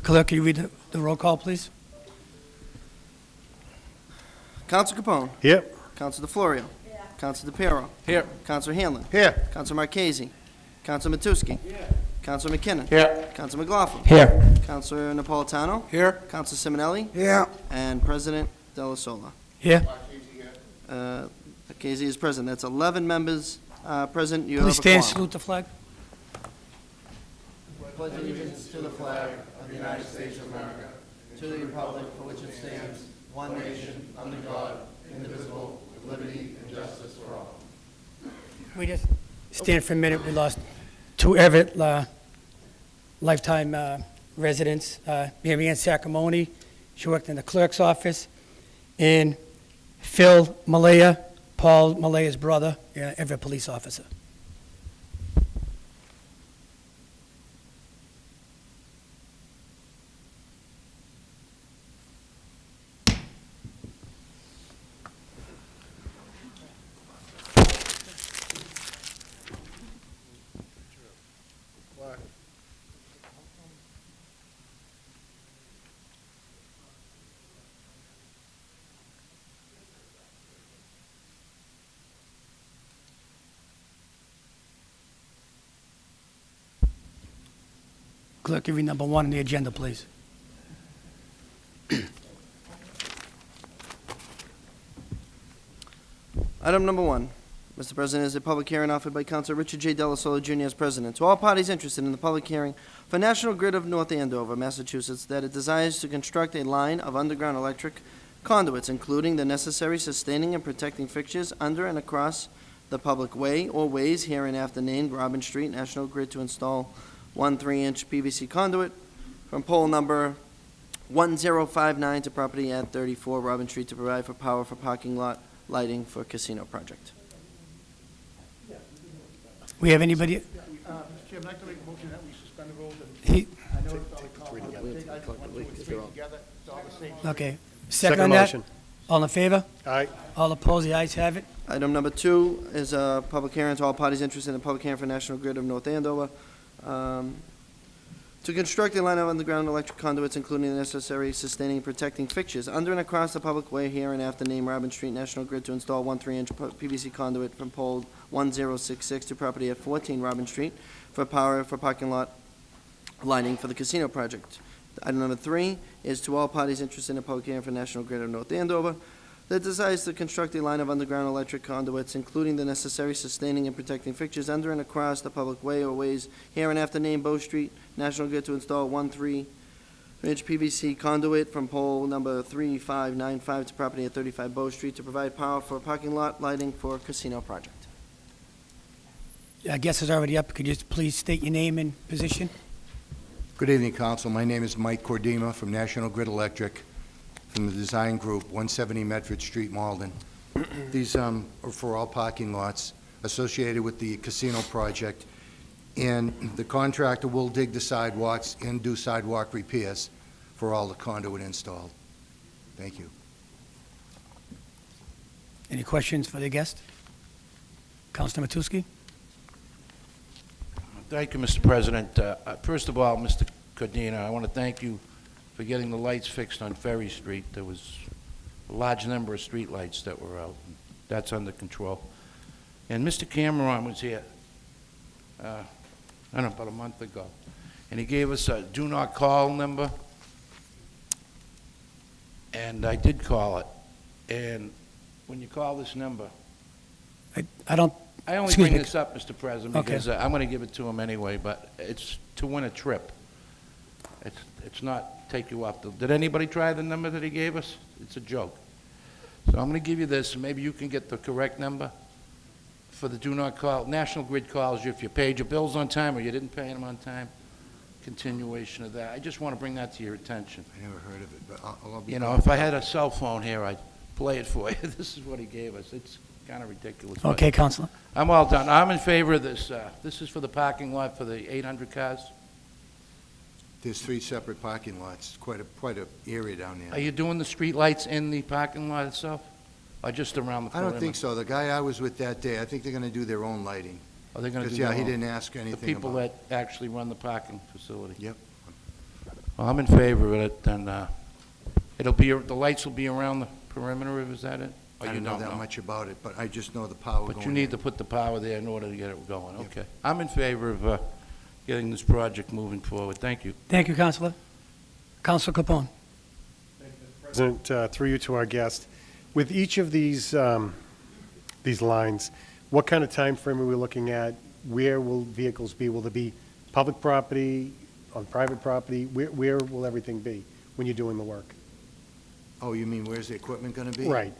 Clerk, can you read the roll call, please? Counsel Capone. Here. Counsel DeFlorio. Counsel DePiero. Here. Counsel Hanlon. Here. Counsel Marchese. Counsel Matusky. Counsel McKinnon. Here. Counsel McLaughlin. Here. Counsel Napolitano. Here. Counsel Simonelli. Here. And President Della Sola. Here. Casey is present. That's 11 members present. You Please have a stand, quorum. salute the flag. Pledge allegiance to the flag of the United States of America, to the republic for which it stands, one nation, under God, indivisible, with liberty and justice for all. We just stand for a minute. We lost two Everett lifetime residents, Mary Ann Sacramone, she worked in the clerk's office, and Phil Malaya, Paul Malaya's brother, Everett police officer. Clerk, give me number 1 on the agenda, please. Item number 1, Mr. President, is a public hearing offered by Counsel Richard J. Della Sola Jr. as president. To all parties interested in the public hearing for National Grid of North Andover, Massachusetts, that it desires to construct a line of underground electric conduits, including the necessary sustaining and protecting fixtures under and across the public way or ways hereinafter named Robin Street, National Grid to install 1 3-inch PVC conduit from pole number 1059 to property at 34 Robin Street to provide for power for parking lot lighting for casino project. We have anybody? Mr. Chairman, I'd like to make a motion that we suspend the rules and He, I know it's all called, I just want 2 and 3 together, it's all the same. okay. Second on that? motion. All in favor? Aye. All opposed? The ayes have it. Item number 2 is a public hearing to all parties interested in a public hearing for National Grid of North Andover. To construct a line of underground electric conduits, including the necessary sustaining and protecting fixtures under and across the public way here and after name Robin Street, National Grid to install 1 3-inch PVC conduit from pole 1066 to property at 14 Robin Street for power for parking lot lighting for the casino project. Item number 3 is to all parties interested in a public hearing for National Grid of North Andover that desires to construct a line of underground electric conduits, including the necessary sustaining and protecting fixtures under and across the public way or ways here and after named Bow Street, National Grid to install 1 3-inch PVC conduit from pole number 3595 to property at 35 Bow Street to provide power for parking lot lighting for casino project. Guest is already up. Could you just please state your name and position? Good evening, Council. My name is Mike Cordima from National Grid Electric, from the design group, 170 Medford Street, Malden. These are for all parking lots associated with the casino project, and the contractor will dig the sidewalks and do sidewalk repairs for all the conduit installed. Thank you. Any questions for the guest? Councilor Matusky? Thank you, Mr. President. First of all, Mr. Cordina, I want to thank you for getting the lights fixed on Ferry Street. There was a large number of street lights that were out. That's under control. And Mr. Cameron was here, I don't know, about a month ago, and he gave us a do not call number, and I did call it. And when you call this number, I don't, I only Excuse bring me. this up, Mr. President, Okay. because I'm going to give it to him anyway, but it's to win a trip. It's not take you off the... Did anybody try the number that he gave us? It's a joke. So I'm going to give you this, and maybe you can get the correct number for the do not call. National Grid calls you if you paid your bills on time or you didn't pay them on time. Continuation of that. I just want to bring that to your attention. I never heard of it, but I'll be... You know, if I had a cell phone here, I'd play it for you. This is what he gave us. It's kind of ridiculous. but- okay, Councilor. I'm all done. I'm in favor of this. This is for the parking lot for the 800 cars. There's 3 separate parking lots, quite a area down Are there. you doing the street lights in the parking lot itself? Or just around the I perimeter? don't think so. The guy I was with that day, I think they're going to do their own lighting. Are they going to do Because, yeah, their he own? didn't ask The anything people about... that actually run the parking facility? Yep. Well, I'm in favor of it, and it'll be, the lights will be around the perimeter, is that it? Or I you don't know that much about it, but I just know the power going But you need to in. put the power there in order to get it going, okay. I'm in favor of getting this project moving forward. Thank you. Thank you, Counselor. Counselor Capone. President, through you to our guest, with each of these lines, what kind of time frame are we looking at? Where will vehicles be? Will there be public property, on private property? Where will everything be when you're doing the work? Oh, you mean where's the equipment going to be? Right.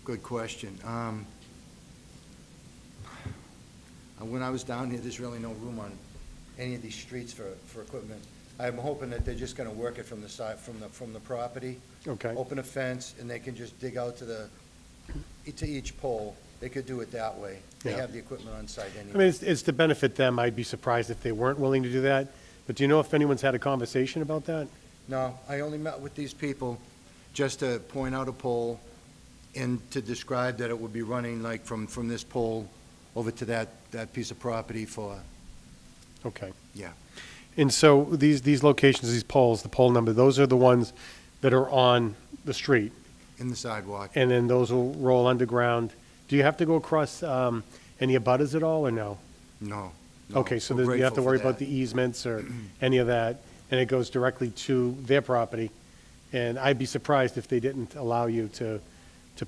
Good question. When I was down here, there's really no room on any of these streets for equipment. I'm hoping that they're just going to work it from the side, from the property. Okay. Open a fence, and they can just dig out to each pole. They could do it that way. They Yeah. have the equipment on site I mean, anyway. it's to benefit them. I'd be surprised if they weren't willing to do that. But do you know if anyone's had a conversation about that? No, I only met with these people just to point out a pole and to describe that it would be running like from this pole over to that piece of property for, Okay. yeah. And so these locations, these poles, the pole number, those are the ones that are on the street, In the sidewalk. and then those will roll underground. Do you have to go across any abutters at all, or no? No. Okay, so We're then you have to grateful worry for about that. the easements or any of that, and it goes directly to their property. And I'd be surprised if they didn't allow you to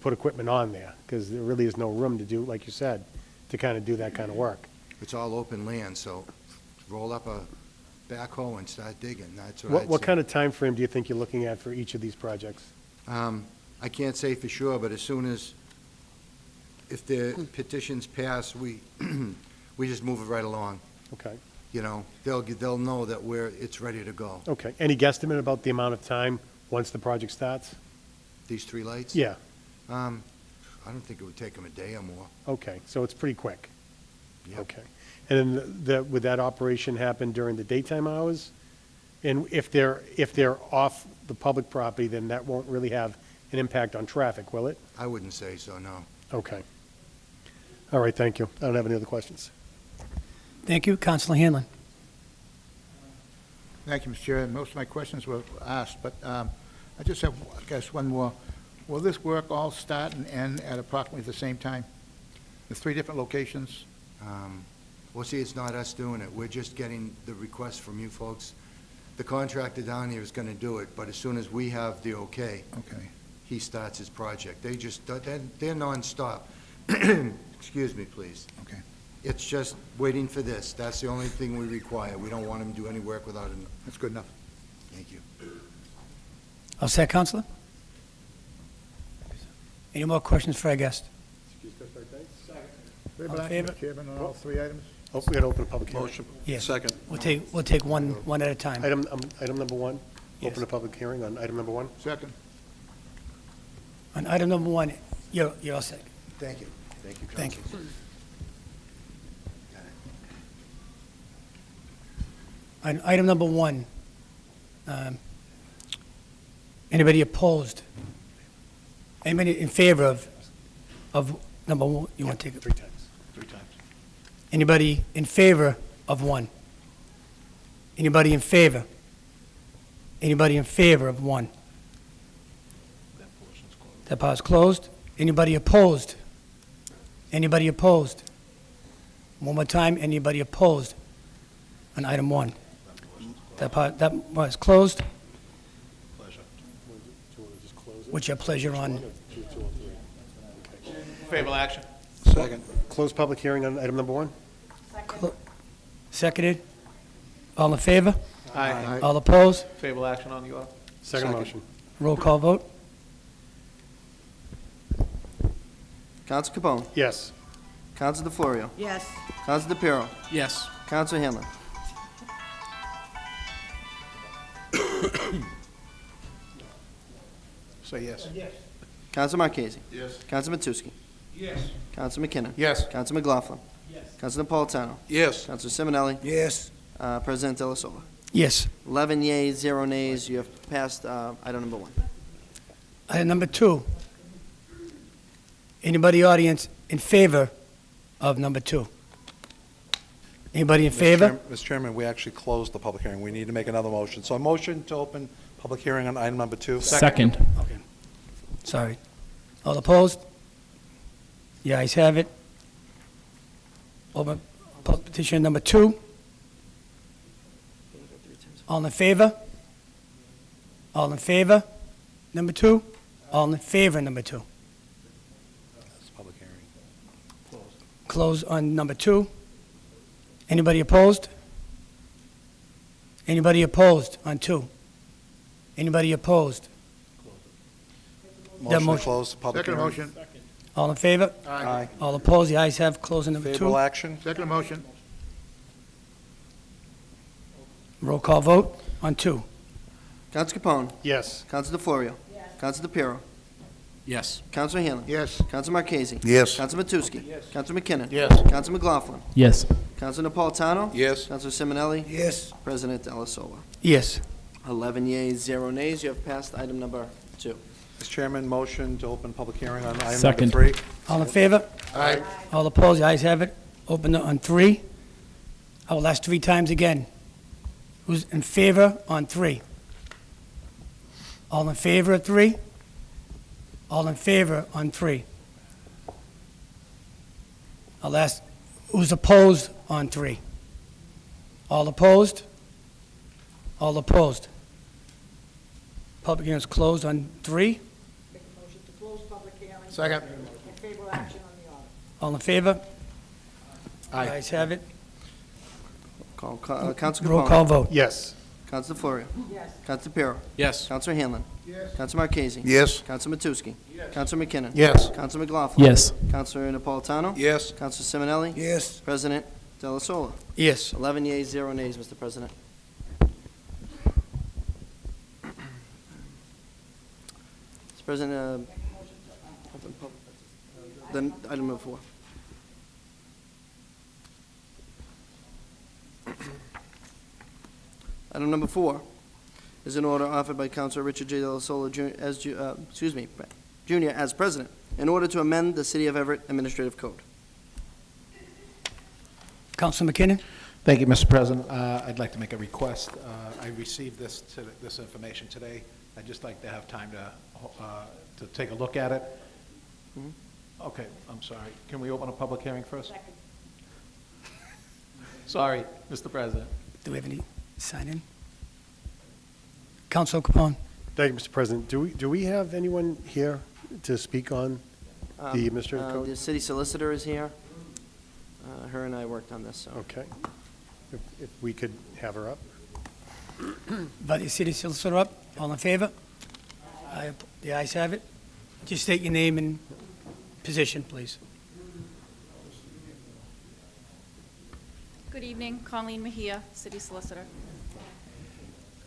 put equipment on there, because there really is no room to do, like you said, to kind of do that kind of work. It's all open land, so roll up a backhoe and start digging. That's what I'd say. What kind of time frame do you think you're looking at for each of these projects? I can't say for sure, but as soon as, if the petitions pass, we just move it right along. Okay, You know, they'll know that it's ready to go. okay. Any guesstimate about the amount of time once the project starts? These three lights? Yeah, I don't think it would take them a day or more. okay, so it's pretty quick. Yep. Okay. And then would that operation happen during the daytime hours? And if they're off the public property, then that won't really have an impact on traffic, will it? I wouldn't say so, no. Okay. All right, thank you. I don't have any other questions. Thank you, Counselor Hanlon. Thank you, Mr. Chair. Most of my questions were asked, but I just have, I guess, one more. Will this work all start and end at approximately the same time? The three different locations? Well, see, it's not us doing it. We're just getting the request from you folks. The contractor down here is going to do it, but as soon as we have the okay, Okay. he starts his project. They're nonstop. Excuse me, please. Okay. It's just waiting for this. That's the only thing we require. We don't want him to do any work without him. That's good enough. Thank you. All set, Counselor? Any more questions for our guest? Favor action, favor? Mr. Chairman, on all three items? Oh, we got to open a public hearing. Yes. Second. We'll take one at a time. Item number one, Yes. open a public hearing on item number one. Second. On item number one, you're all set. Thank you. Thank you, Thank you. Counsel. On item number one, anybody opposed? Anybody in favor of number one? You want to take it? Three times. Anybody in favor of one? Anybody in favor? Anybody in favor of one? That part is closed. Anybody opposed? Anybody opposed? One more time, anybody opposed on item one? That part is closed. Do you want to just close it? What's your pleasure on? Two or three. Favorable action. Second. Close public hearing on item number one. Seconded? All in favor? Aye. All opposed? Favorable action on the order. Second motion. Roll call vote? Counsel Capone. Yes. Counsel DeFlorio. Yes. Counsel DePiero. Yes. Counsel Hanlon. Say yes. Counsel Marchese. Yes. Counsel Matusky. Yes. Counsel McKinnon. Yes. Counsel McLaughlin. Yes. Counsel Napolitano. Yes. Counsel Simonelli. Yes. President De La Sola. Yes. 11 yeas, 0 nays. You have passed item number one. Item number two. Anybody audience in favor of number two? Anybody in favor? Mr. Chairman, we actually closed the public hearing. We need to make another motion. So a motion to open public hearing on item number 2. Second. Okay. Sorry. All opposed? The ayes have it. Open petition number 2. All in favor? All in favor? Number 2? All in favor, number 2? That's the public hearing. Close on number 2. Anybody opposed? Anybody opposed on 2? Anybody opposed? Motion to motion- close the public Second hearing. motion. All in favor? Aye. All opposed? The ayes have closed on number 2. Favorable action? Second motion. Roll call vote on 2. Counsel Capone. Yes. Counsel DeFlorio. Counsel DePiero. Yes. Counsel Hanlon. Yes. Counsel Marchese. Yes. Counsel Matusky. Counsel McKinnon. Yes. Counsel McLaughlin. Yes. Counsel Napolitano. Yes. Counsel Simonelli. Yes. President Delasola. Yes. 11 yeas, 0 nays. You have passed item number 2. Mr. Chairman, motion to open public hearing on item Second. number 3. All in favor? Aye. All opposed? The ayes have it. Open on 3. I will ask 3 times again. Who's in favor on 3? All in favor of 3? All in favor on 3? I'll ask, who's opposed on 3? All opposed? All opposed? Public hearing is closed on 3. Make a motion to close public hearing. Second. And favorable action on the order. All in favor? Aye. The ayes have it. Counsel Roll Capone. call vote. Yes. Counsel DeFlorio. Yes. Counsel DePiero. Yes. Counsel Hanlon. Yes. Counsel Marchese. Yes. Counsel Matusky. Counsel McKinnon. Yes. Counsel McLaughlin. Yes. Counsel Napolitano. Yes. Counsel Simonelli. Yes. President Delasola. Yes. 11 yeas, 0 nays, Mr. President. Mr. President, then item number 4. Item number 4 is an order offered by Councilor Richard J. Delasola Jr. as president, in order to amend the City of Everett Administrative Code. Counsel McKinnon? Thank you, Mr. President. I'd like to make a request. I received this information today. I'd just like to have time to take a look at it. Okay, I'm sorry. Can we open a public hearing first? Second. Sorry, Mr. President. Do we have any sign in? Counsel Capone? Thank you, Mr. President. Do we have anyone here to speak on the administrative The code? city solicitor is here. Her and I worked on this, so. Okay. If we could have her up. By the city solicitor up, all in favor? Aye. The ayes have it. Just state your name and position, please. Good evening, Colleen Mejia, City Solicitor.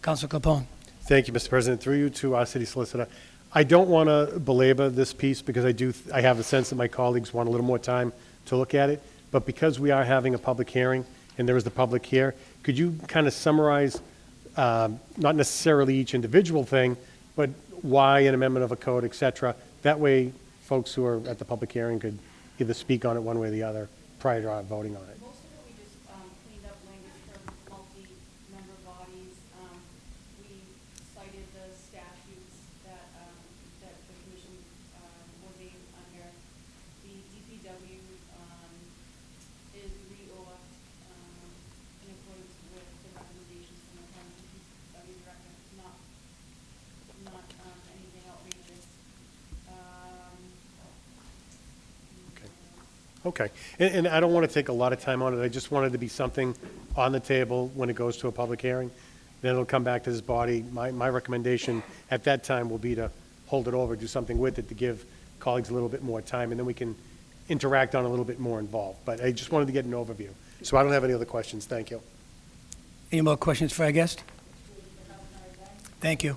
Counsel Capone? Thank you, Mr. President. Through you to our city solicitor. I don't want to belabor this piece because I have a sense that my colleagues want a little more time to look at it. But because we are having a public hearing and there is the public here, could you kind of summarize, not necessarily each individual thing, but why an amendment of a code, et cetera? That way, folks who are at the public hearing could either speak on it one way or the other prior to our voting on it. Most of it, we just cleaned up language for multi-member bodies. We cited the statutes that the commission were made under. The DPW is reorged in accordance with the recommendations from the current DPW director, not anything outrageous. Okay. And I don't want to take a lot of time on it. I just wanted to be something on the table when it goes to a public hearing. Then it'll come back to this body. My recommendation at that time will be to hold it over, do something with it to give colleagues a little bit more time, and then we can interact on a little bit more involved. But I just wanted to get an overview. So I don't have any other questions. Thank you. Any more questions for our guest? Thank you.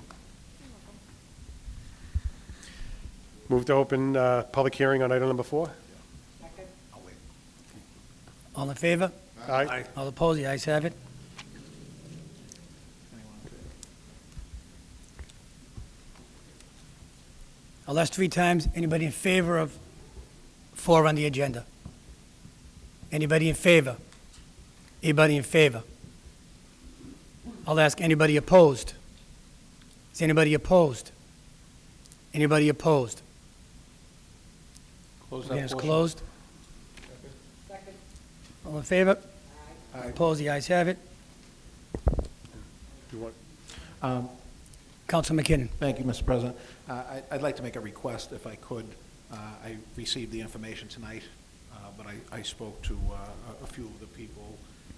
Move to open public hearing on item number 4. All in favor? Aye. All opposed? The ayes have it. I'll ask 3 times. Anybody in favor of 4 on the agenda? Anybody in favor? Anybody in favor? I'll ask anybody opposed. Is anybody opposed? Anybody opposed? Close Again, that it's portion. closed. All in favor? Opposed, the ayes have it. You want- Counsel McKinnon. Thank you, Mr. President. I'd like to make a request, if I could. I received the information tonight, but I spoke to a few of the people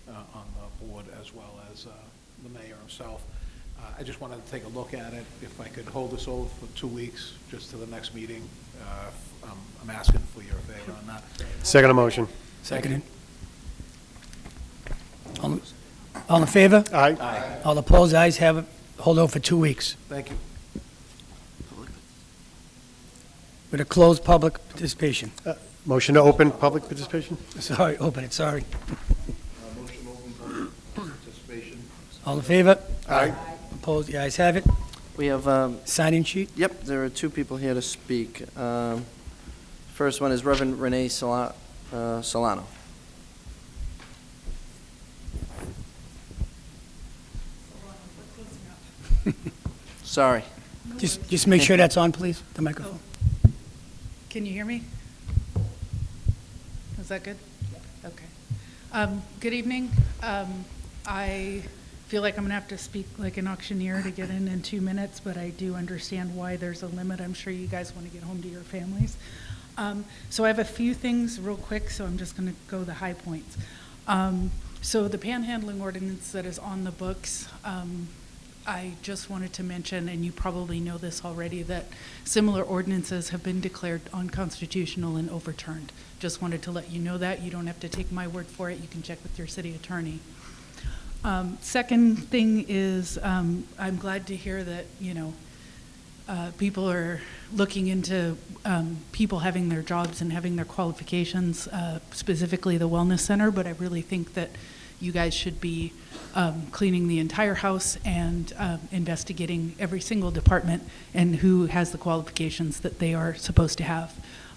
on the board, as well as the mayor himself. I just wanted to take a look at it. If I could hold this over for 2 weeks, just to the next meeting, I'm asking for your favor on that. Second motion. Seconded. All in favor? Aye. All opposed, the ayes have it. Hold over for 2 weeks. Thank you. With a closed public participation. Motion to open public participation? Sorry, open it, sorry. Motion open for participation. All in favor? Aye. Opposed, the ayes have it. We have, Sign-in sheet? yep, there are two people here to speak. First one is Reverend Renee Solano. Sorry. Just make sure that's on, please, the microphone. Can you hear me? Is that good? Okay. Good evening. I feel like I'm going to have to speak like an auctioneer to get in 2 minutes, but I do understand why there's a limit. I'm sure you guys want to get home to your families. So I have a few things real quick, so I'm just going to go the high points. So the panhandling ordinance that is on the books, I just wanted to mention, and you probably know this already, that similar ordinances have been declared unconstitutional and overturned. Just wanted to let you know that. You don't have to take my word for it. You can check with your city attorney. Second thing is, I'm glad to hear that, people are looking into people having their jobs and having their qualifications, specifically the Wellness Center, but I really think that you guys should be cleaning the entire house and investigating every single department and who has the qualifications that they are supposed to have.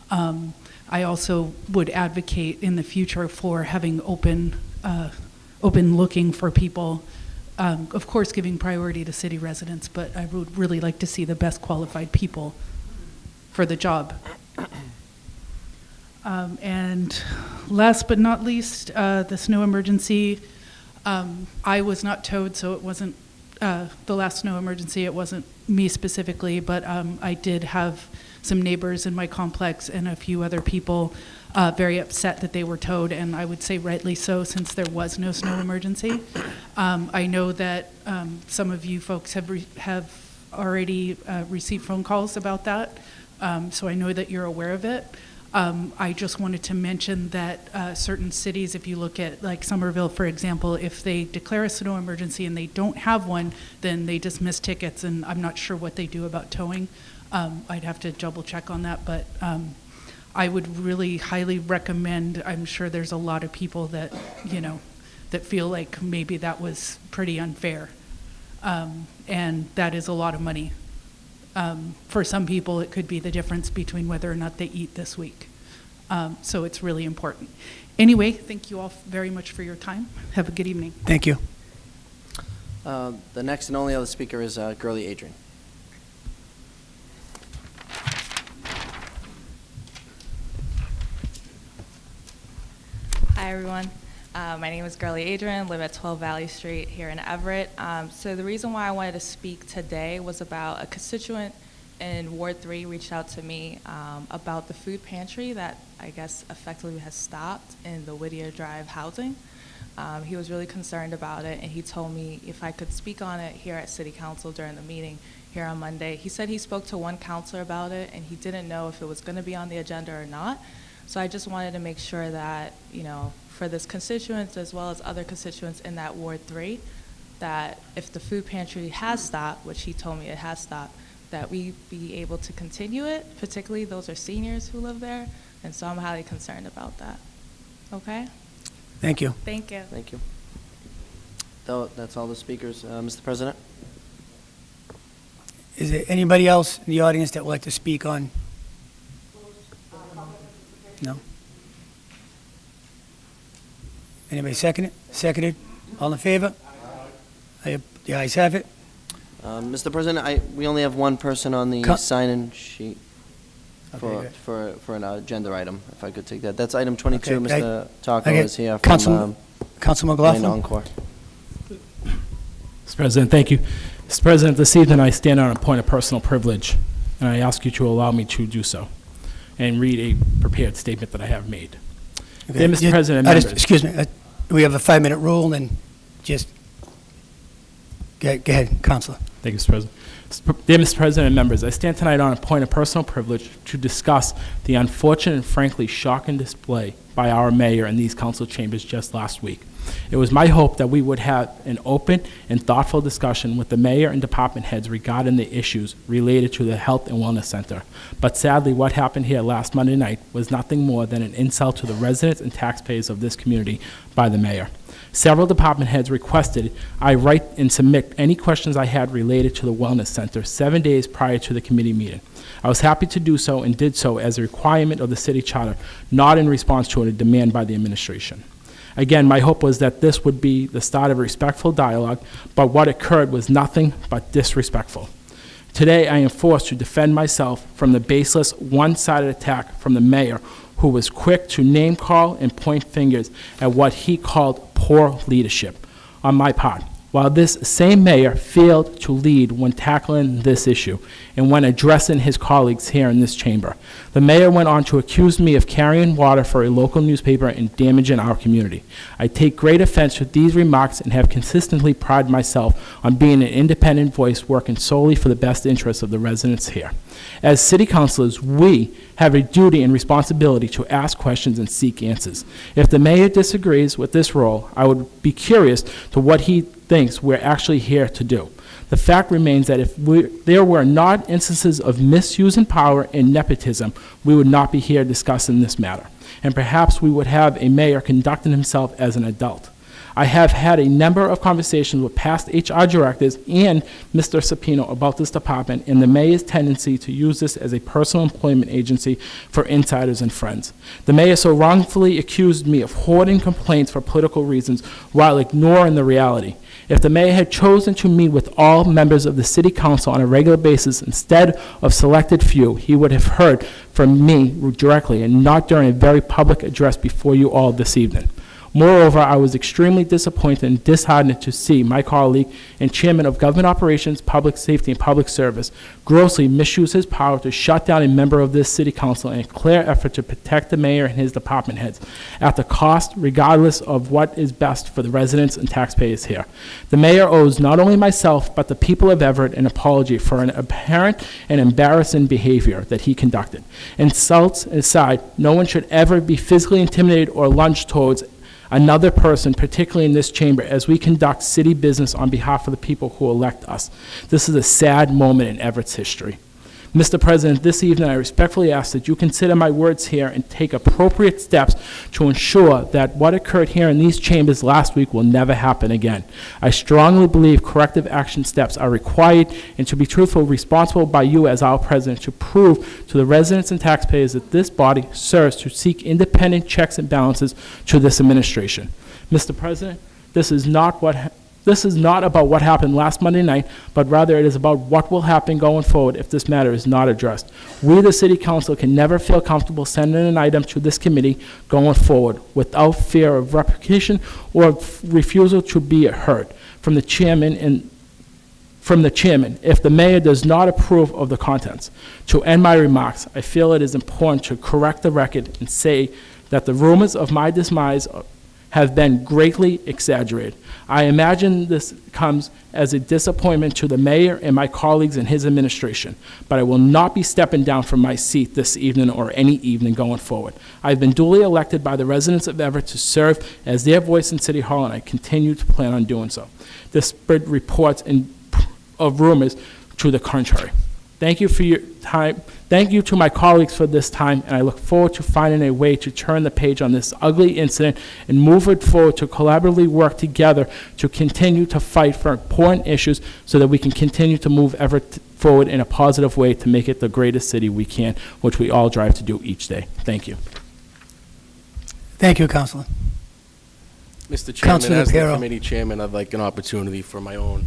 I also would advocate in the future for having open looking for people, of course giving priority to city residents, but I would really like to see the best qualified people for the job. And last but not least, the snow emergency. I was not towed, so it wasn't the last snow emergency. It wasn't me specifically, but I did have some neighbors in my complex and a few other people very upset that they were towed, and I would say rightly so, since there was no snow emergency. I know that some of you folks have already received phone calls about that, so I know that you're aware of it. I just wanted to mention that certain cities, if you look at like Somerville, for example, if they declare a snow emergency and they don't have one, then they dismiss tickets, and I'm not sure what they do about towing. I'd have to double check on that, but I would really highly recommend, I'm sure there's a lot of people that, that feel like maybe that was pretty unfair. And that is a lot of money. For some people, it could be the difference between whether or not they eat this week. So it's really important. Anyway, thank you all very much for your time. Have a good evening. Thank you. The next and only other speaker is Gurley Adrian. Hi, everyone. My name is Gurley Adrian, live at 12 Valley Street here in Everett. So the reason why I wanted to speak today was about a constituent in Ward 3 reached out to me about the food pantry that I guess effectively has stopped in the Whittier Drive housing. He was really concerned about it, and he told me if I could speak on it here at City Council during the meeting here on Monday. He said he spoke to one counselor about it, and he didn't know if it was going to be on the agenda or not. So I just wanted to make sure that, for this constituents as well as other constituents in that Ward 3, that if the food pantry has stopped, which he told me it has stopped, that we be able to continue it, particularly those are seniors who live there, and so I'm highly concerned about that. Okay? Thank you. Thank you. Thank you. That's all the speakers. Mr. President? Is there anybody else in the audience that would like to speak on? No? Anybody second it? Seconded. All in favor? The ayes have it. Mr. President, we only have one person on the sign-in sheet Okay, for an agenda item, if I could take that. That's item 22. Okay, Mr. Taco okay, is here Councilman- from Councilman Lane McLaughlin? Encore. Mr. President, thank you. Mr. President, this evening I stand on a point of personal privilege, and I ask you to allow me to do so and read a prepared statement that I have made. Okay, Dear Mr. you- President and I just- members. Excuse me, we have a 5-minute rule, and just, go ahead, Counselor. Thank you, Mr. President. Dear Mr. President and members, I stand tonight on a point of personal privilege to discuss the unfortunate and frankly shocking display by our mayor in these council chambers just last week. It was my hope that we would have an open and thoughtful discussion with the mayor and department heads regarding the issues related to the Health and Wellness Center. But sadly, what happened here last Monday night was nothing more than an insult to the residents and taxpayers of this community by the mayor. Several department heads requested I write and submit any questions I had related to the Wellness Center 7 days prior to the committee meeting. I was happy to do so and did so as a requirement of the city charter, not in response to a demand by the administration. Again, my hope was that this would be the start of a respectful dialogue, but what occurred was nothing but disrespectful. Today, I am forced to defend myself from the baseless, one-sided attack from the mayor, who was quick to name-call and point fingers at what he called poor leadership on my part, while this same mayor failed to lead when tackling this issue and when addressing his colleagues here in this chamber. The mayor went on to accuse me of carrying water for a local newspaper and damaging our community. I take great offense with these remarks and have consistently prided myself on being an independent voice working solely for the best interests of the residents here. As city councilors, we have a duty and responsibility to ask questions and seek answers. If the mayor disagrees with this role, I would be curious to what he thinks we're actually here to do. The fact remains that if there were not instances of misuse in power and nepotism, we would not be here discussing this matter. And perhaps we would have a mayor conducting himself as an adult. I have had a number of conversations with past HR directors and Mr. Sapino about this department and the mayor's tendency to use this as a personal employment agency for insiders and friends. The mayor so wrongfully accused me of hoarding complaints for political reasons while ignoring the reality. If the mayor had chosen to meet with all members of the city council on a regular basis instead of selected few, he would have heard from me directly and not during a very public address before you all this evening. Moreover, I was extremely disappointed and disheartened to see my colleague and chairman of Government Operations, Public Safety, and Public Service grossly misuse his power to shut down a member of this city council in a clear effort to protect the mayor and his department heads at the cost, regardless of what is best for the residents and taxpayers here. The mayor owes not only myself, but the people of Everett an apology for an apparent and embarrassing behavior that he conducted. Insults aside, no one should ever be physically intimidated or lunge towards another person, particularly in this chamber, as we conduct city business on behalf of the people who elect us. This is a sad moment in Everett's history. Mr. President, this evening I respectfully ask that you consider my words here and take appropriate steps to ensure that what occurred here in these chambers last week will never happen again. I strongly believe corrective action steps are required, and to be truthful, responsible by you as our president to prove to the residents and taxpayers that this body serves to seek independent checks and balances to this administration. Mr. President, this is not about what happened last Monday night, but rather it is about what will happen going forward if this matter is not addressed. We, the City Council, can never feel comfortable sending an item to this committee going forward without fear of repercussion or refusal to be heard from the chairman if the mayor does not approve of the contents. To end my remarks, I feel it is important to correct the record and say that the rumors of my demise have been greatly exaggerated. I imagine this comes as a disappointment to the mayor and my colleagues in his administration, but I will not be stepping down from my seat this evening or any evening going forward. I've been duly elected by the residents of Everett to serve as their voice in City Hall, and I continue to plan on doing so. This spread reports of rumors to the contrary. Thank you for your time. Thank you to my colleagues for this time, and I look forward to finding a way to turn the page on this ugly incident and move it forward to collaboratively work together to continue to fight for important issues so that we can continue to move Everett forward in a positive way to make it the greatest city we can, which we all drive to do each day. Thank you. Thank you, Councilor. Mr. Chairman, Councilor as the Piero. committee chairman, I'd like an opportunity for my own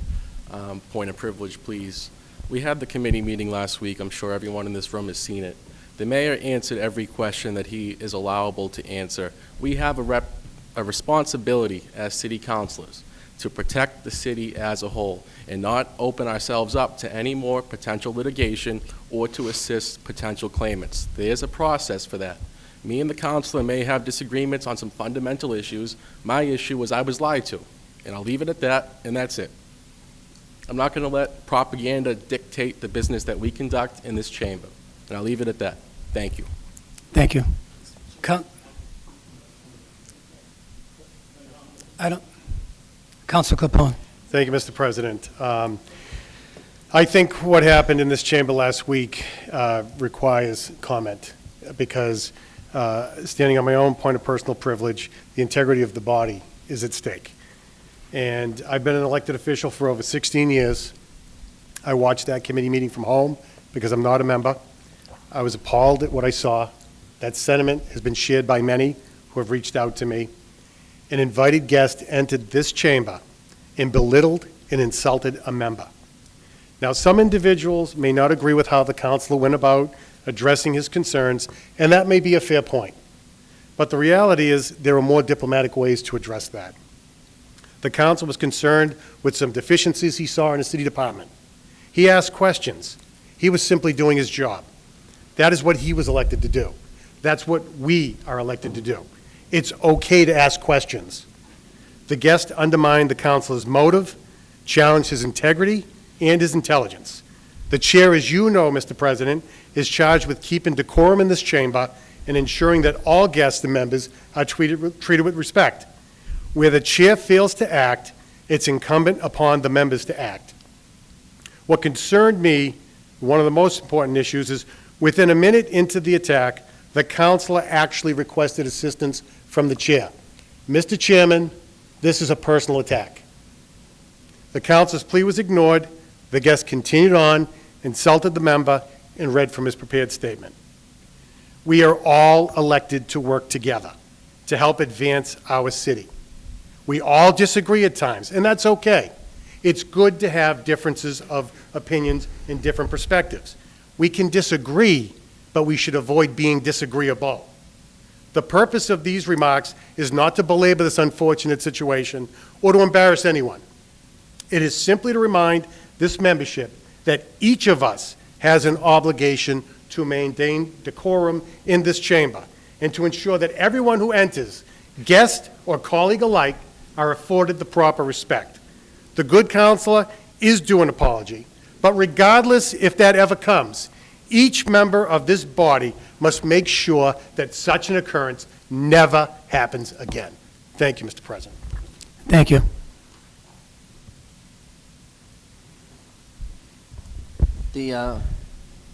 point of privilege, please. We had the committee meeting last week. I'm sure everyone in this room has seen it. The mayor answered every question that he is allowable to answer. We have a responsibility as city councilors to protect the city as a whole and not open ourselves up to any more potential litigation or to assist potential claimants. There's a process for that. Me and the counselor may have disagreements on some fundamental issues. My issue was I was lied to, and I'll leave it at that, and that's it. I'm not going to let propaganda dictate the business that we conduct in this chamber, and I'll leave it at that. Thank you. Thank you. Councilor Capone. Thank you, Mr. President. I think what happened in this chamber last week requires comment because standing on my own point of personal privilege, the integrity of the body is at stake. And I've been an elected official for over 16 years. I watched that committee meeting from home because I'm not a member. I was appalled at what I saw. That sentiment has been shared by many who have reached out to me. An invited guest entered this chamber and belittled and insulted a member. Now, some individuals may not agree with how the councilor went about addressing his concerns, and that may be a fair point. But the reality is there are more diplomatic ways to address that. The council was concerned with some deficiencies he saw in the city department. He asked questions. He was simply doing his job. That is what he was elected to do. That's what we are elected to do. It's okay to ask questions. The guest undermined the councilor's motive, challenged his integrity and his intelligence. The chair, as you know, Mr. President, is charged with keeping decorum in this chamber and ensuring that all guests and members are treated with respect. Where the chair fails to act, it's incumbent upon the members to act. What concerned me, one of the most important issues, is within a minute into the attack, the councilor actually requested assistance from the chair. Mr. Chairman, this is a personal attack. The councilor's plea was ignored. The guest continued on, insulted the member, and read from his prepared statement. We are all elected to work together to help advance our city. We all disagree at times, and that's okay. It's good to have differences of opinions and different perspectives. We can disagree, but we should avoid being disagreeable. The purpose of these remarks is not to belabor this unfortunate situation or to embarrass anyone. It is simply to remind this membership that each of us has an obligation to maintain decorum in this chamber and to ensure that everyone who enters, guest or colleague alike, are afforded the proper respect. The good counselor is due an apology, but regardless if that ever comes, each member of this body must make sure that such an occurrence never happens again. Thank you, Mr. President. Thank you. The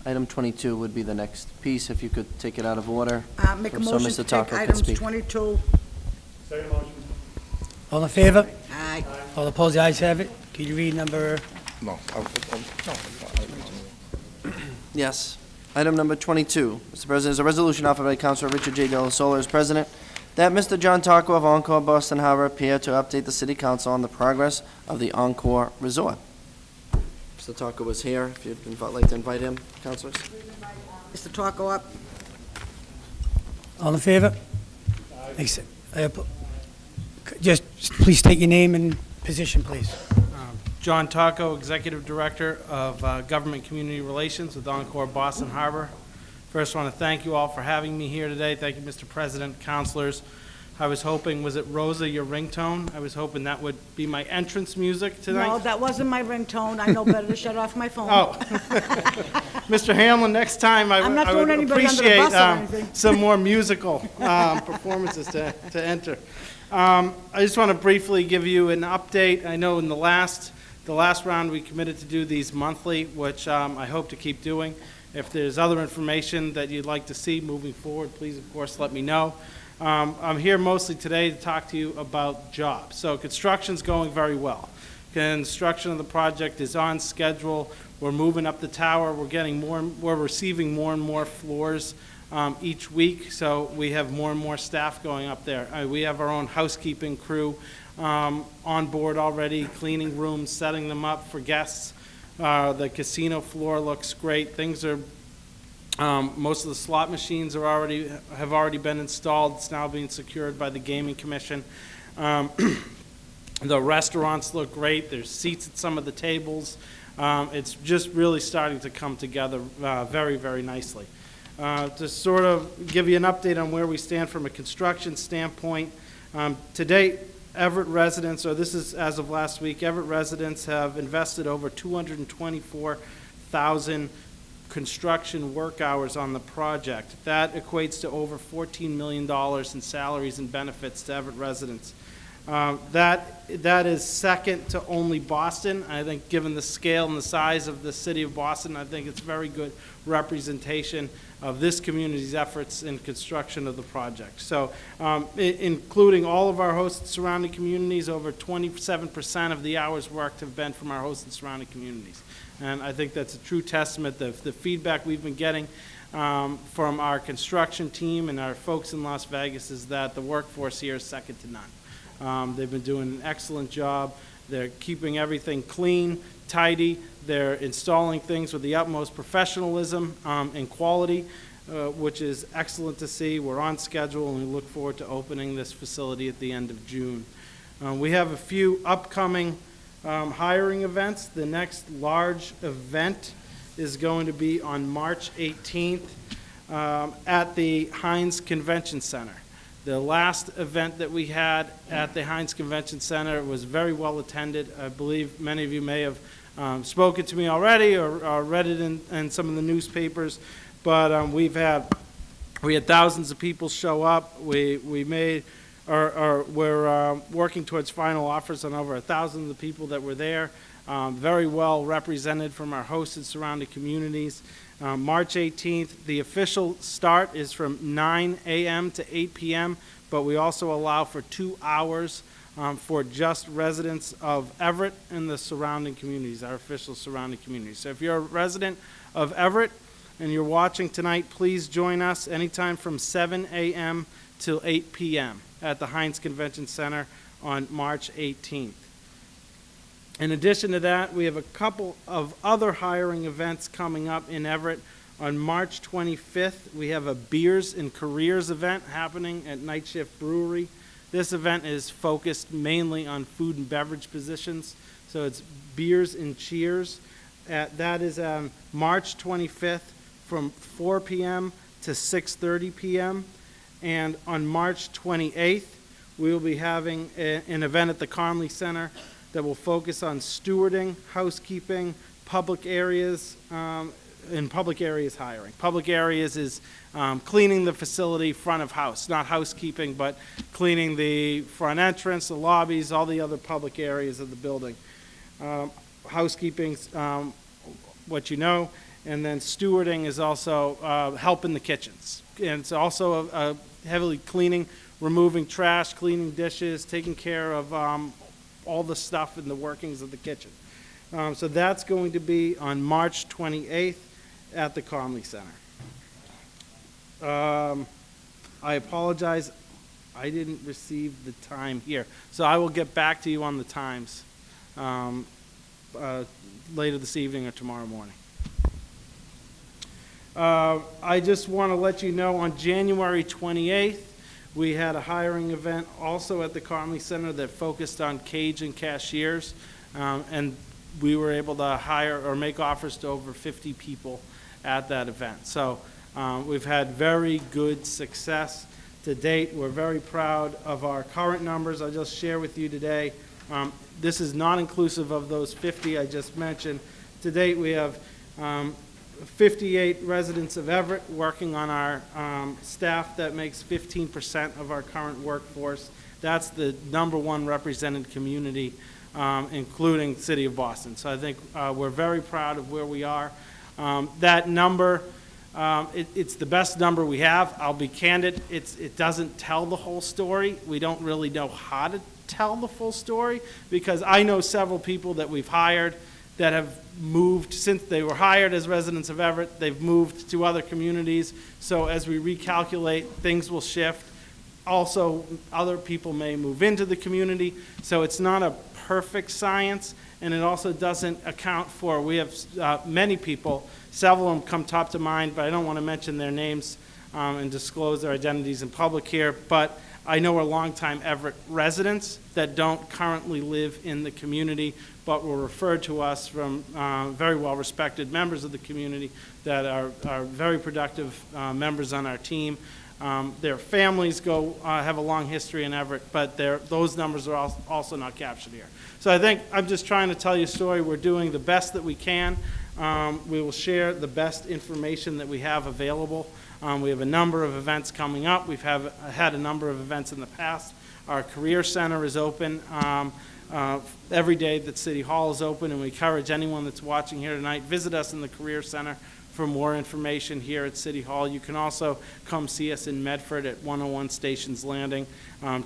item 22 would be the next piece, if you could take it out of order. Make a so motion Mr. to Taco take can items speak. 22. Second motion. All in favor? Aye. All opposed, the ayes have it. Can you read number? No. Yes. Item number 22, Mr. President, is a resolution offered by Councilor Richard J. Dela Sola as president, that Mr. John Taco of Encore Boston Harbor appear to update the city council on the progress of the Encore Resort. Mr. Taco was here. If you'd like to invite him, councilors. Mr. Taco up. All in favor? Just please state your name and position, please. John Taco, Executive Director of Government Community Relations with Encore Boston Harbor. First, I want to thank you all for having me here today. Thank you, Mr. President, councilors. I was hoping, was it Rosa, your ringtone? I was hoping that would be my entrance music tonight. No, that wasn't my ringtone. I know better to shut off my phone. Oh. Mr. Hamlin, next time I I'm not would throwing anybody under the appreciate bus or anything. some more musical performances to enter. I just want to briefly give you an update. I know in the last round we committed to do these monthly, which I hope to keep doing. If there's other information that you'd like to see moving forward, please, of course, let me know. I'm here mostly today to talk to you about jobs. So construction's going very well. Construction of the project is on schedule. We're moving up the tower. We're receiving more and more floors each week, so we have more and more staff going up there. We have our own housekeeping crew on board already, cleaning rooms, setting them up for guests. The casino floor looks great. Things are, most of the slot machines have already been installed. It's now being secured by the Gaming Commission. The restaurants look great. There's seats at some of the tables. It's just really starting to come together very, very nicely. To sort of give you an update on where we stand from a construction standpoint, to date, Everett residents, or this is as of last week, Everett residents have invested over 224,000 construction work hours on the project. That equates to over $14 million in salaries and benefits to Everett residents. That is second to only Boston. I think given the scale and the size of the city of Boston, I think it's very good representation of this community's efforts in construction of the project. So including all of our host and surrounding communities, over 27% of the hours worked have been from our host and surrounding communities. And I think that's a true testament. The feedback we've been getting from our construction team and our folks in Las Vegas is that the workforce here is second to none. They've been doing an excellent job. They're keeping everything clean, tidy. They're installing things with the utmost professionalism and quality, which is excellent to see. We're on schedule, and we look forward to opening this facility at the end of June. We have a few upcoming hiring events. The next large event is going to be on March 18th at the Heinz Convention Center. The last event that we had at the Heinz Convention Center was very well attended. I believe many of you may have spoken to me already or read it in some of the newspapers, but we had thousands of people show up. We're working towards final offers on over 1,000 of the people that were there. Very well represented from our hosts and surrounding communities. March 18th, the official start is from 9 a.m. to 8 p.m., but we also allow for 2 hours for just residents of Everett and the surrounding communities, our official surrounding communities. So if you're a resident of Everett and you're watching tonight, please join us anytime from 7 a.m. till 8 p.m. at the Heinz Convention Center on March 18th. In addition to that, we have a couple of other hiring events coming up in Everett. On March 25th, we have a Beers and Careers event happening at Night Shift Brewery. This event is focused mainly on food and beverage positions, so it's Beers and Cheers. That is March 25th from 4 p.m. to 6:30 p.m. And on March 28th, we will be having an event at the Conley Center that will focus on stewarding, housekeeping, public areas, and public areas hiring. Public areas is cleaning the facility front of house, not housekeeping, but cleaning the front entrance, the lobbies, all the other public areas of the building. Housekeeping's what you know, and then stewarding is also help in the kitchens. And it's also heavily cleaning, removing trash, cleaning dishes, taking care of all the stuff in the workings of the kitchen. So that's going to be on March 28th at the Conley Center. I apologize, I didn't receive the time here. So I will get back to you on the times later this evening or tomorrow morning. I just want to let you know on January 28th, we had a hiring event also at the Conley Center that focused on cage and cashiers, and we were able to hire or make offers to over 50 people at that event. So we've had very good success to date. We're very proud of our current numbers. I'll just share with you today. This is not inclusive of those 50 I just mentioned. To date, we have 58 residents of Everett working on our staff. That makes 15% of our current workforce. That's the #1 represented community, including the city of Boston. So I think we're very proud of where we are. That number, it's the best number we have. I'll be candid, it doesn't tell the whole story. We don't really know how to tell the full story, because I know several people that we've hired that have moved since they were hired as residents of Everett. They've moved to other communities. So as we recalculate, things will shift. Also, other people may move into the community. So it's not a perfect science, and it also doesn't account for, we have many people, several of them come top to mind, but I don't want to mention their names and disclose their identities in public here, but I know are longtime Everett residents that don't currently live in the community, but were referred to us from very well-respected members of the community that are very productive members on our team. Their families have a long history in Everett, but those numbers are also not captured here. So I think I'm just trying to tell you a story. We're doing the best that we can. We will share the best information that we have available. We have a number of events coming up. We've had a number of events in the past. Our Career Center is open every day that City Hall is open, and we encourage anyone that's watching here tonight, visit us in the Career Center for more information here at City Hall. You can also come see us in Medford at 101 Stations Landing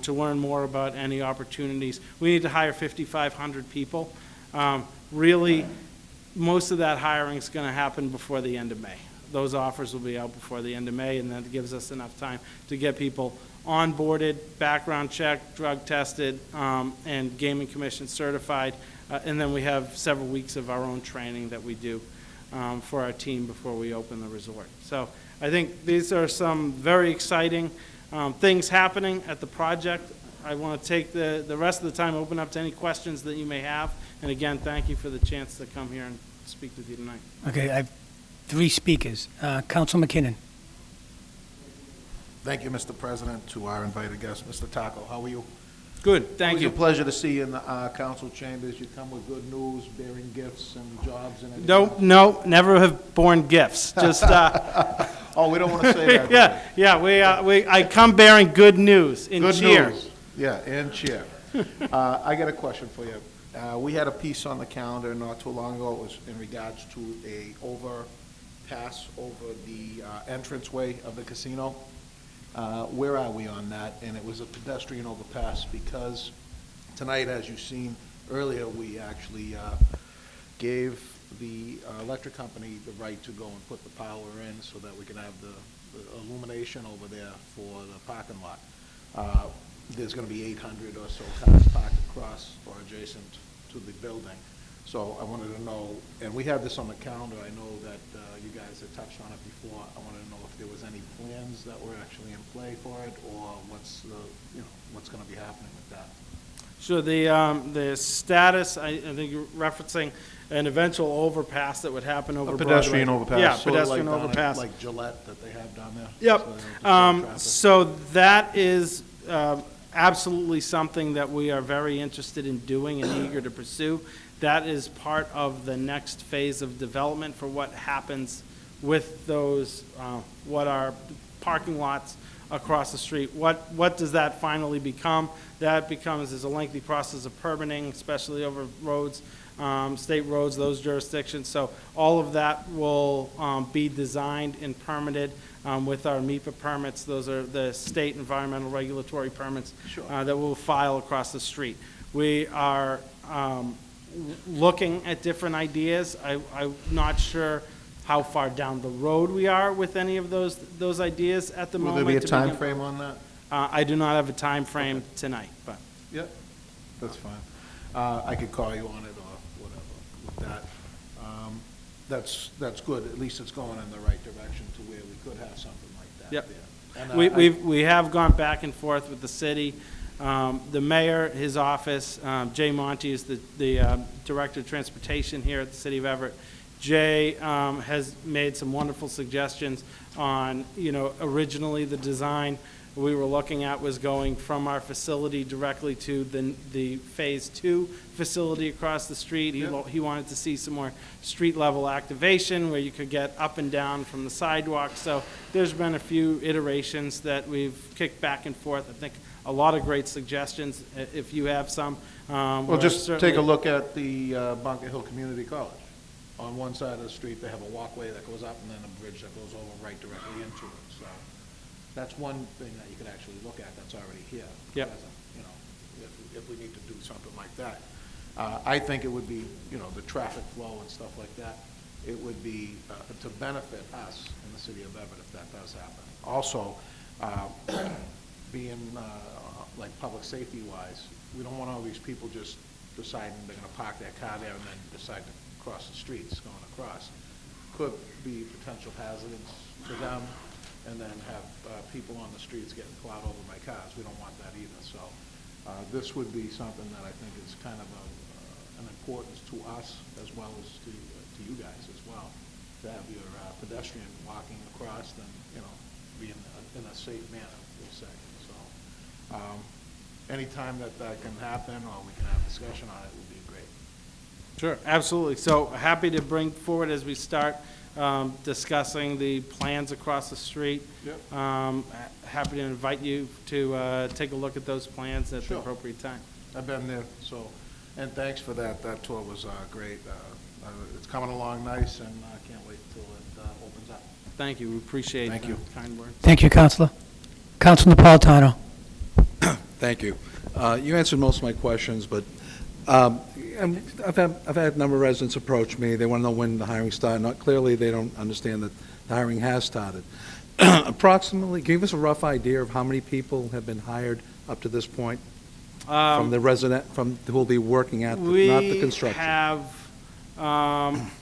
to learn more about any opportunities. We need to hire 5,500 people. Really, most of that hiring is going to happen before the end of May. Those offers will be out before the end of May, and that gives us enough time to get people onboarded, background checked, drug tested, and Gaming Commission certified. And then we have several weeks of our own training that we do for our team before we open the resort. So I think these are some very exciting things happening at the project. I want to take the rest of the time, open up to any questions that you may have. And again, thank you for the chance to come here and speak with you tonight. Okay, I have 3 speakers. Council McKinnon. Thank you, Mr. President, to our invited guest, Mr. Taco. How are you? Good, thank you. It was a pleasure to see you in the council chambers. You come with good news, bearing gifts and jobs and everything. No, never have borne gifts. Just oh, we don't want to say that. I come bearing good news in good cheer. News. Yeah, and cheer. I got a question for you. We had a piece on the calendar not too long ago. It was in regards to a overpass over the entranceway of the casino. Where are we on that? And it was a pedestrian overpass because tonight, as you've seen earlier, we actually gave the electric company the right to go and put the power in so that we can have the illumination over there for the parking lot. There's going to be 800 or so cars parked across or adjacent to the building. So I wanted to know, and we have this on the calendar. I know that you guys have touched on it before. I wanted to know if there was any plans that were actually in play for it, or what's going to be happening with that. So the status, I think you're referencing an eventual overpass that would happen over Broadway. A pedestrian overpass. Yeah, sort pedestrian of like overpass. Like Gillette that they have down there. Yep. So that is absolutely something that we are very interested in doing and eager to pursue. That is part of the next phase of development for what happens with those, what are parking lots across the street. What does that finally become? That becomes is a lengthy process of permitting, especially over roads, state roads, those jurisdictions. So all of that will be designed and permitted with our MEPA permits. Those are the state environmental regulatory permits that we'll file across the street. We are looking at different ideas. I'm not sure how far down the road we are with any of those ideas at the moment. Will there be a time frame on that? I do not have a time frame tonight, but. Yep, that's fine. I could call you on it or whatever with that. That's good. At least it's going in the right direction to where we could have something like that. Yep. There. And we have gone back and forth with the city. The mayor, his office, Jay Monty is the Director of Transportation here at the City of Everett. Jay has made some wonderful suggestions on, originally the design we were looking at was going from our facility directly to the Phase 2 facility across the street. He wanted to see some more street level activation where you could get up and down from the sidewalk. So there's been a few iterations that we've kicked back and forth. I think a lot of great suggestions, if you have some. well, just take a look at the Bunker Hill Community College. On one side of the street, they have a walkway that goes up and then a bridge that goes over right directly into it. So that's one thing that you could actually look at that's already here. Yep. If we need to do something like that. I think it would be, the traffic flow and stuff like that, it would be to benefit us in the city of Everett if that does happen. Also, being like public safety wise, we don't want all these people just deciding they're gonna park their car there and then decide to cross the streets going across. Could be potential hazards to them, and then have people on the streets getting plowed over by cars. We don't want that either. So this would be something that I think is kind of an importance to us as well as to you guys as well, to have your pedestrian walking across and, be in a safe manner, we'll say. So anytime that can happen or we can have discussion on it would be great. Sure, absolutely. So happy to bring forward as we start discussing the plans across the street. Yep. Happy to invite you to take a look at those plans at the appropriate time. I've been there, and thanks for that. That tour was great. It's coming along nice, and I can't wait till it opens up. Thank you. We appreciate the kind words. Thank you, Councilor. Councilor Napolitano. Thank you. You answered most of my questions, but I've had a number of residents approach me. They want to know when the hiring started. Clearly, they don't understand that the hiring has started. Approximately, give us a rough idea of how many people have been hired up to this point from the resident, who will be working at, not the construction. We have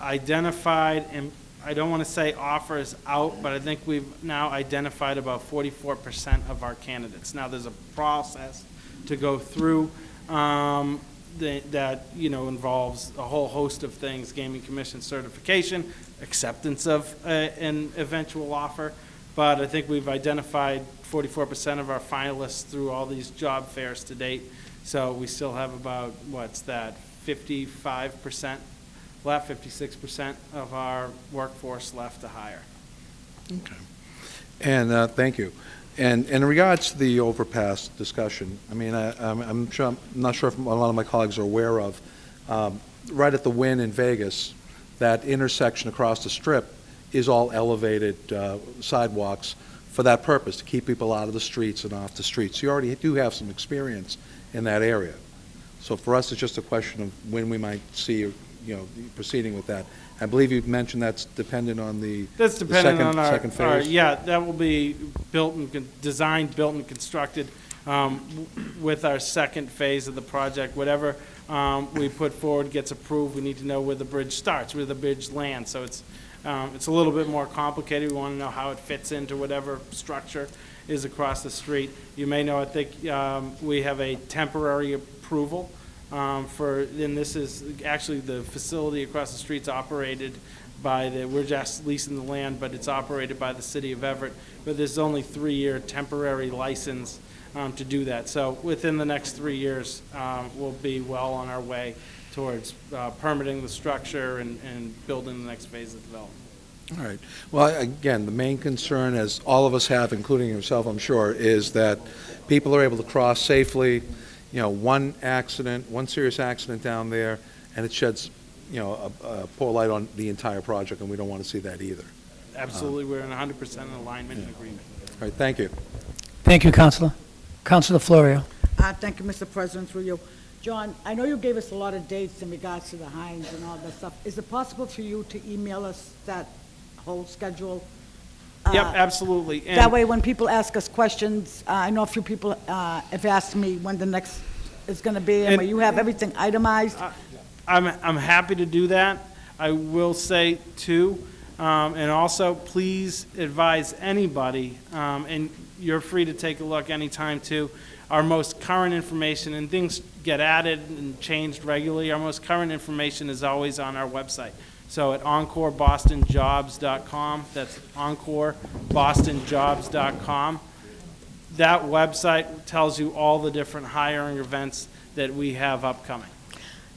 identified, and I don't want to say offers out, but I think we've now identified about 44% of our candidates. Now, there's a process to go through that involves a whole host of things: gaming commission certification, acceptance of an eventual offer. But I think we've identified 44% of our finalists through all these job fairs to date. So we still have about 55% left, 56% of our workforce left to hire. Okay. And thank you. And in regards to the overpass discussion, I mean, I'm not sure if a lot of my colleagues are aware of, right at the Wynn in Vegas, that intersection across the Strip is all elevated sidewalks for that purpose, to keep people out of the streets and off the streets. You already do have some experience in that area. So for us, it's just a question of when we might see, proceeding with that. I believe you mentioned that's dependent on That's dependent on our second phase. Yeah, that will be designed, built, and constructed with our second phase of the project. Whatever we put forward gets approved. We need to know where the bridge starts, where the bridge lands. So it's a little bit more complicated. We want to know how it fits into whatever structure is across the street. You may know, I think we have a temporary approval and this is actually the facility across the street's operated by we're just leasing the land, but it's operated by the city of Everett. But there's only 3-year temporary license to do that. So within the next 3 years, we'll be well on our way towards permitting the structure and building the next phase of development. All right. Well, again, the main concern, as all of us have, including yourself, I'm sure, is that people are able to cross safely. One serious accident down there, and it sheds, a poor light on the entire project, and we don't want to see that either. Absolutely. We're in 100% in alignment and agreement. All right. Thank you. Thank you, Councilor. Councilor Florio. Thank you, Mr. President, through you. John, I know you gave us a lot of dates in regards to the Hines and all that stuff. Is it possible for you to email us that whole schedule? Yep, absolutely. And that way, when people ask us questions, I know a few people have asked me when the next is going to be, and where you have everything itemized. I'm happy to do that. I will say, too, and also, please advise anybody, and you're free to take a look anytime, too. Our most current information, and things get added and changed regularly, our most current information is always on our website. So at EncoreBostonJobs.com, that's EncoreBostonJobs.com. That website tells you all the different hiring events that we have upcoming.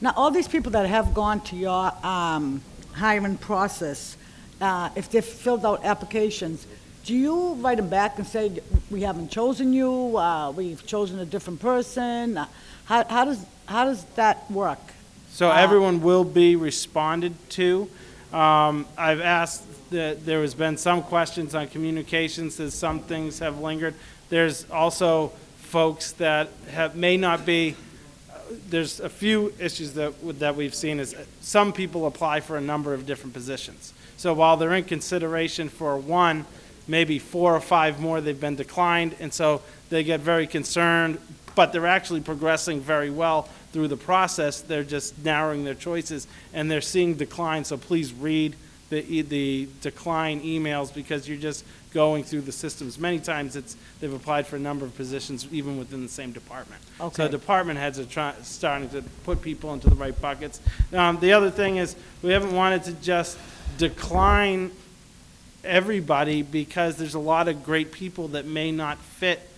Now, all these people that have gone to your hiring process, if they've filled out applications, do you write them back and say, we haven't chosen you, we've chosen a different person? How does that work? So everyone will be responded to. I've asked that there has been some questions on communications, as some things have lingered. There's also folks that may not be there's a few issues that we've seen is some people apply for a number of different positions. So while they're in consideration for one, maybe 4 or 5 more, they've been declined, and so they get very concerned, but they're actually progressing very well through the process. They're just narrowing their choices, and they're seeing decline, so please read the decline emails, because you're just going through the systems. Many times they've applied for a number of positions even within the same department. Okay. So department heads are starting to put people into the right buckets. The other thing is, we haven't wanted to just decline everybody, because there's a lot of great people that may not fit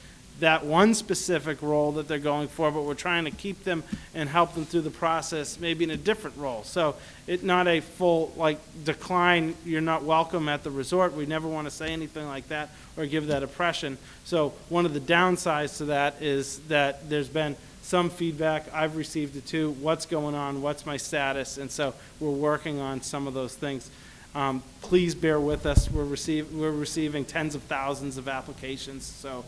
that one specific role that they're going for, but we're trying to keep them and help them through the process, maybe in a different role. So it's not a full, like, decline, you're not welcome at the resort. We never want to say anything like that or give that impression. So one of the downsides to that is that there's been some feedback, I've received it too, what's going on, what's my status, and so we're working on some of those things. Please bear with us. We're receiving tens of thousands of applications, so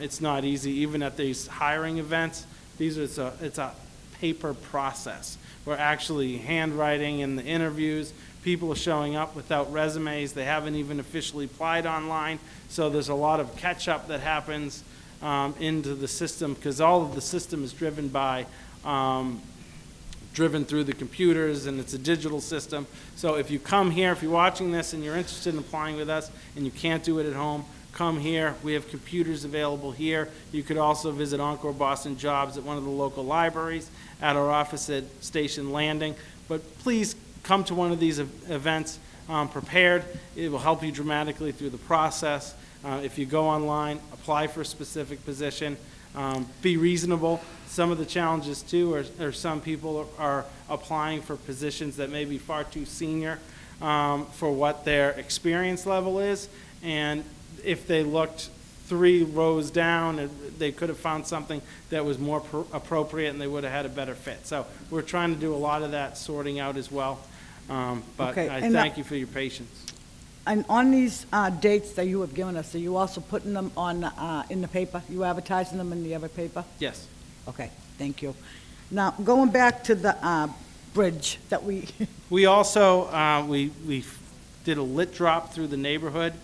it's not easy. Even at these hiring events, it's a paper process. We're actually handwriting in the interviews. People are showing up without resumes. They haven't even officially applied online, so there's a lot of catch-up that happens into the system, because all of the system is driven through the computers, and it's a digital system. So if you come here, if you're watching this and you're interested in applying with us and you can't do it at home, come here. We have computers available here. You could also visit Encore Boston Jobs at one of the local libraries, at our office at Station Landing. But please come to one of these events prepared. It will help you dramatically through the process. If you go online, apply for a specific position, be reasonable. Some of the challenges too are some people are applying for positions that may be far too senior for what their experience level is, and if they looked 3 rows down, they could have found something that was more appropriate, and they would have had a better fit. So we're trying to do a lot of that sorting out as well, but Okay, I and thank you for your patience. And on these dates that you have given us, are you also putting them on, in the paper? You advertising them in the other paper? Yes. Okay, thank you. Now, going back to the bridge that we, We also, we did a lit drop through the neighborhood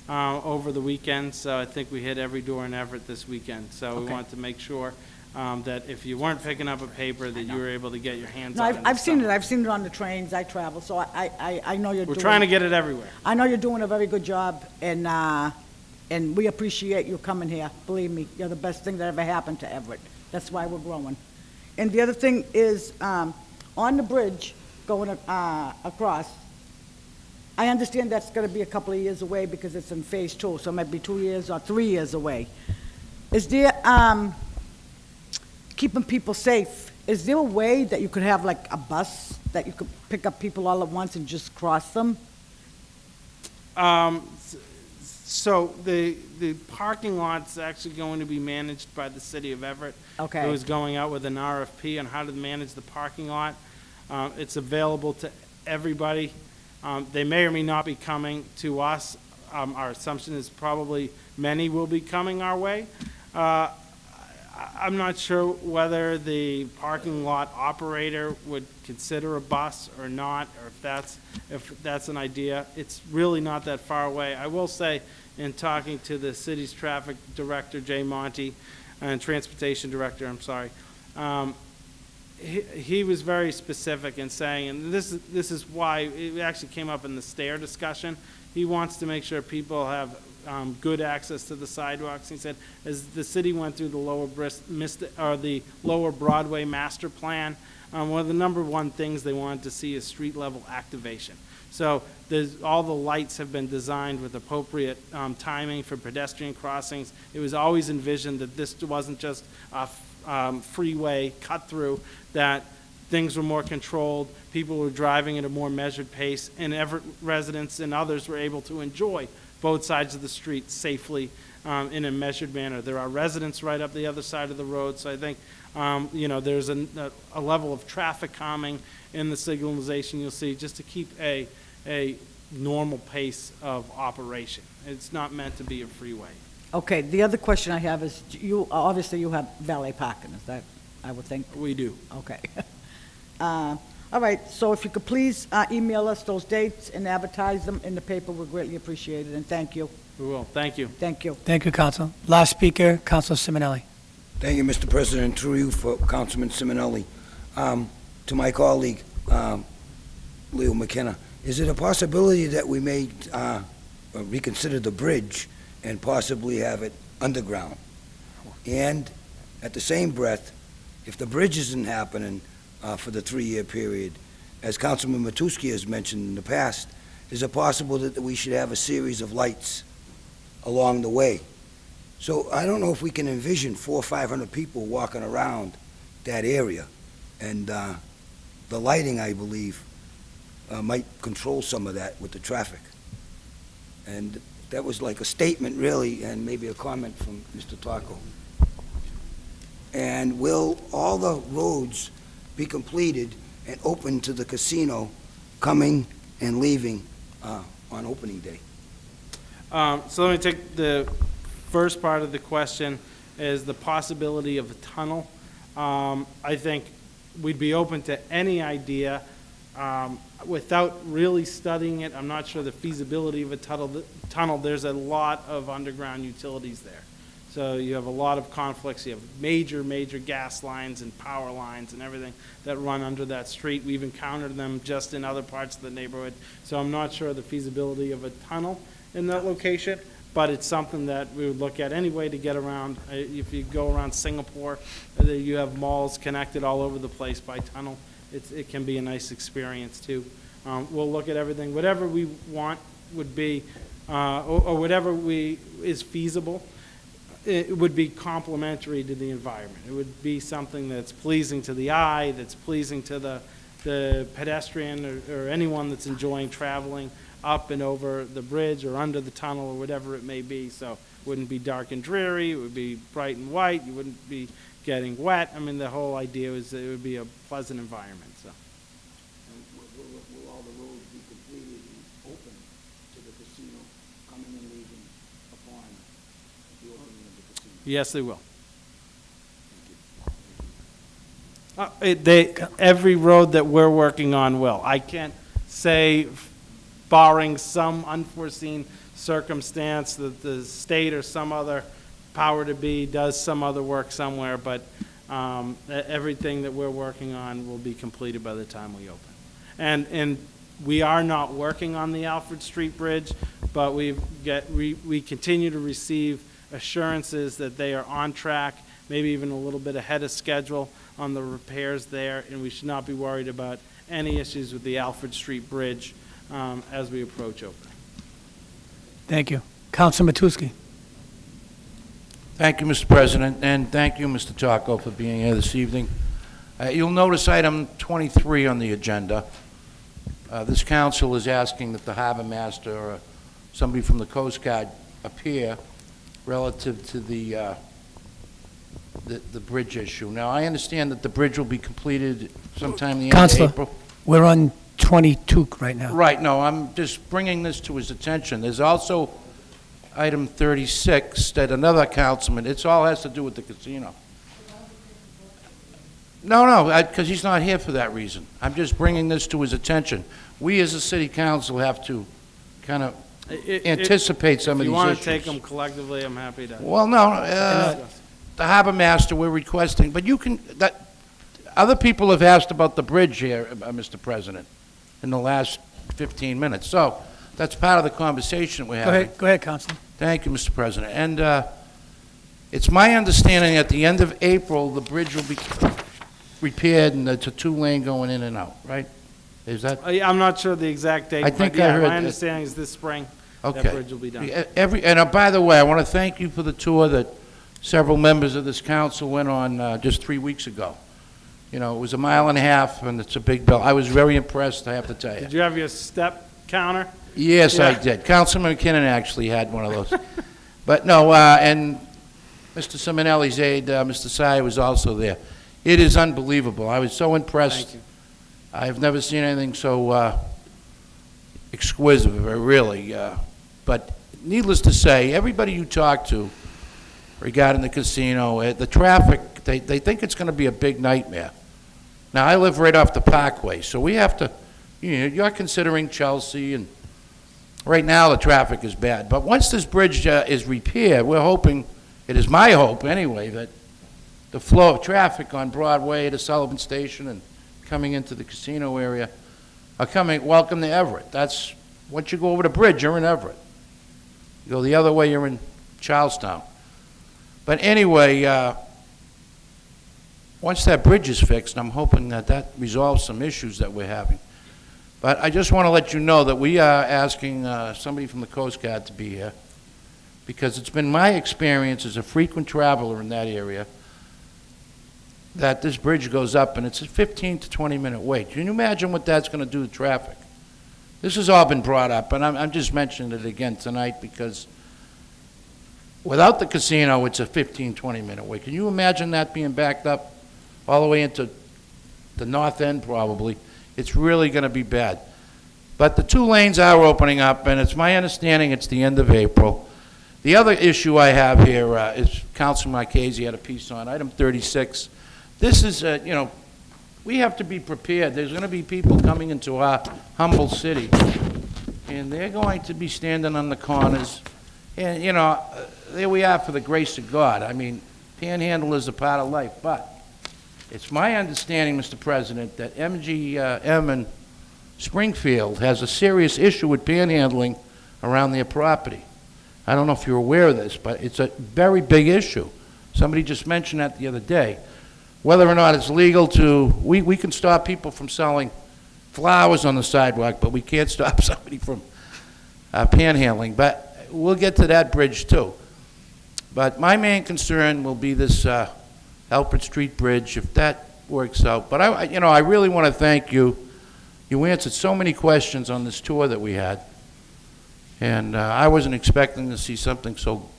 over the weekend, so I think we hit every door in Everett this weekend. So we Okay. wanted to make sure that if you weren't picking up a paper, that you were able to get your hands no, on it. I've seen it, I've seen it on the trains, I travel, so I know you're doing. We're trying to get it everywhere. I know you're doing a very good job, and we appreciate you coming here. Believe me, you're the best thing that ever happened to Everett. That's why we're growing. And the other thing is, on the bridge going across, I understand that's gonna be a couple of years away because it's in phase 2, so it might be 2 years or 3 years away. Is there, keeping people safe, is there a way that you could have like a bus that you could pick up people all at once and just cross them? So the parking lot's actually going to be managed by the city of Everett. Okay. Who is going out with an RFP on how to manage the parking lot. It's available to everybody. They may or may not be coming to us. Our assumption is probably many will be coming our way. I'm not sure whether the parking lot operator would consider a bus or not, or if that's an idea. It's really not that far away. I will say, in talking to the city's traffic director, Jay Monty, and transportation director, I'm sorry, he was very specific in saying, and this is why it actually came up in the stair discussion. He wants to make sure people have good access to the sidewalks. He said, as the city went through the Lower Broadway master plan, one of the number one things they wanted to see is street level activation. So all the lights have been designed with appropriate timing for pedestrian crossings. It was always envisioned that this wasn't just a freeway cut through, that things were more controlled, people were driving at a more measured pace, and Everett residents and others were able to enjoy both sides of the street safely in a measured manner. There are residents right up the other side of the road, so I think there's a level of traffic calming in the signalization you'll see, just to keep a normal pace of operation. It's not meant to be a freeway. Okay, the other question I have is, obviously you have valet parking, is that I would think. We do. Okay. All right, so if you could please email us those dates and advertise them in the paper, we'd greatly appreciate it, and thank you. We will. Thank you. Thank you. Thank you, Council. Last speaker, Council Simonelli. Thank you, Mr. President. Through you for Councilman Simonelli. To my colleague, Leo McKenna, is it a possibility that we may reconsider the bridge and possibly have it underground? And at the same breath, if the bridge isn't happening for the 3-year period, as Councilman Matusky has mentioned in the past, is it possible that we should have a series of lights along the way? So I don't know if we can envision 400 or 500 people walking around that area. And the lighting, I believe, might control some of that with the traffic. And that was like a statement, really, and maybe a comment from Mr. Taco. And will all the roads be completed and open to the casino coming and leaving on opening day? So let me take the first part of the question, is the possibility of a tunnel. I think we'd be open to any idea. Without really studying it, I'm not sure the feasibility of a tunnel. There's a lot of underground utilities there. So you have a lot of conflicts. You have major, major gas lines and power lines and everything that run under that street. We've encountered them just in other parts of the neighborhood. So I'm not sure the feasibility of a tunnel in that location, but it's something that we would look at anyway to get around. If you go around Singapore, you have malls connected all over the place by tunnel. It can be a nice experience too. We'll look at everything. Whatever we want would be, or whatever is feasible, it would be complementary to the environment. It would be something that's pleasing to the eye, that's pleasing to the pedestrian or anyone that's enjoying traveling up and over the bridge or under the tunnel or whatever it may be. So it wouldn't be dark and dreary, it would be bright and white, you wouldn't be getting wet. I mean, the whole idea is that it would be a pleasant environment, so. Will all the roads be completed and open to the casino coming and leaving upon the opening of the casino? Yes, they will. Every road that we're working on will. I can't say, barring some unforeseen circumstance that the state or some other power to be does some other work somewhere, but everything that we're working on will be completed by the time we open. And we are not working on the Alfred Street Bridge, but we continue to receive assurances that they are on track, maybe even a little bit ahead of schedule on the repairs there, and we should not be worried about any issues with the Alfred Street Bridge as we approach opening. Thank you. Council Matusky. Thank you, Mr. President, and thank you, Mr. Taco, for being here this evening. You'll notice item 23 on the agenda. This council is asking that the harbor master or somebody from the Coast Guard appear relative to the bridge issue. Now, I understand that the bridge will be completed sometime in the end of April. Councilor, we're on 22 right now. Right, no, I'm just bringing this to his attention. There's also item 36 that another councilman, it all has to do with the casino. No, because he's not here for that reason. I'm just bringing this to his attention. We as a city council have to kind of anticipate some of these issues. If you want to take them collectively, I'm happy to. Well, no, the harbor master, we're requesting, but you can, other people have asked about the bridge here, Mr. President, in the last 15 minutes. So that's part of the conversation we're having. Go ahead, Councilor. Thank you, Mr. President. And it's my understanding at the end of April, the bridge will be repaired and it's a 2-lane going in and out, right? Is that? I'm not sure the exact date, I think but yeah, I heard my that. understanding is this spring, Okay. that bridge will be done. And by the way, I want to thank you for the tour that several members of this council went on just 3 weeks ago. You know, it was 1.5 miles, and it's a big bill. I was very impressed, I have to tell you. Did you have your step counter? Yes, Yeah. I did. Councilman McKinnon actually had one of those. But no, and Mr. Simonelli's aide, Mr. Sy, was also there. It is unbelievable. I was so impressed. Thank you. I've never seen anything so exquisite, really. But needless to say, everybody you talk to regarding the casino. The traffic, they think it's going to be a big nightmare. Now, I live right off the Parkway, so we have to, you're considering Chelsea, and right now the traffic is bad. But once this bridge is repaired, we're hoping, it is my hope anyway, that the flow of traffic on Broadway to Sullivan Station and coming into the casino area are welcome to Everett. That's, once you go over the bridge, you're in Everett. You go the other way, you're in Charlestown. But anyway, once that bridge is fixed, I'm hoping that resolves some issues that we're having. But I just want to let you know that we are asking somebody from the Coast Guard to be here, because it's been my experience as a frequent traveler in that area that this bridge goes up and it's a 15 to 20-minute wait. Can you imagine what that's going to do to traffic? This has all been brought up, and I'm just mentioning it again tonight because without the casino, it's a 15, 20-minute wait. Can you imagine that being backed up all the way into the north end, probably? It's really going to be bad. But the 2 lanes are opening up, and it's my understanding it's the end of April. The other issue I have here is Councilman Marchese had a piece on, item 36. This is, we have to be prepared. There's going to be people coming into our humble city, and they're going to be standing on the corners. And, there we are, for the grace of God. I mean, panhandle is a part of life, but it's my understanding, Mr. President, that MGM and Springfield has a serious issue with panhandling around their property. I don't know if you're aware of this, but it's a very big issue. Somebody just mentioned that the other day. Whether or not it's legal we can stop people from selling flowers on the sidewalk, but we can't stop somebody from panhandling. But we'll get to that bridge too. But my main concern will be this Alfred Street Bridge, if that works out. But I really want to thank you. You answered so many questions on this tour that we had, and I wasn't expecting to see something so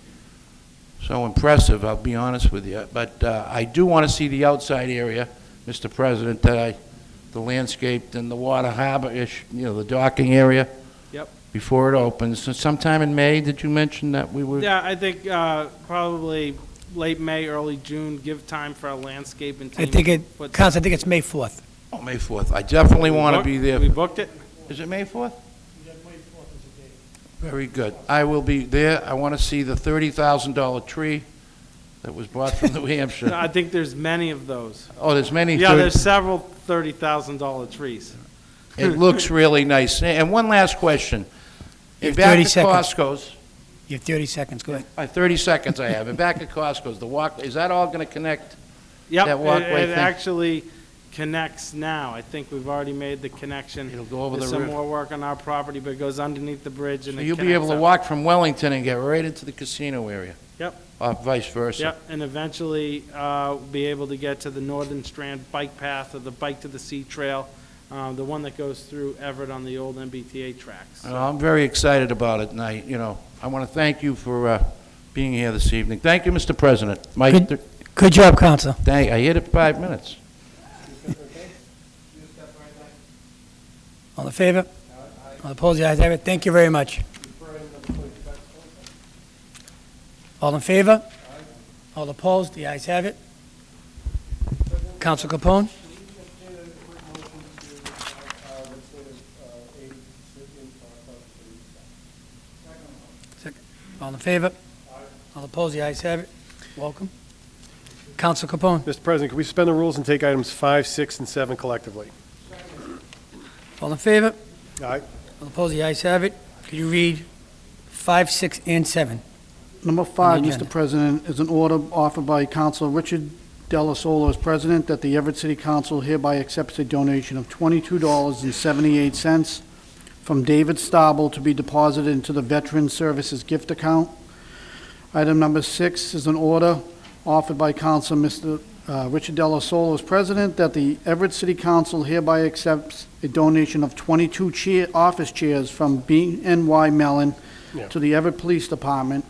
impressive, I'll be honest with you. But I do want to see the outside area, Mr. President, the landscaped and the water harbor-ish, the docking area. Yep. Before it opens. So sometime in May, did you mention that we would? Yeah, I think probably late May, early June, give time for a landscaping team. I think it's May 4th. Oh, May 4th. I definitely want to be there. We booked it? Is it May 4th? Very good. I will be there. I want to see the $30,000 tree that was brought from New Hampshire. No, I think there's many of those. Oh, there's many? Yeah, there's several $30,000 trees. It looks really nice. And one last question. You have Back 30 at seconds. Costco's. You have 30 seconds, go ahead. 30 seconds I have. And back at Costco's, the walk, is that all going to connect? Yep, That walkway it thing? actually connects now. I think we've already made the connection. It'll go over There's the some river. more work on our property, but it goes underneath the bridge and So it you'll be able to connects up. walk from Wellington and get right into the casino area? Yep. Or vice versa? Yep, and eventually be able to get to the Northern Strand bike path or the Bike to the Sea Trail, the one that goes through Everett on the old MBTA tracks. Well, I'm very excited about it, and I want to thank you for being here this evening. Thank you, Mr. President. Mike, Good job, Counsel. I hit it 5 minutes. All in favor? All opposed? The ayes have it. Thank you very much. All in favor? All opposed? The ayes have it. Counsel Capone? Second. All in favor? All opposed? The ayes have it. Welcome. Counsel Capone? Mr. President, can we suspend the rules and take items 5, 6, and 7 collectively? All in favor? Aye. All opposed? The ayes have it. Could you read 5, 6, and 7? Number 5, agenda. Mr. President, is an order offered by Council Richard Della Sola as president that the Everett City Council hereby accepts a donation of $22.78 from David Stable to be deposited into the Veteran Services gift account. Item number 6 is an order offered by Council Mr. Richard Della Sola as president that the Everett City Council hereby accepts a donation of 22 office chairs from BNY Mellon to the Everett Police Department.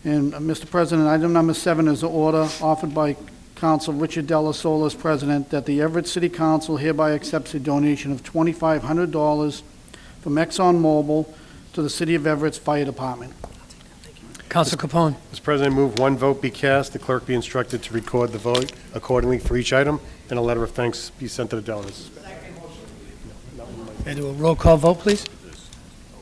And, Mr. President, item number 7 is an order offered by Council Richard Della Sola as president that the Everett City Council hereby accepts a donation of $2,500 from ExxonMobil to the City of Everett's Fire Department. Counsel Capone. Mr. President, I move one vote be cast, the clerk be instructed to record the vote accordingly for each item, and a letter of thanks be sent to the donors. May I do a roll call vote, please?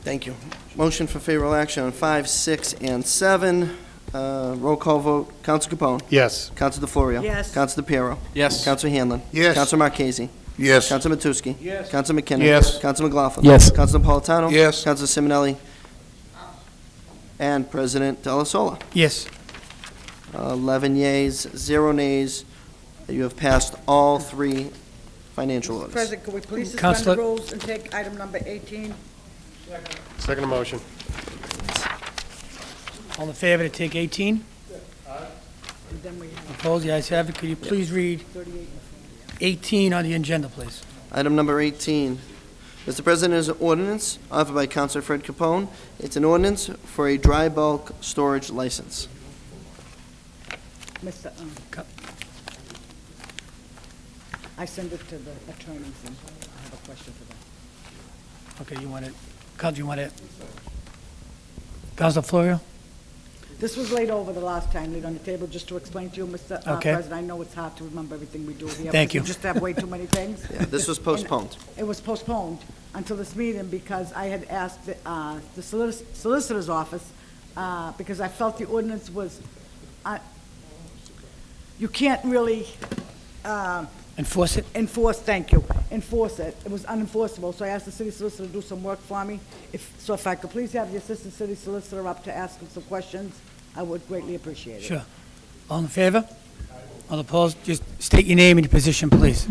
Thank you. Motion for favorable action on 5, 6, and 7. Roll call vote. Counsel Capone. Yes. Counsel DeFlorio. Yes. Counsel DePiero. Yes. Counsel Hanlon. Yes. Counsel Marchese. Yes. Counsel Matusky. Yes. Counsel McKinnon. Yes. Counsel McLaughlin. Yes. Counsel Napolitano. Yes. Counsel Simonelli. And President Delasola. Yes. 11 yeas, 0 nays. You have passed all 3 financial orders. President, could we please suspend Counselor- the rules and take item number 18? Second motion. All in favor to take 18? And then we have Opposed? The ayes have it. Could you please read 38 and 18 on the agenda, please? Item number 18. Mr. President, is an ordinance offered by Councilor Fred Capone. It's an ordinance for a dry bulk storage license. Mr. I send it to the attorneys, and I have a question for them. Okay, you want it, Counsel, you want it? Counsel Florio? This was laid over the last time, laid on the table, just to explain to you, Mr. Okay. President. I know it's hard to remember everything we do here. Thank because you. We just have way too many things. Yeah, this was postponed. And it was postponed until this meeting because I had asked the solicitor's office, because I felt the ordinance was, you can't really Enforce it? thank you, enforce it. It was unenforceable, so I asked the city solicitor to do some work for me. So if I could please have the assistant city solicitor up to ask him some questions, I would greatly appreciate it. Sure. All in favor? All opposed? Just state your name and your position, please.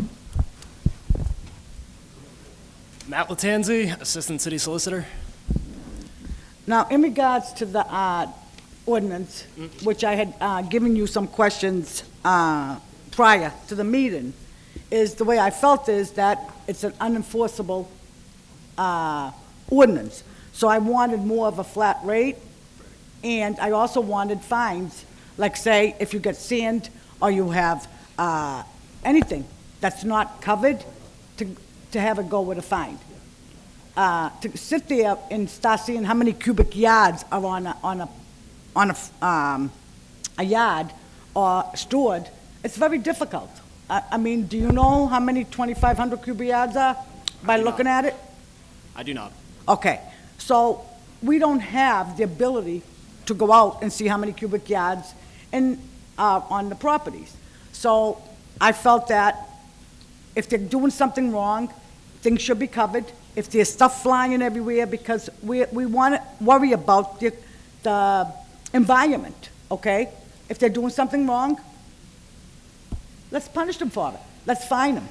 Matt Latanzi, Assistant City Solicitor. Now, in regards to the ordinance, which I had given you some questions prior to the meeting, is the way I felt is that it's an unenforceable ordinance. So I wanted more of a flat rate, and I also wanted fines, like say, if you get sand or you have anything that's not covered, to have it go with a fine. To sit there and start seeing how many cubic yards are on a yard or stored, it's very difficult. I mean, do you know how many 2,500 cubic yards are by looking at it? I do not. Okay, so we don't have the ability to go out and see how many cubic yards on the properties. So I felt that if they're doing something wrong, things should be covered. If there's stuff flying everywhere, because we want to worry about the environment, okay? If they're doing something wrong, let's punish them for it. Let's fine them.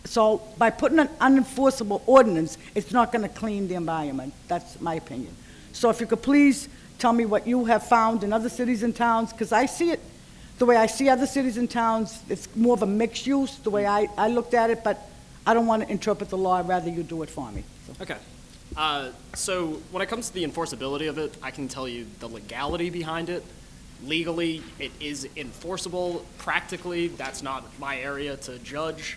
So by putting an unenforceable ordinance, it's not going to clean the environment. That's my opinion. So if you could please tell me what you have found in other cities and towns, because I see it, the way I see other cities and towns, it's more of a mixed use, the way I looked at it, but I don't want to interpret the law. I'd rather you do it for me. So. Okay. So when it comes to the enforceability of it, I can tell you the legality behind it. Legally, it is enforceable. Practically, that's not my area to judge.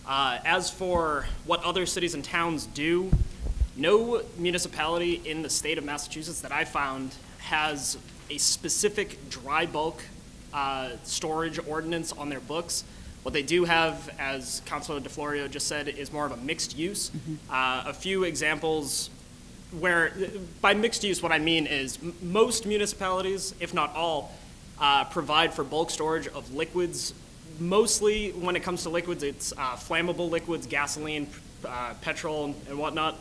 As for what other cities and towns do, no municipality in the state of Massachusetts that I found has a specific dry bulk storage ordinance on their books. What they do have, as Councilor DeFlorio just said, is more of a mixed use. A few examples where, by mixed use, what I mean is most municipalities, if not all, provide for bulk storage of liquids. Mostly, when it comes to liquids, it's flammable liquids, gasoline, petrol, and whatnot.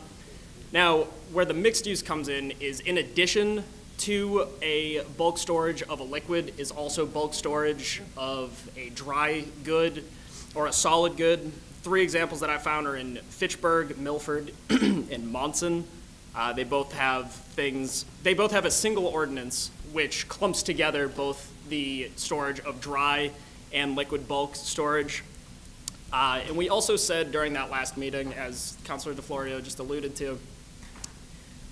Now, where the mixed use comes in addition to a bulk storage of a liquid, is also bulk storage of a dry good or a solid good. 3 examples that I found are in Fitchburg, Milford, and Monson. They both have a single ordinance which clumps together both the storage of dry and liquid bulk storage. And we also said during that last meeting, as Councilor DeFlorio just alluded to,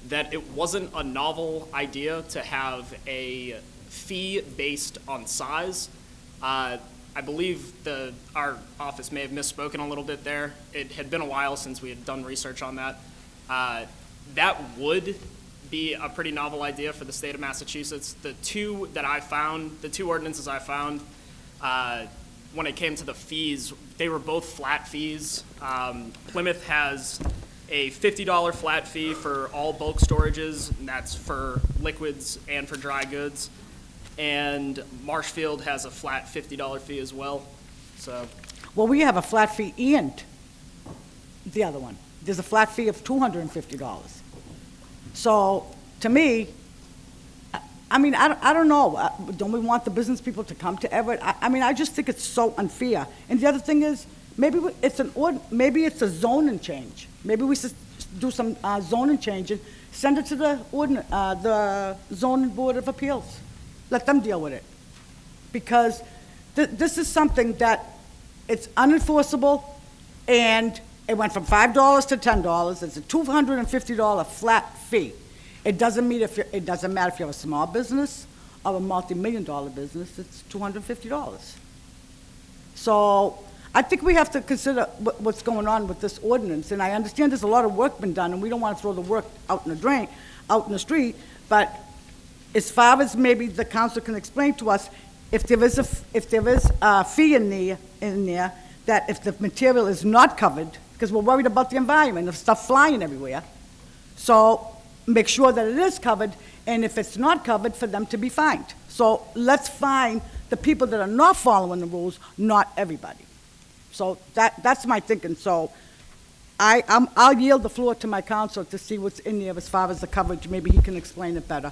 that it wasn't a novel idea to have a fee based on size. I believe our office may have misspoken a little bit there. It had been a while since we had done research on that. That would be a pretty novel idea for the state of Massachusetts. The two ordinances I found, when it came to the fees, they were both flat fees. Plymouth has a $50 flat fee for all bulk storages, and that's for liquids and for dry goods. And Marshfield has a flat $50 fee as well. So, Well, we have a flat fee and the other one. There's a flat fee of $250. So, to me, I mean, I don't know. Don't we want the business people to come to Everett? I mean, I just think it's so unfair. And the other thing is, maybe it's a zoning change. Maybe we should do some zoning change and send it to the zoning board of appeals. Let them deal with it. Because this is something that it's unenforceable, and it went from $5 to $10. It's a $250 flat fee. It doesn't matter if you have a small business or a multi-million-dollar business. It's $250. So I think we have to consider what's going on with this ordinance. And I understand there's a lot of work been done, and we don't want to throw the work out in the drain, out in the street. But as far as maybe the council can explain to us, if there is a fee in there, that if the material is not covered, because we're worried about the environment, of stuff flying everywhere. So make sure that it is covered, and if it's not covered, for them to be fined. So let's fine the people that are not following the rules, not everybody. So that's my thinking. So I'll yield the floor to my counsel to see what's in there as far as the coverage. Maybe he can explain it better.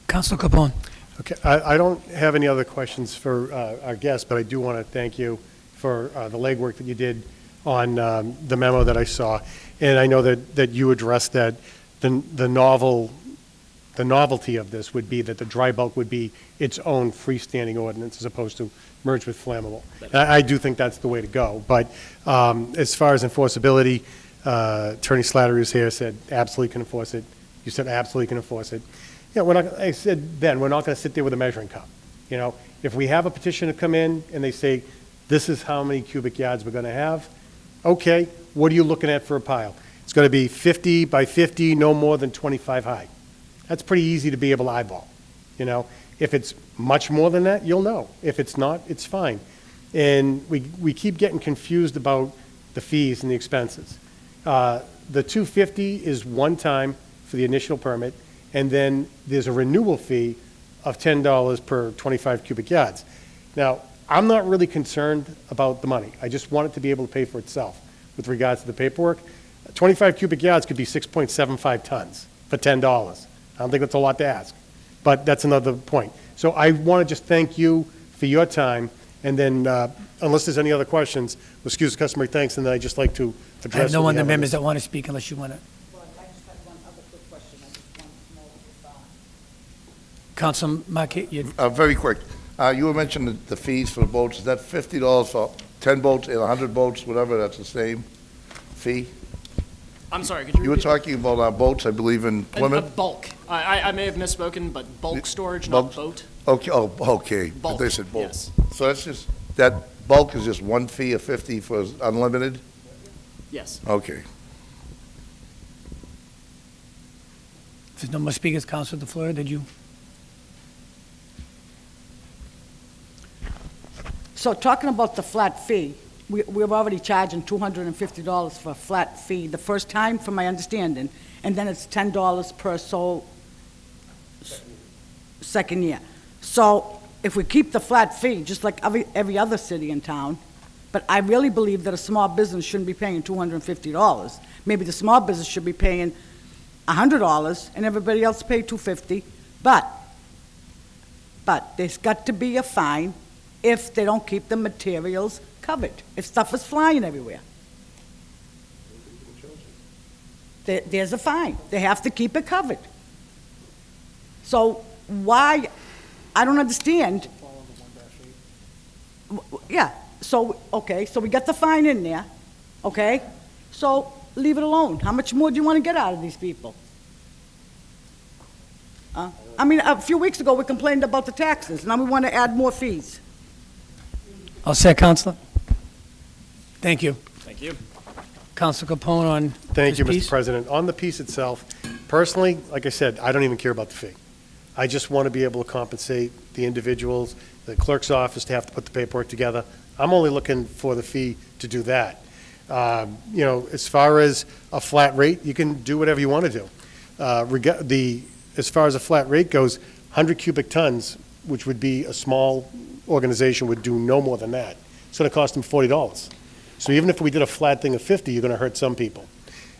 Councilor Capone. Okay, I don't have any other questions for our guests, but I do want to thank you for the legwork that you did on the memo that I saw. And I know that you addressed that the novelty of this would be that the dry bulk would be its own freestanding ordinance as opposed to merged with flammable. And I do think that's the way to go. But as far as enforceability, Attorney Slattery is here, said absolutely can enforce it. You said absolutely can enforce it. Yeah, I said then, we're not going to sit there with a measuring cup. You know, if we have a petitioner come in and they say, this is how many cubic yards we're going to have, okay, what are you looking at for a pile? It's going to be 50 by 50, no more than 25 high. That's pretty easy to be able to eyeball. You know, if it's much more than that, you'll know. If it's not, it's fine. And we keep getting confused about the fees and the expenses. The $250 is one time for the initial permit, and then there's a renewal fee of $10 per 25 cubic yards. Now, I'm not really concerned about the money. I just want it to be able to pay for itself with regards to the paperwork. 25 cubic yards could be 6.75 tons for $10. I don't think that's a lot to ask, but that's another point. So I want to just thank you for your time, and then unless there's any other questions, we'll excuse the customary thanks, and then I'd just like to address. I have no what we other have on members this. that want to speak unless you want to. Council Marquette, you. Very quick. You were mentioning the fees for the boats. Is that $50 for 10 boats and 100 boats, whatever, that's the same fee? I'm sorry, could you You were repeat? talking about boats, I believe, in A Plymouth? bulk. I may have misspoken, but bulk storage, not Bulk? boat. Okay, okay. But Bulk, they said boat. yes. So that's just, that bulk is just one fee of 50 for unlimited? Yes. Okay. If there's no more speakers, Councilor DeFleur, did you? So talking about the flat fee, we're already charging $250 for a flat fee the first time, from my understanding, and then it's $10 per second year. So if we keep the flat fee, just like every other city in town, but I really believe that a small business shouldn't be paying $250. Maybe the small business should be paying $100 and everybody else pay $250. But there's got to be a fine if they don't keep the materials covered, if stuff is flying everywhere. There's a fine. They have to keep it covered. So why, I don't understand. Yeah, so, okay, so we got the fine in there, okay? So leave it alone. How much more do you want to get out of these people? I mean, a few weeks ago, we complained about the taxes. Now we want to add more fees. All set, Councilor? Thank you. Thank you. Council Capone on Thank you, this piece? Mr. President. On the piece itself, personally, like I said, I don't even care about the fee. I just want to be able to compensate the individuals, the clerk's office to have to put the paperwork together. I'm only looking for the fee to do that. You know, as far as a flat rate, you can do whatever you want to do. As far as a flat rate goes, 100 cubic tons, which would be a small organization, would do no more than that. It's going to cost them $40. So even if we did a flat thing of 50, you're going to hurt some people.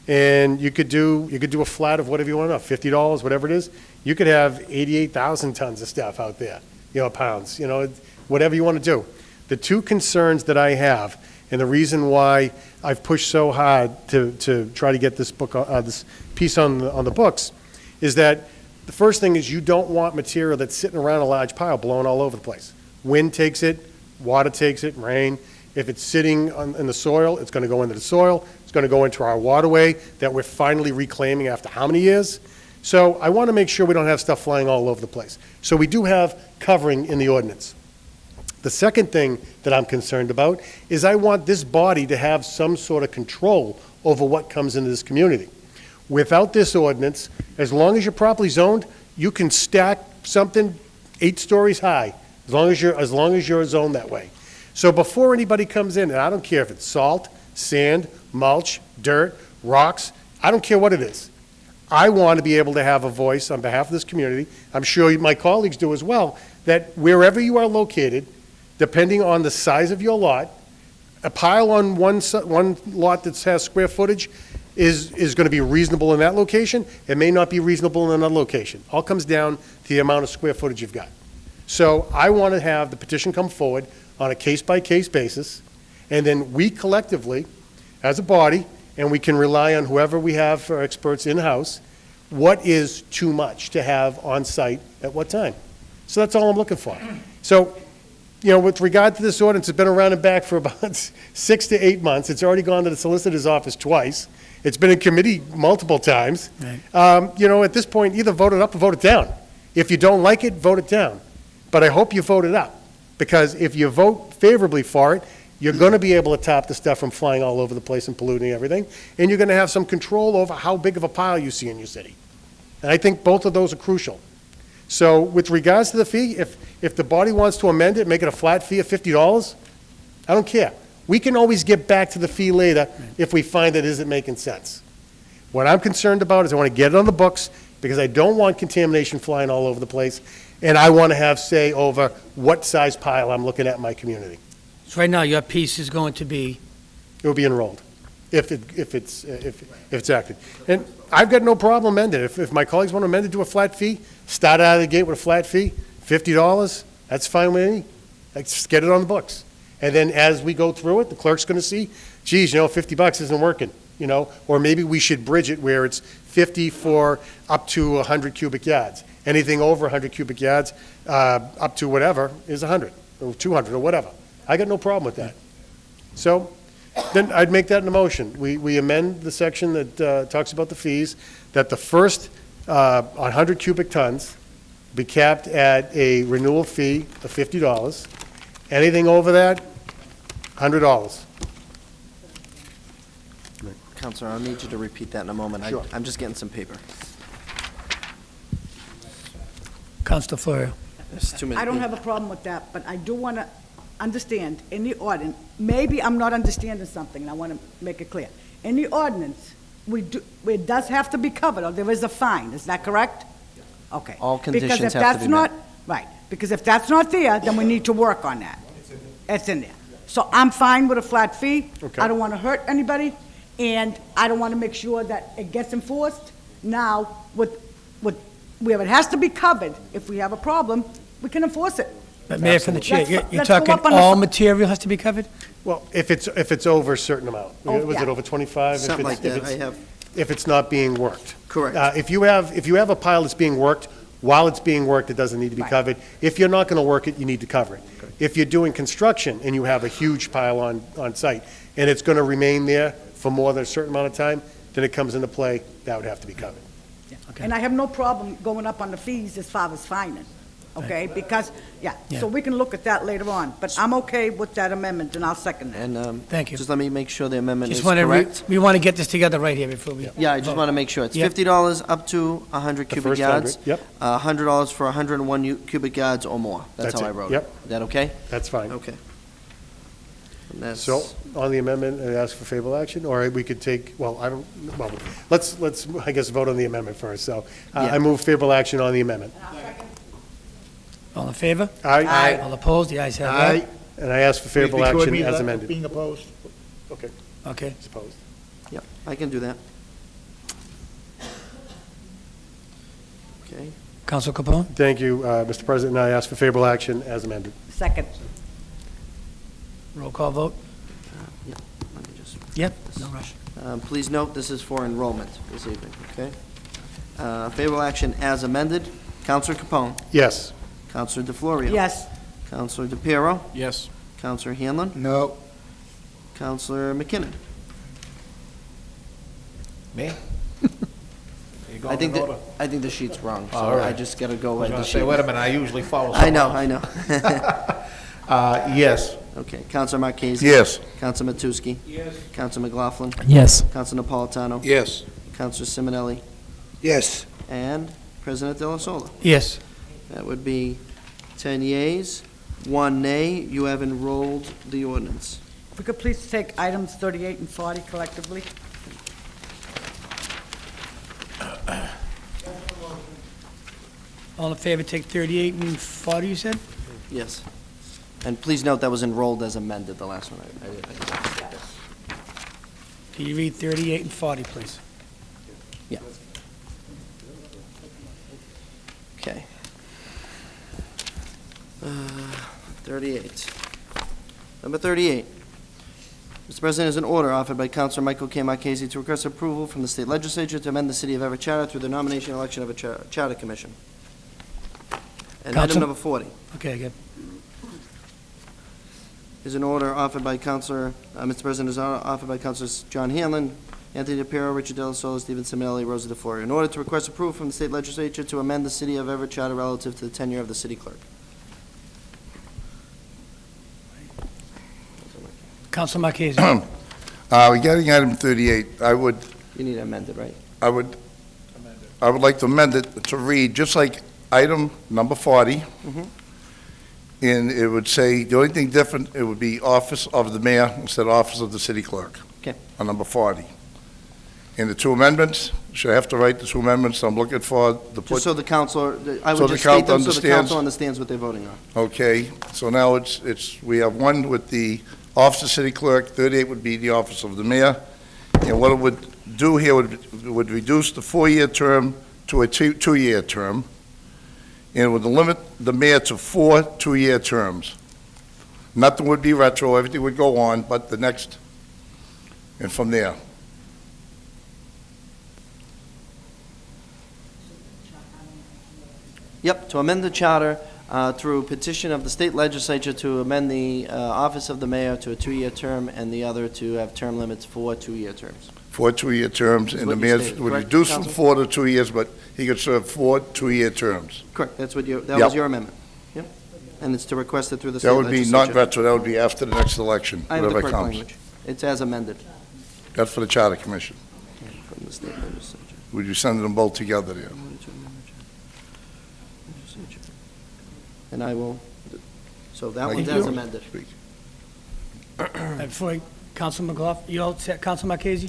And you could do a flat of whatever you want to know, $50, whatever it is. You could have 88,000 tons of stuff out there, you know, pounds, you know, whatever you want to do. The two concerns that I have, and the reason why I've pushed so hard to try to get this book, this piece on the books, is that the first thing is you don't want material that's sitting around a large pile blowing all over the place. Wind takes it, water takes it, rain. If it's sitting in the soil, it's going to go into the soil. It's going to go into our waterway that we're finally reclaiming after how many years? So I want to make sure we don't have stuff flying all over the place. So we do have covering in the ordinance. The second thing that I'm concerned about is I want this body to have some sort of control over what comes into this community. Without this ordinance, as long as you're properly zoned, you can stack something 8 stories high, as long as you're zoned that way. So before anybody comes in, and I don't care if it's salt, sand, mulch, dirt, rocks, I don't care what it is. I want to be able to have a voice on behalf of this community. I'm sure my colleagues do as well, that wherever you are located, depending on the size of your lot, a pile on one lot that has square footage is going to be reasonable in that location. It may not be reasonable in another location. All comes down to the amount of square footage you've got. So I want to have the petition come forward on a case-by-case basis, and then we collectively, as a body, and we can rely on whoever we have for experts in-house, what is too much to have on site at what time. So that's all I'm looking for. So, you know, with regard to this ordinance, it's been around and back for about 6 to 8 months. It's already gone to the solicitor's office twice. It's been in committee multiple times. Right. You know, at this point, either vote it up or vote it down. If you don't like it, vote it down. But I hope you vote it up, because if you vote favorably for it, you're going to be able to top the stuff from flying all over the place and polluting everything, and you're going to have some control over how big of a pile you see in your city. And I think both of those are crucial. So with regards to the fee, if the body wants to amend it, make it a flat fee of $50, I don't care. We can always get back to the fee later if we find that it isn't making sense. What I'm concerned about is I want to get it on the books, because I don't want contamination flying all over the place, and I want to have say over what size pile I'm looking at in my community. So right now, your piece is going to be, It will be enrolled if it's acted. And I've got no problem amending it. If my colleagues want to amend it to a flat fee, start out of the gate with a flat fee, $50, that's fine with me. Let's get it on the books. And then as we go through it, the clerk's going to see, geez, you know, $50 isn't working, you know, or maybe we should bridge it where it's 50 for up to 100 cubic yards. Anything over 100 cubic yards, up to whatever, is 100 or 200 or whatever. I got no problem with that. So then I'd make that in a motion. We amend the section that talks about the fees, that the first 100 cubic tons be capped at a renewal fee of $50. Anything over that, $100. Counselor, I'll need you to repeat that in a moment. Sure. I'm just getting some paper. Councilor Florio. There's too many I don't people. have a problem with that, but I do want to understand, in the ordinance, maybe I'm not understanding something, and I want to make it clear. In the ordinance, it does have to be covered, or there is a fine, is that correct? Okay. All conditions Because if have to that's be not met. right, because if that's not there, then we need to work on that. It's in there. So I'm fine with a flat fee. Okay. I don't want to hurt anybody, and I don't want to make sure that it gets enforced. Now, where it has to be covered, if we have a problem, we can enforce it. But Mayor, from the chair, Let's- you're let's go talking up on the all fu- material has to be covered? Well, if it's over a certain amount. Oh, Was yeah. it over 25? Something like that. If it's not being worked. Correct. If you have a pile that's being worked, while it's being worked, it doesn't need to be Right. covered. If you're not going to work it, you need to cover it. If you're doing construction and you have a huge pile on site, and it's going to remain there for more than a certain amount of time, then it comes into play, that would have to be covered. And I have no problem going up on the fees as far as fining. okay? Because, Yeah. so we can look at that later on, but I'm okay with that amendment, and I'll second it. And, Thank you. just let me make sure the amendment is Just want to, correct. we want to get this together right here before we. Yeah, I just vote. want to make sure. It's Yep. $50 up to 100 The cubic first yards. 100, yep. $100 for 101 cubic yards or more. That's That's how I it, wrote it. yep. Is that okay? That's fine. Okay. And that's- So, on the amendment, I ask for favorable action, or we could take, well, I don't, well, let's, I guess, vote on the amendment first. So, Yeah. I move favorable action on the amendment. All in favor? Aye. All opposed? The ayes have it. And I ask for favorable Record action me as that amended. Being opposed? Okay, Okay. it's opposed. Yep, I can do that. Okay. Counsel Capone? Thank you, Mr. President, and I ask for favorable action as amended. Second. Roll call vote? Yep, let me just. Yep, no rush. Please note, this is for enrollment this evening, okay? Favorable action as amended. Counselor Capone. Yes. Counselor DeFlorio. Yes. Counselor DePiero. Yes. Counselor Hanlon. No. Counselor McKinnon. Me? I think the sheet's wrong, so All right. I just gotta go I was by the gonna sheet. say, wait a minute, I usually follow I know, someone I know. Yes. Okay, Counselor Marquez. Yes. Counselor Matusky. Yes. Counselor McLaughlin. Yes. Counselor Napolitano. Yes. Counselor Simonelli. Yes. And President De La Sola. Yes. That would be 10 yeas, 1 nay. You have enrolled the ordinance. If we could please take items 38 and 40 collectively. All in favor, take 38 and 40, you said? Yes. And please note that was enrolled as amended, the last one. Can you read 38 and 40, please? Yeah. Okay. 38. Number 38. Mr. President, is an order offered by Councilor Michael K. Marchese to request approval from the state legislature to amend the City of Everett Charter through the nomination and election of a charter commission. And item Counsel? number 40 Okay, good. is an order offered by Councilor, Mr. President, is offered by Councilors John Hanlon, Anthony DePiero, Richard De La Sola, Stephen Simonelli, Rosa DeFlorio, in order to request approval from the state legislature to amend the City of Everett Charter relative to the tenure of the city clerk. Counsel Marquez? Regarding item 38, I would You need to amend it, right? I would like to amend it to read, just like item number 40, Mhm. and it would say, the only thing different, it would be office of the mayor instead of office of the city clerk. Okay. On number 40. And the two amendments, should I have to write the two amendments I'm looking for to Just put? so the councilor, I So would the just state them so the understands? council understands what they're voting on. Okay, so now we have one with the office of city clerk, 38 would be the office of the mayor, and what it would do here would reduce the 4-year term to a 2-year term, and it would limit the mayor to 4 2-year terms. Nothing would be retro, everything would go on, but the next, and from there. Yep, to amend the charter through petition of the state legislature to amend the office of the mayor to a 2-year term, and the other to have term limits for 2-year terms. 4 2-year terms, That's and the what you mayor stated, would correct, reduce from Counsel? 4 to 2 years, but he could serve 4 2-year terms. Correct, that's what that Yep. was your amendment. Yep, and it's to request it through the state That legislature. would be not retro, that would be after the next election, I have the whatever correct comes. language. It's as amended That's for the charter commission. from the state legislature. Would you send them both together there? And I will, so that Like one's you as do. amended. Before, Counsel McLaughlin, you all set, Counsel Marquez?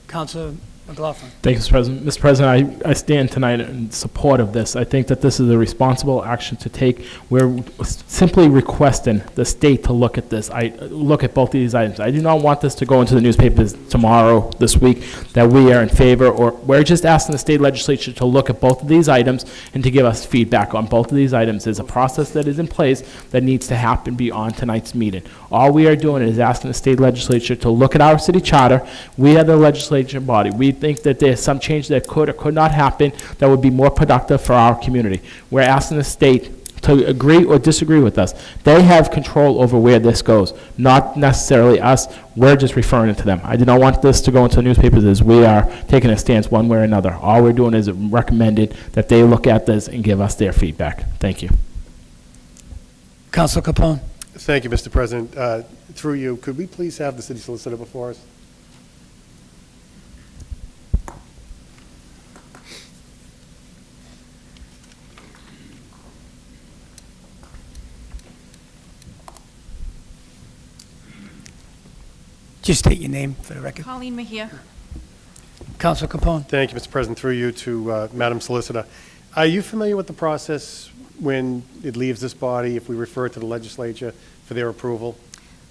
Counsel McLaughlin? Thank you, Mr. President. Mr. President, I stand tonight in support of this. I think that this is a responsible action to take. We're simply requesting the state to look at this. Look at both of these items. I do not want this to go into the newspapers tomorrow, this week, that we are in favor, or we're just asking the state legislature to look at both of these items and to give us feedback on both of these items. There's a process that is in place that needs to happen beyond tonight's meeting. All we are doing is asking the state legislature to look at our city charter. We are the legislature body. We think that there's some change that could or could not happen that would be more productive for our community. We're asking the state to agree or disagree with us. They have control over where this goes, not necessarily us. We're just referring it to them. I do not want this to go into the newspapers as we are taking a stance one way or another. All we're doing is recommending that they look at this and give us their feedback. Thank you. Council Capone. Thank you, Mr. President. Through you, could we please have the city solicitor before us? Just state your name for the record. Colleen Mejia. Council Capone. Thank you, Mr. President. Through you to Madam Solicitor. Are you familiar with the process when it leaves this body, if we refer it to the legislature for their approval?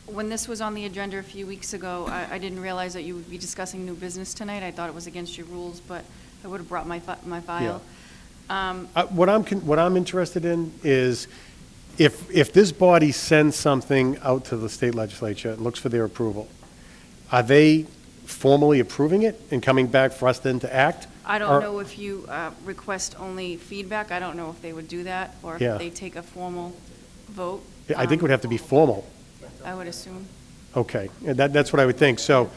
When this was on the agenda a few weeks ago, I didn't realize that you would be discussing new business tonight. I thought it was against your rules, but I would have brought my file. What I'm interested in is if this body sends something out to the state legislature and looks for their approval, are they formally approving it and coming back for us then to act? I don't know if you request only feedback. I don't know if they would do that, or Yeah. if they take a formal vote. I think it would have to be formal. I would assume. Okay, and that's what I would think. So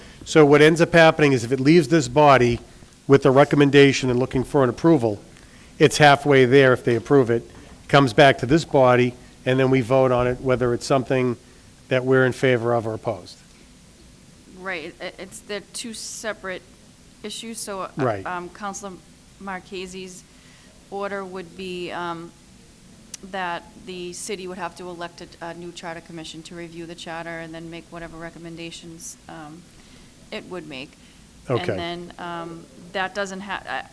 what ends up happening is if it leaves this body with a recommendation and looking for an approval, it's halfway there if they approve it, comes back to this body, and then we vote on it, whether it's something that we're in favor of or opposed. Right, they're two separate issues, so Right. Councilor Marchese's order would be that the city would have to elect a new charter commission to review the charter and then make whatever recommendations it would make. Okay. And then that doesn't have,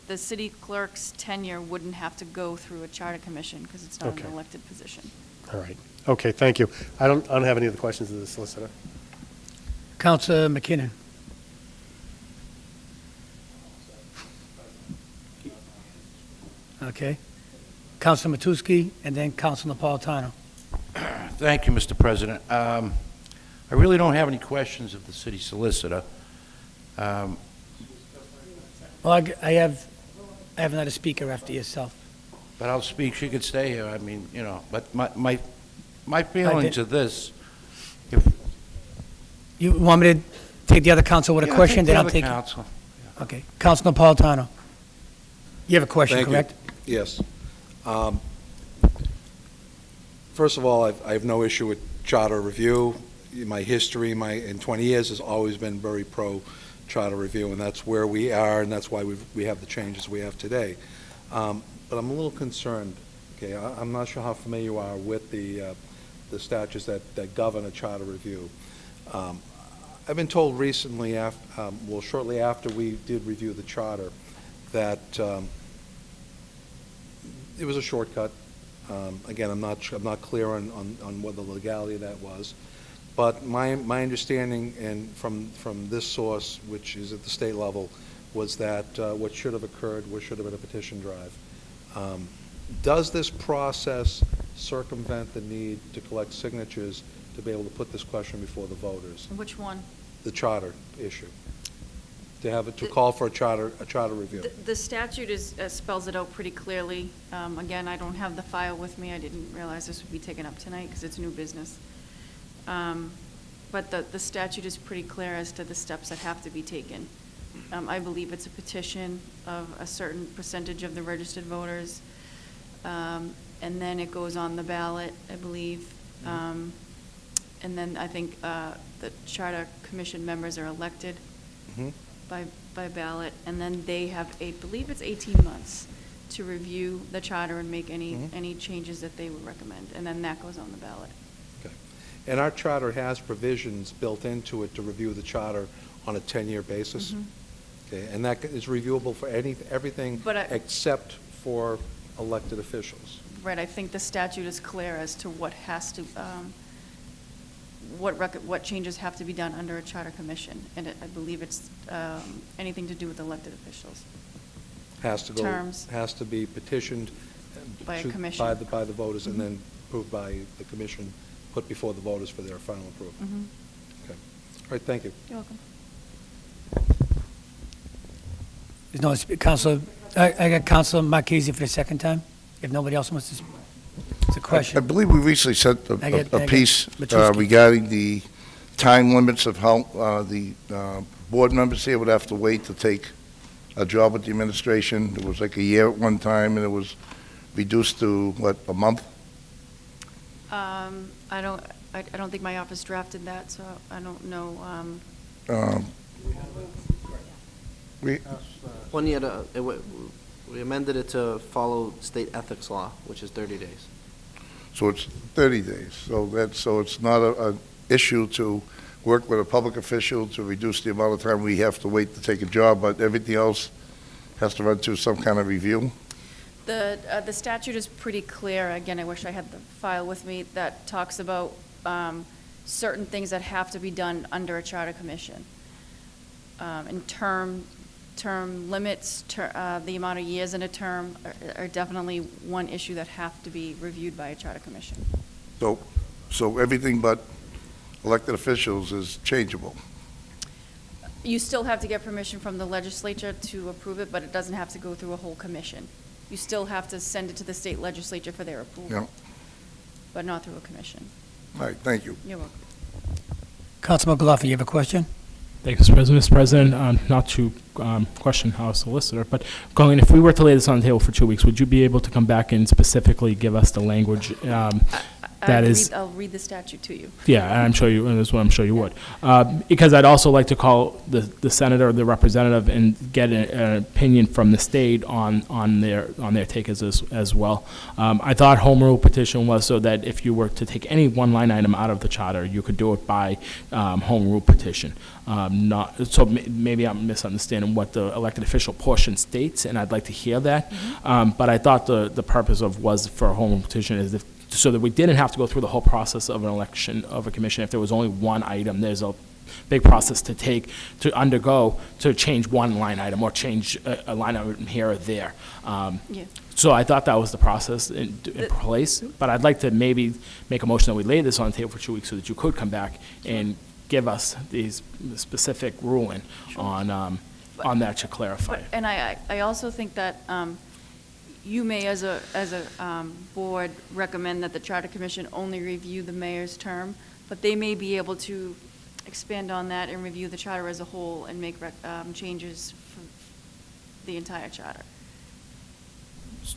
the city clerk's tenure wouldn't have to go through a charter commission because it's not Okay. an elected position. All right. Okay, thank you. I don't have any other questions of the solicitor. Councilor McKinnon. Okay. Councilor Matusky, and then Councilor Napolitano. Thank you, Mr. President. I really don't have any questions of the city solicitor. Well, I have another speaker after yourself. But I'll speak, she could stay here, I mean, you know, but my feelings are this, if... You want me to take the other council with a Yeah, question? take the Then I'll other take. council. Okay. Councilor Napolitano. You have a question, Thank you. correct? Yes. First of all, I have no issue with charter review. My history, in 20 years, has always been very pro-charter review, and that's where we are, and that's why we have the changes we have today. But I'm a little concerned, okay, I'm not sure how familiar you are with the statutes that govern a charter review. I've been told recently, shortly after we did review the charter, that it was a shortcut. Again, I'm not clear on what the legality of that was, but my understanding, and from this source, which is at the state level, was that what should have occurred should have been a petition drive. Does this process circumvent the need to collect signatures to be able to put this question before the voters? Which one? The charter issue. To call for a charter review. The statute spells it out pretty clearly. Again, I don't have the file with me. I didn't realize this would be taken up tonight because it's new business. But the statute is pretty clear as to the steps that have to be taken. I believe it's a petition of a certain percentage of the registered voters, and then it goes on the ballot, I believe. And then I think the charter commission members are elected by ballot, and then they have, I believe it's 18 months to review the charter and make any changes that they would recommend, and then that goes on the ballot. Okay. And our charter has provisions built into it to review the charter on a 10-year basis. Okay, and that is reviewable for everything except for elected officials. Right, I think the statute is clear as to what has to, what changes have to be done under a charter commission, and I believe it's anything to do with elected officials. Terms. Has to be petitioned By a commission. by the voters, and then approved by the commission, put before the voters for their final approval. Okay. All right, thank you. You're welcome. There's no, Councilor, I got Councilor Marchese for the second time, if nobody else wants to speak. It's a question. I believe we recently sent I get- a piece Matusky. regarding the time limits of how the board members here would have to wait to take a job with the administration. It was like a year at one time, and it was reduced to, what, a month? I don't think my office drafted that, so I don't know. One year, we amended it to follow state ethics law, which is 30 days. So it's 30 days. So it's not an issue to work with a public official to reduce the amount of time we have to wait to take a job, but everything else has to run through some kind of review? The statute is pretty clear. Again, I wish I had the file with me that talks about certain things that have to be done under a charter commission. And term limits, the amount of years in a term are definitely one issue that have to be reviewed by a charter commission. So everything but elected officials is changeable? You still have to get permission from the legislature to approve it, but it doesn't have to go through a whole commission. You still have to send it to the state legislature for their approval, Yeah. but not through a commission. All right, thank you. You're welcome. Councilman McLaughlin, you have a question? Thank you, Mr. President. Mr. President, not to question our solicitor, but going, if we were to lay this on the table for 2 weeks, would you be able to come back and specifically give us the language that is? I'll read the statute to you. Yeah, and I'm sure you, and that's what I'm sure you would. Because I'd also like to call the senator, the representative, and get an opinion from the state on their take as well. I thought home rule petition was so that if you were to take any one line item out of the charter, you could do it by home rule petition. Maybe I'm misunderstanding what the elected official portion states, and I'd like to hear that. But I thought the purpose was for a home rule petition is so that we didn't have to go through the whole process of an election of a commission. If there was only one item, there's a big process to undergo to change one line item or change a line item here or there. So I thought that was the process in place, but I'd like to maybe make a motion that we lay this on the table for 2 weeks so that you could come back and give us these specific ruling on that to clarify. And I also think that you may, as a board, recommend that the Charter Commission only review the mayor's term, but they may be able to expand on that and review the charter as a whole and make changes for the entire charter.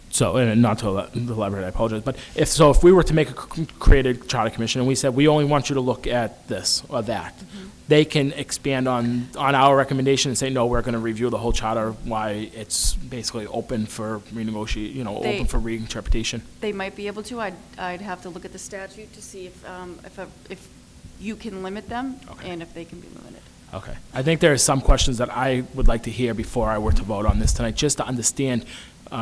So, and not to elaborate, I apologize, but if we were to create a charter commission and we said, we only want you to look at this or that, they can expand on our recommendation and say, no, we're going to review the whole charter, why it's basically open for renegotiate, open for reinterpretation. They might be able to. I'd have to look at the statute to see if you can limit them and if they can be limited. Okay. I think there are some questions that I would like to hear before I were to vote on this tonight, just to understand,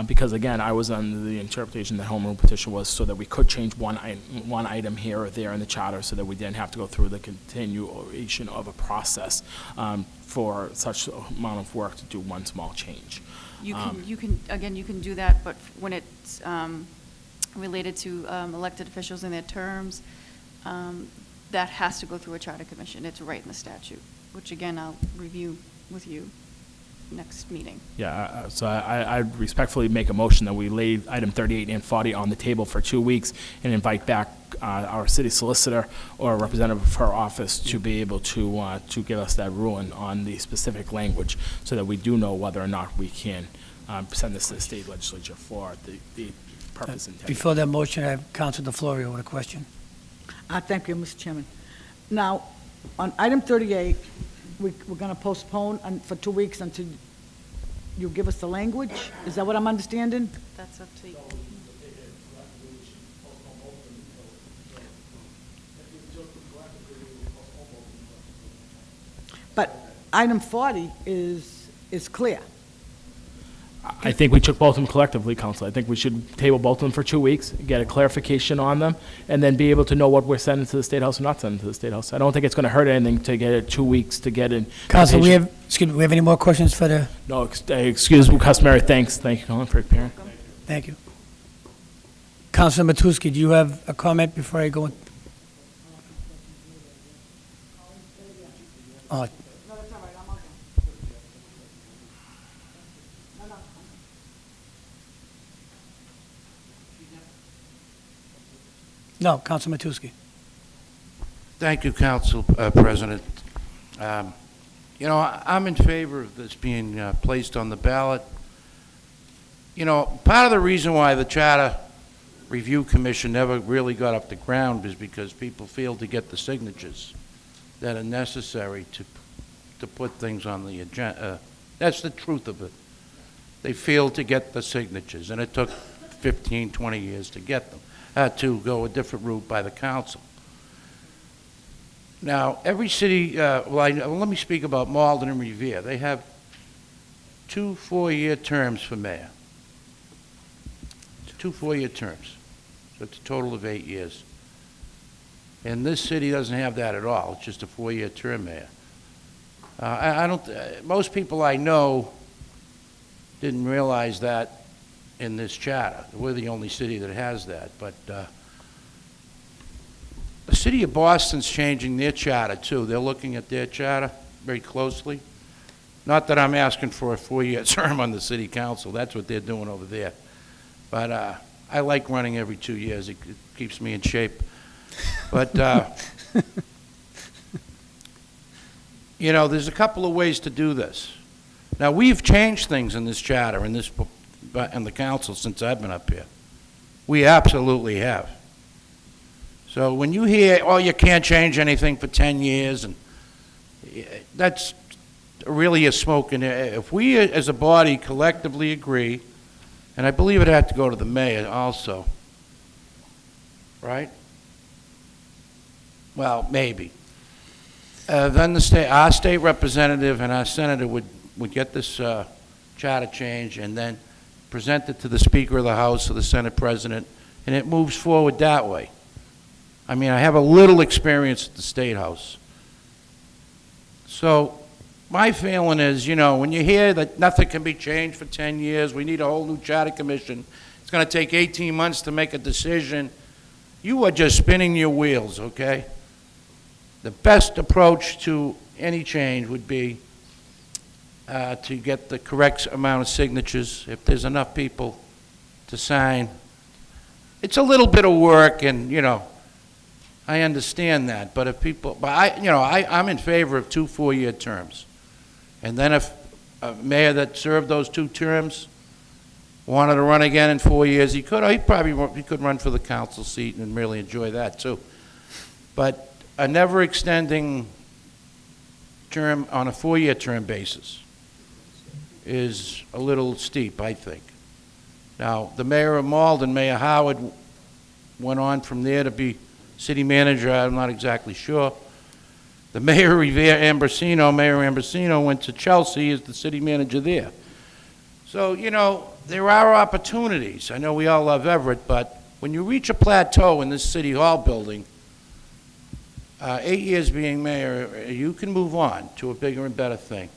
because again, I was under the interpretation that home rule petition was so that we could change one item here or there in the charter so that we didn't have to go through the continuation of a process for such amount of work to do one small change. You can do that, but when it's related to elected officials and their terms, that has to go through a charter commission. It's right in the statute, which again, I'll review with you next meeting. Yeah, so I respectfully make a motion that we lay item 38 and 40 on the table for 2 weeks and invite back our city solicitor or a representative of her office to be able to give us that ruling on the specific language so that we do know whether or not we can send this to the state legislature for the purpose intended. Before that motion, I have Councilor DeFlorio with a question. Thank you, Mr. Chairman. Now, on item 38, we're going to postpone for 2 weeks until you give us the language? Is that what I'm understanding? That's up to you. But item 40 is clear. I think we took both of them collectively, Council. I think we should table both of them for 2 weeks, get a clarification on them, and then be able to know what we're sending to the State House or not sending to the State House. I don't think it's going to hurt anything to get it 2 weeks to get in. Council, we have any more questions for the? No, excuse me, customary thanks. Thank you, Colin, for appearing. Thank you. Councilor Matusky, do you have a comment before I go in? Oh. No, Counsel Matusky. Thank you, Council President. You know, I'm in favor of this being placed on the ballot. You know, part of the reason why the Charter Review Commission never really got up the ground is because people failed to get the signatures that are necessary to put things on the agenda. That's the truth of it. They failed to get the signatures, and it took 15, 20 years to get them, to go a different route by the council. Now, every city, let me speak about Malden and Revere. They have 2 4-year terms for mayor. 2 4-year terms. So it's a total of 8 years. And this city doesn't have that at all. It's just a 4-year term mayor. I don't, most people I know didn't realize that in this charter. We're the only city that has that, but the city of Boston's changing their charter too. They're looking at their charter very closely. Not that I'm asking for a 4-year term on the city council. That's what they're doing over there. But I like running every 2 years. It keeps me in shape. But you know, there's a couple of ways to do this. Now, we've changed things in this charter and the council since I've been up here. We absolutely have. So when you hear, oh, you can't change anything for 10 years, and that's really a smoke in there. If we as a body collectively agree, and I believe it had to go to the mayor also, right? Well, maybe. Then our state representative and our senator would get this charter change and then present it to the Speaker of the House or the Senate President, and it moves forward that way. I mean, I have a little experience at the State House. So my feeling is, you know, when you hear that nothing can be changed for 10 years, we need a whole new charter commission, it's going to take 18 months to make a decision, you are just spinning your wheels, okay? The best approach to any change would be to get the correct amount of signatures. If there's enough people to sign, it's a little bit of work, and you know, I understand that. But if people, I'm in favor of 2 4-year terms, and then if a mayor that served those 2 terms wanted to run again in 4 years, he could. He could run for the council seat and really enjoy that too. But a never extending term on a 4-year term basis is a little steep, I think. Now, the mayor of Malden, Mayor Howard, went on from there to be city manager. I'm not exactly sure. The mayor of Revere, Mayor Ambrosino, went to Chelsea as the city manager there. So, you know, there are opportunities. I know we all love Everett, but when you reach a plateau in this city hall building, 8 years being mayor, you can move on to a bigger and better thing.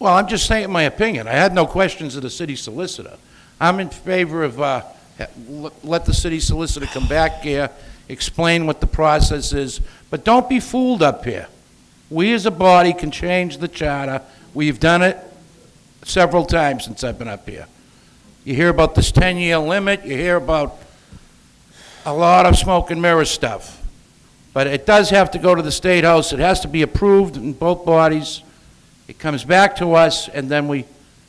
Well, I'm just saying my opinion. I had no questions of the city solicitor. I'm in favor of let the city solicitor come back here, explain what the process is, but don't be fooled up here. We as a body can change the charter. We've done it several times since I've been up here. You hear about this 10-year limit, you hear about a lot of smoke and mirror stuff. But it does have to go to the State House. It has to be approved in both bodies. It comes back to us, and then we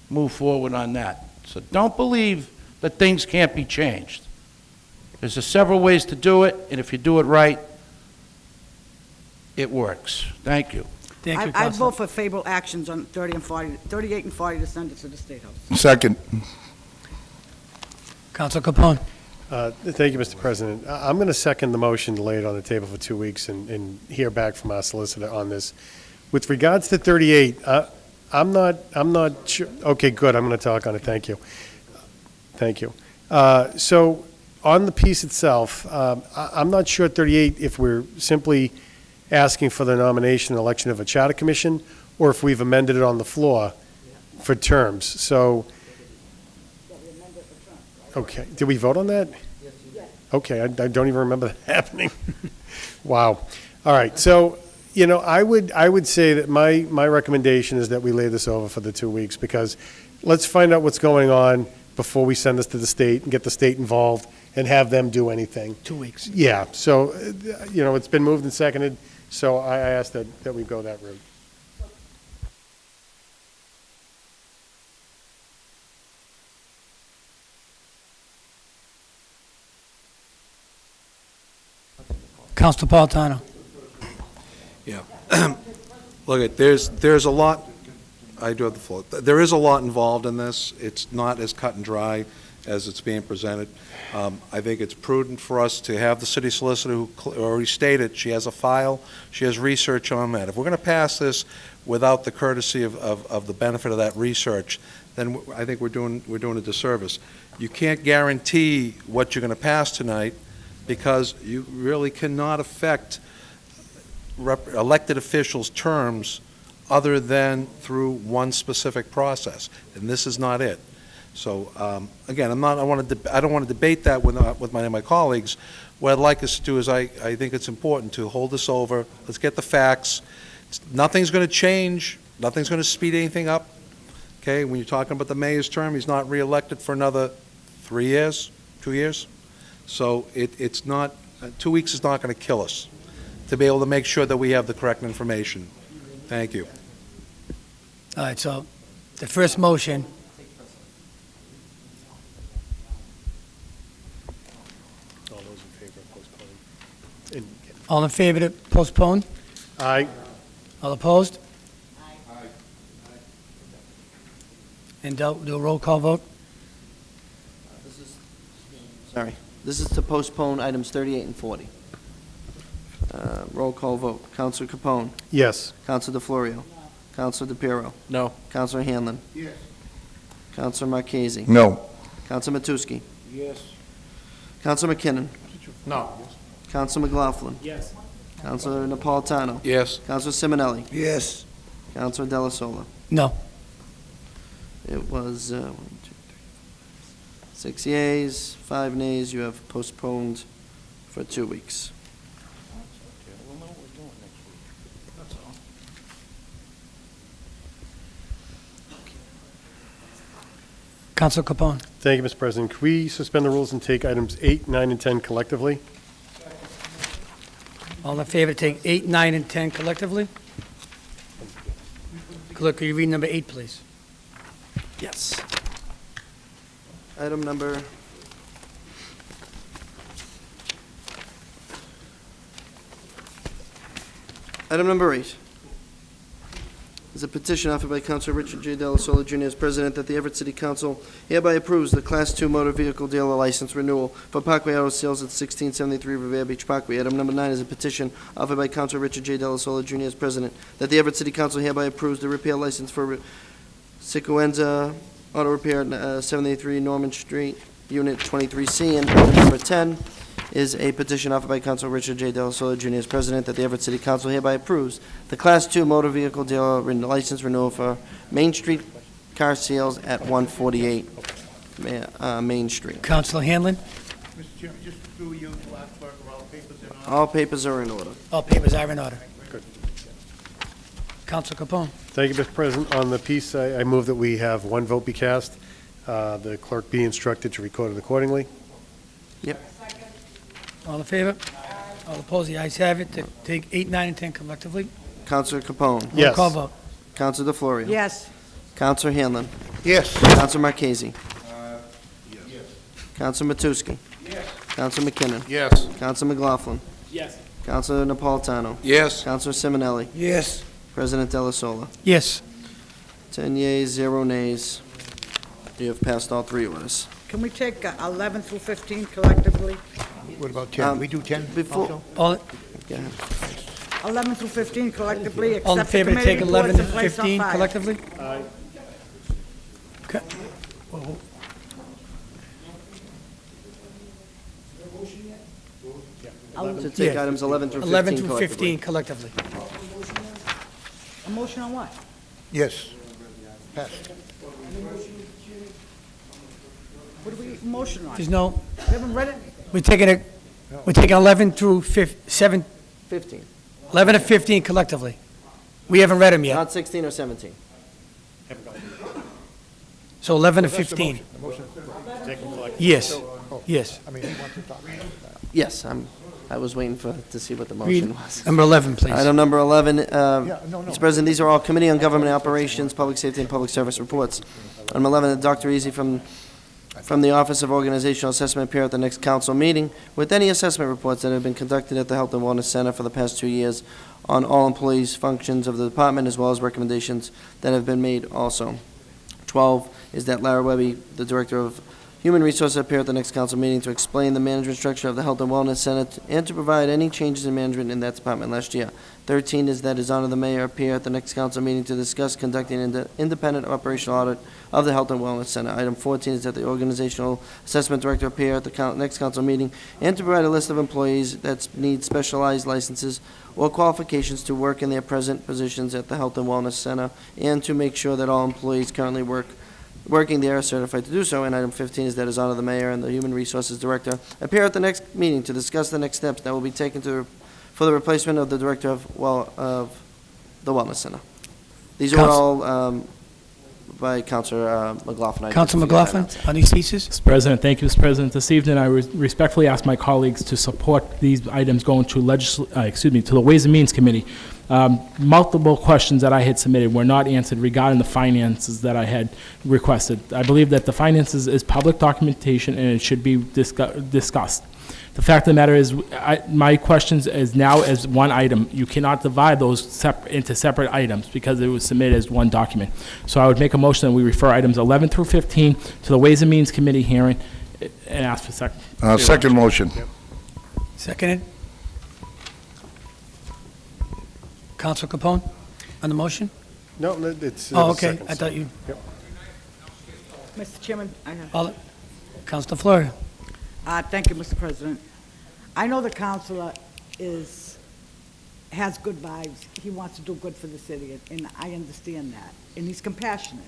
move forward on that. So don't believe that things can't be changed. There's several ways to do it, and if you do it right, it works. Thank you. Thank you, I vote for favorable actions on 38 and 40 to send it to the State House. Second. Counsel Capone. Thank you, Mr. President. I'm going to second the motion to lay it on the table for 2 weeks and hear back from our solicitor on this. With regards to 38, I'm not sure. Okay, good. I'm going to talk on it. Thank you. Thank you. So on the piece itself, I'm not sure 38 if we're simply asking for the nomination and election of a charter commission, or if we've amended it on the floor for terms. So, okay, did we vote on that? Okay, I don't even remember that happening. Wow. All right, so, you know, I would say that my recommendation is that we lay this over for the 2 weeks, because let's find out what's going on, before we send this to the state and get the state involved and have them do anything. 2 weeks. Yeah, so, it's been moved and seconded, so I ask that we go that route. Council Napolitano. Yeah. Look, there's a lot, I do have the floor. There is a lot involved in this. It's not as cut and dry as it's being presented. I think it's prudent for us to have the city solicitor, who already stated she has a file, she has research on that. If we're going to pass this without the courtesy of the benefit of that research, then I think we're doing a disservice. You can't guarantee what you're going to pass tonight, because you really cannot affect elected officials' terms other than through one specific process, and this is not it. So again, I don't want to debate that with my colleagues. What I'd like us to do is I think it's important to hold this over. Let's get the facts. Nothing's going to change. Nothing's going to speed anything up. Okay, when you're talking about the mayor's term, he's not reelected for another 3 years, 2 years. So it's not, 2 weeks is not going to kill us to be able to make sure that we have the correct information. Thank you. All right, so the first motion. All those in favor of postponing? All in favor to postpone? Aye. All opposed? And do a roll call vote? Sorry. This is to postpone items 38 and 40. Roll call vote. Counselor Capone. Yes. Counselor DeFlorio. Counselor DePiero. No. Counselor Hanlon. Yes. Counselor Marchese. No. Counselor Matusky. Yes. Counselor McKinnon. No. Counselor McLaughlin. Yes. Counselor Napolitano. Yes. Counselor Simonelli. Yes. Counselor Della Sola. No. It was 6 yeas, 5 nays. You have postponed for 2 weeks. Council Capone. Thank you, Mr. President. Could we suspend the rules and take items 8, 9, and 10 collectively? All in favor to take 8, 9, and 10 collectively? Clerk, will you read number 8, please? Yes. Item number Item number 8 is a petition offered by Councilor Richard J. Della Sola Jr. as President that the Everett City Council hereby approves the Class 2 motor vehicle dealer license renewal for Parkway Auto Sales at 1673 Revere Beach Parkway. Item number 9 is a petition offered by Councilor Richard J. Della Sola Jr. as President that the Everett City Council hereby approves the repair license for Sequenza Auto Repair at 783 Norman Street, Unit 23C. And item number 10 is a petition offered by Councilor Richard J. Della Sola Jr. as President that the Everett City Council hereby approves the Class 2 motor vehicle dealer license renewal for Main Street car sales at 148 Main Street. Councilor Hanlon. Mr. Chairman, just through you to our clerk, are all papers in order? All papers are in order. All papers are in order. Good. Council Capone. Thank you, Mr. President. On the piece, I move that we have one vote be cast, the clerk be instructed to record it accordingly. Yep. All in favor? All opposed? The ayes have it to take 8, 9, and 10 collectively. Councilor Capone. Roll Yes. call vote. Councilor DeFlorio. Yes. Councilor Hanlon. Yes. Councilor Marchese. Councilor Matusky. Yes. Councilor McKinnon. Yes. Councilor McLaughlin. Yes. Councilor Napolitano. Yes. Councilor Simonelli. Yes. President Della Sola. Yes. 10 yeas, 0 nays. You have passed all 3 orders. Can we take 11 through 15 collectively? What about 10? We do 10 Before, also? All, go ahead. 11 through 15 collectively, all in except the favor to committee take 11 reports and and place on 15 file. collectively? Okay. To take Yeah. items 11 through 15 11 through collectively. 15 collectively. A motion on what? Yes. Passed. What do we motion on? There's no, We haven't read it? we're taking 11 through 7, 15, 11 and 15 collectively. We haven't read them yet. not 16 or 17. So 11 to Well, that's the 15. motion. The motion. Take them collectively. Yes, Oh, yes. I mean, he wants to talk about that. Yes, I was waiting to see what the motion Read was. number 11, please. Item number 11, no. Mr. President, these are all Committee on Government Operations, Public Safety, and Public Service reports. Item 11, Dr. Easy from the Office of Organizational Assessment appear at the next council meeting with any assessment reports that have been conducted at the Health and Wellness Center for the past 2 years on all employees' functions of the department, as well as recommendations that have been made also. 12 is that Lara Webby, the Director of Human Resources, appear at the next council meeting to explain the management structure of the Health and Wellness Center and to provide any changes in management in that department last year. 13 is that His Honor the Mayor appear at the next council meeting to discuss conducting an independent operational audit of the Health and Wellness Center. Item 14 is that the Organizational Assessment Director appear at the next council meeting and to provide a list of employees that need specialized licenses or qualifications to work in their present positions at the Health and Wellness Center, and to make sure that all employees currently working there are certified to do so. And item 15 is that His Honor the Mayor and the Human Resources Director appear at the next meeting to discuss the next steps that will be taken for the replacement of the Director of the Wellness Center. These are all by Councilor McLaughlin. Councilor McLaughlin, on these pieces? Mr. President, thank you, Mr. President. This evening, I respectfully ask my colleagues to support these items going to to the Ways and Means Committee. Multiple questions that I had submitted were not answered regarding the finances that I had requested. I believe that the finances is public documentation and it should be discussed. The fact of the matter is, my questions is now as one item. You cannot divide those into separate items because it was submitted as one document. So I would make a motion that we refer items 11 through 15 to the Ways and Means Committee hearing and ask for second. Second motion. Seconded. Councilor Capone, on the motion? No, it's. Oh, okay, second, I thought you, Yep. Mr. Chairman, I have. Councilor Florio. Thank you, Mr. President. I know the councilor has good vibes. He wants to do good for the city, and I understand that, and he's compassionate.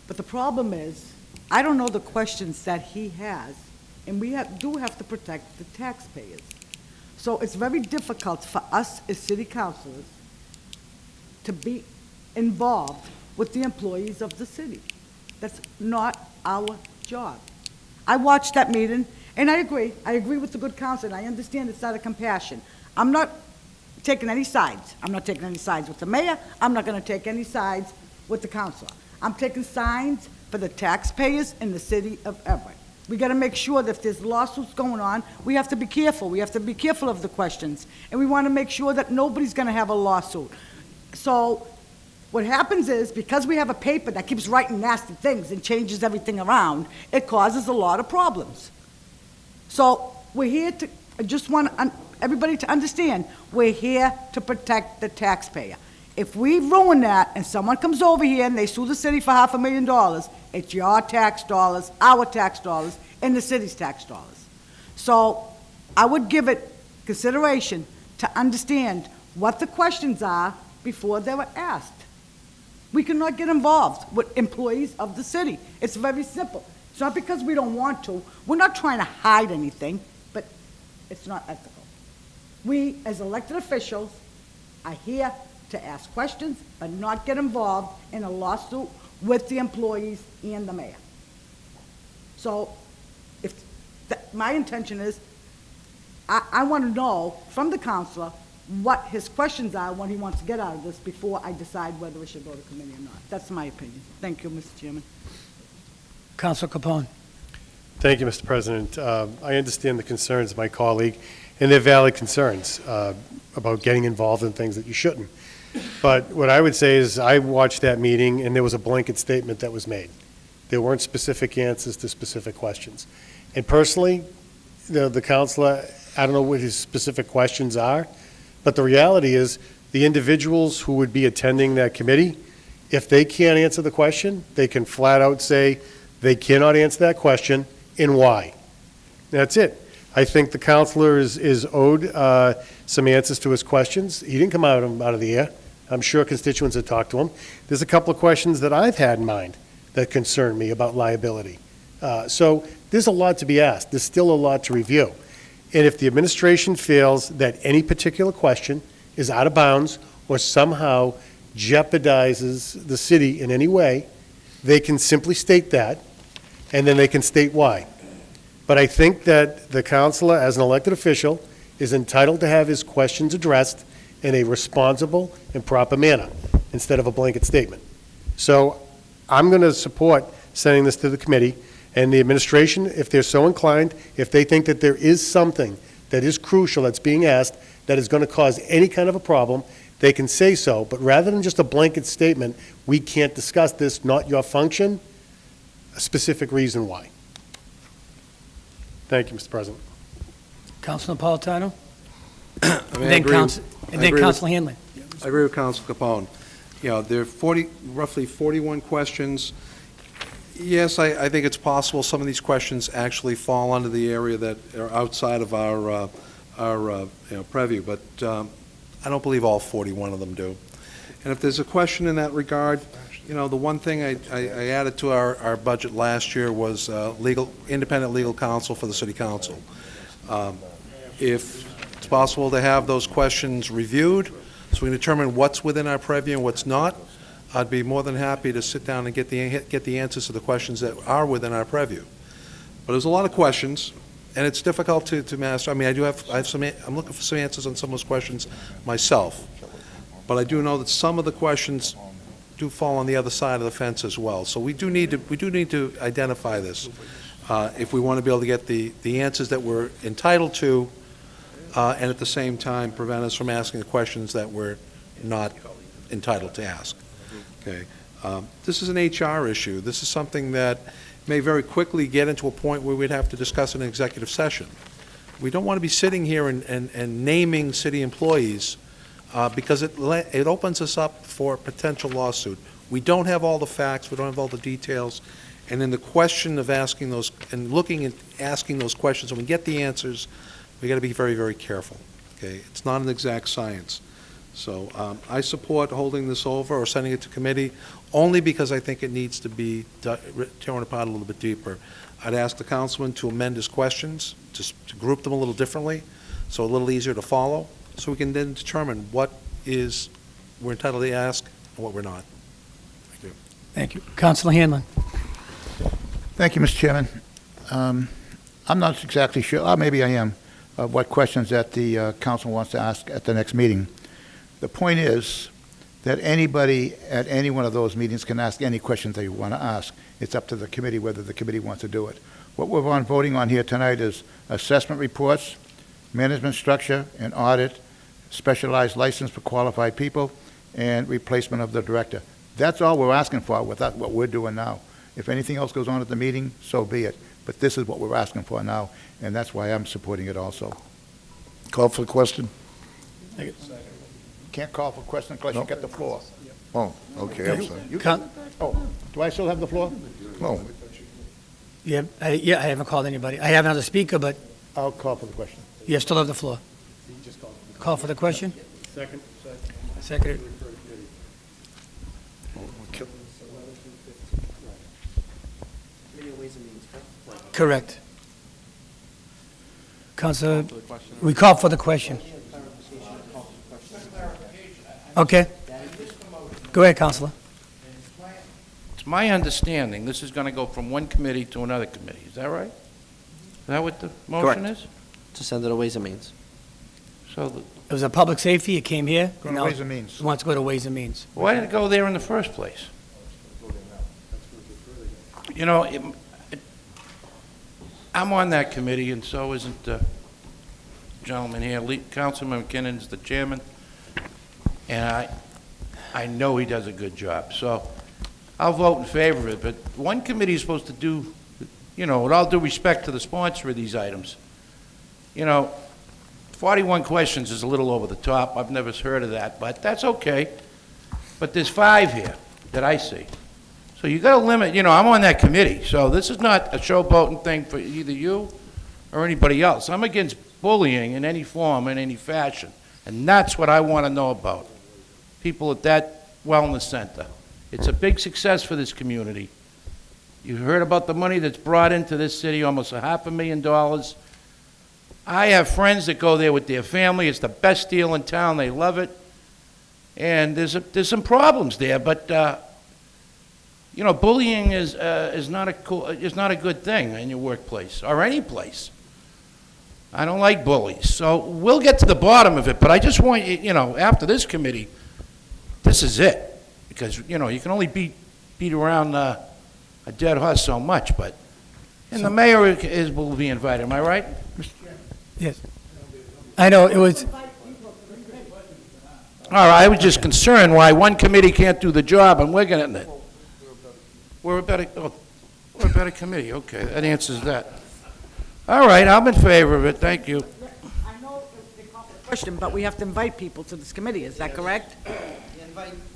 But the problem is, I don't know the questions that he has, and we do have to protect the taxpayers. So it's very difficult for us as city councilors to be involved with the employees of the city. That's not our job. I watched that meeting, and I agree. I agree with the good counsel, and I understand it's out of compassion. I'm not taking any sides. I'm not taking any sides with the mayor. I'm not going to take any sides with the councilor. I'm taking sides for the taxpayers in the city of Everett. We got to make sure that if there's lawsuits going on, we have to be careful. We have to be careful of the questions, and we want to make sure that nobody's going to have a lawsuit. So what happens is, because we have a paper that keeps writing nasty things and changes everything around, it causes a lot of problems. So we're here to, I just want everybody to understand, we're here to protect the taxpayer. If we ruin that and someone comes over here and they sue the city for $500,000, it's your tax dollars, our tax dollars, and the city's tax dollars. So I would give it consideration to understand what the questions are before they were asked. We cannot get involved with employees of the city. It's very simple. It's not because we don't want to. We're not trying to hide anything, but it's not ethical. We, as elected officials, are here to ask questions, but not get involved in a lawsuit with the employees and the mayor. So my intention is, I want to know from the counselor what his questions are, what he wants to get out of this before I decide whether it should go to committee or not. That's my opinion. Thank you, Mr. Chairman. Councilor Capone. Thank you, Mr. President. I understand the concerns of my colleague, and they're valid concerns about getting involved in things that you shouldn't. But what I would say is I watched that meeting, and there was a blanket statement that was made. There weren't specific answers to specific questions. And personally, the counselor, I don't know what his specific questions are, but the reality is the individuals who would be attending that committee, if they can't answer the question, they can flat out say they cannot answer that question and why. That's it. I think the counselor is owed some answers to his questions. He didn't come out of the air. I'm sure constituents have talked to him. There's a couple of questions that I've had in mind that concern me about liability. So there's a lot to be asked. There's still a lot to review. And if the administration feels that any particular question is out of bounds or somehow jeopardizes the city in any way, they can simply state that, and then they can state why. But I think that the counselor, as an elected official, is entitled to have his questions addressed in a responsible and proper manner, instead of a blanket statement. So I'm going to support sending this to the committee, and the administration, if they're so inclined, if they think that there is something that is crucial that's being asked that is going to cause any kind of a problem, they can say so. But rather than just a blanket statement, we can't discuss this, not your function, a specific reason why. Thank you, Mr. President. Councilor Napolitano? I mean, And then Councilor Hanlon. I agree with Council Capone. You know, there are roughly 41 questions. Yes, I think it's possible some of these questions actually fall under the area that are outside of our purview, but I don't believe all 41 of them do. And if there's a question in that regard, you know, the one thing I added to our budget last year was independent legal counsel for the city council. If it's possible to have those questions reviewed so we can determine what's within our purview and what's not, I'd be more than happy to sit down and get the answers to the questions that are within our purview. But there's a lot of questions, and it's difficult to master. I mean, I'm looking for some answers on some of those questions myself. But I do know that some of the questions do fall on the other side of the fence as well. So we do need to identify this if we want to be able to get the answers that we're entitled to, and at the same time prevent us from asking the questions that we're not entitled to ask. Okay. This is an HR issue. This is something that may very quickly get into a point where we'd have to discuss in an executive session. We don't want to be sitting here and naming city employees because it opens us up for a potential lawsuit. We don't have all the facts. We don't have all the details. And in the question of asking those and looking at asking those questions, when we get the answers, we got to be very, very careful. Okay. It's not an exact science. So I support holding this over or sending it to committee only because I think it needs to be torn apart a little bit deeper. I'd ask the councilman to amend his questions, just to group them a little differently, so a little easier to follow, so we can then determine what we're entitled to ask and what we're not. Thank you. Thank you. Councilor Hanlon. Thank you, Mr. Chairman. I'm not exactly sure, or maybe I am, of what questions that the council wants to ask at the next meeting. The point is that anybody at any one of those meetings can ask any questions they want to ask. It's up to the committee whether the committee wants to do it. What we're voting on here tonight is assessment reports, management structure and audit, specialized license for qualified people, and replacement of the director. That's all we're asking for without what we're doing now. If anything else goes on at the meeting, so be it. But this is what we're asking for now, and that's why I'm supporting it also. Call for the question? Can't call for question unless you get the floor. Oh, okay, I'm sorry. Do I still have the floor? No. Yeah, I haven't called anybody. I have another speaker, but I'll call for the question. you still have the floor. Call for the question? Second. Seconded. Correct. Councilor, we call for the question. Okay. Go ahead, Councilor. It's my understanding this is going to go from one committee to another committee. Is that right? Is that what the motion Correct. is? To send it to Ways and Means. So It was a public safety, it came here. Go to now Ways and Means. it wants to go to Ways and Means. why did it go there in the first place? You know, I'm on that committee, and so isn't the gentleman here. Councilman McKinnon's the chairman, and I know he does a good job. So I'll vote in favor of it, but one committee is supposed to do, you know, with all due respect to the sponsor of these items, you know, 41 questions is a little over the top. I've never heard of that, but that's okay. But there's 5 here that I see. So you got to limit, you know, I'm on that committee, so this is not a showboating thing for either you or anybody else. I'm against bullying in any form, in any fashion, and that's what I want to know about. People at that wellness center. It's a big success for this community. You heard about the money that's brought into this city, almost $500,000. I have friends that go there with their family. It's the best deal in town. They love it. And there's some problems there, but You know, bullying is not a good thing in your workplace or any place. I don't like bullies. So we'll get to the bottom of it, but I just want you know, after this committee, this is it. Because, you know, you can only beat around a dead horse so much, but, and the mayor will be invited, am I right? Yes. I know, it was, All right, I was just concerned why one committee can't do the job and we're getting it. We're a better committee, okay, that answers that. All right, I'm in favor of it, thank you. I know they call it a question, but we have to invite people to this committee, is that correct?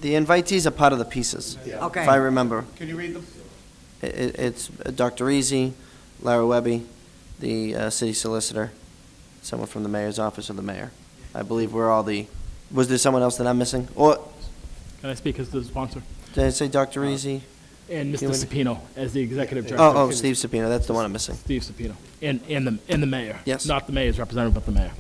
The invitees are part of the pieces, Okay. if I remember. Can you read them? It's Dr. Easy, Lara Webby, the city solicitor, someone from the mayor's office or the mayor. I believe we're all the, was there someone else that I'm missing? Or, Can I speak as the sponsor? did I say Dr. Easy? And Mr. You and- Sapino as the executive director. Oh, Steve Sapino, that's the one I'm missing. Steve Sapino. And the mayor. Yes. Not the mayor's representative, but the mayor.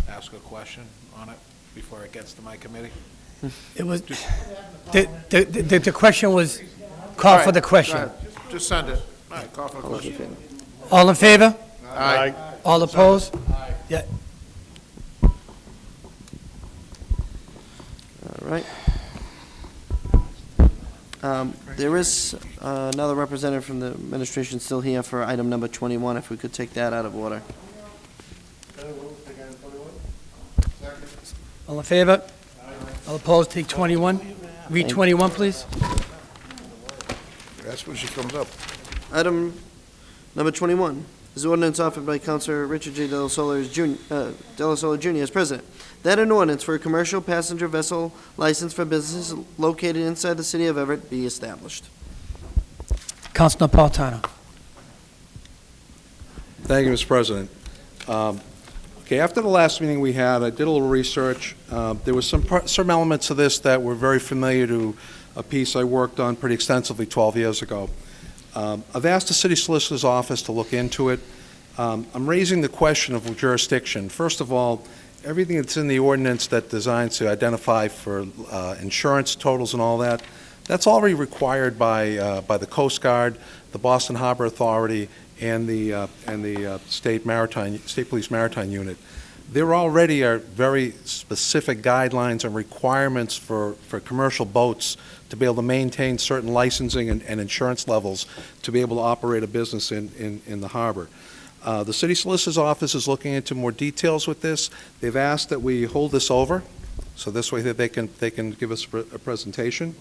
Ask a question on it before it gets to my committee? it was, the question was, call for the question. Just send it. All right, call for the question. All in favor? Aye. All opposed? Yeah. All right. There is another representative from the administration still here for item number 21, if we could take that out of order. All in favor? All opposed, take 21. Read 21, please. That's when she comes up. Item number 21 is ordinance offered by Councilor Richard J. De La Sola Jr. as president. That an ordinance for a commercial passenger vessel license for businesses located inside the city of Everett be established. Council Napolitano. Thank you, Mr. President. Okay, after the last meeting we had, I did a little research. There was some elements of this that were very familiar to a piece I worked on pretty extensively 12 years ago. I've asked the city solicitor's office to look into it. I'm raising the question of jurisdiction. First of all, everything that's in the ordinance that designs to identify for insurance totals and all that, that's already required by the Coast Guard, the Boston Harbor Authority, and the State Police Maritime Unit. There already are very specific guidelines and requirements for commercial boats to be able to maintain certain licensing and insurance levels to be able to operate a business in the harbor. The city solicitor's office is looking into more details with this. They've asked that we hold this over, so this way that they can give us a presentation.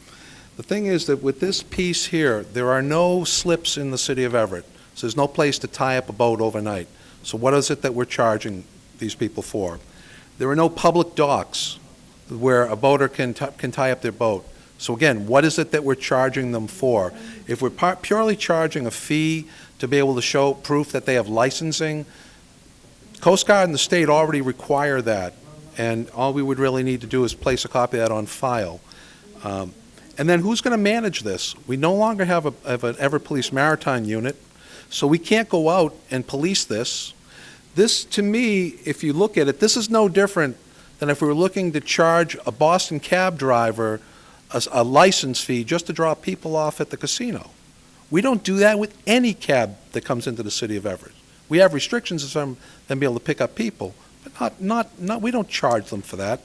The thing is that with this piece here, there are no slips in the city of Everett. So there's no place to tie up a boat overnight. So what is it that we're charging these people for? There are no public docks where a boater can tie up their boat. So again, what is it that we're charging them for? If we're purely charging a fee to be able to show proof that they have licensing, Coast Guard and the state already require that, and all we would really need to do is place a copy of that on file. And then who's going to manage this? We no longer have an Everett Police Maritime Unit, so we can't go out and police this. This, to me, if you look at it, this is no different than if we were looking to charge a Boston cab driver a license fee just to drop people off at the casino. We don't do that with any cab that comes into the city of Everett. We have restrictions on them being able to pick up people, but not we don't charge them for that.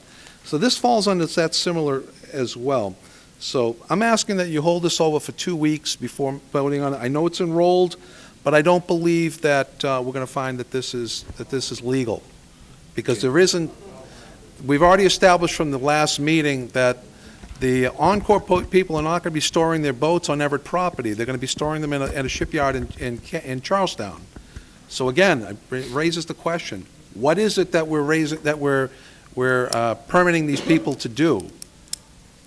So this falls under that similar as well. So I'm asking that you hold this over for 2 weeks before voting on it. I know it's enrolled, but I don't believe that we're going to find that this is legal, because there isn't. We've already established from the last meeting that the Encore people are not going to be storing their boats on Everett property. They're going to be storing them at a shipyard in Charlestown. So again, it raises the question: what is it that we're permitting these people to do?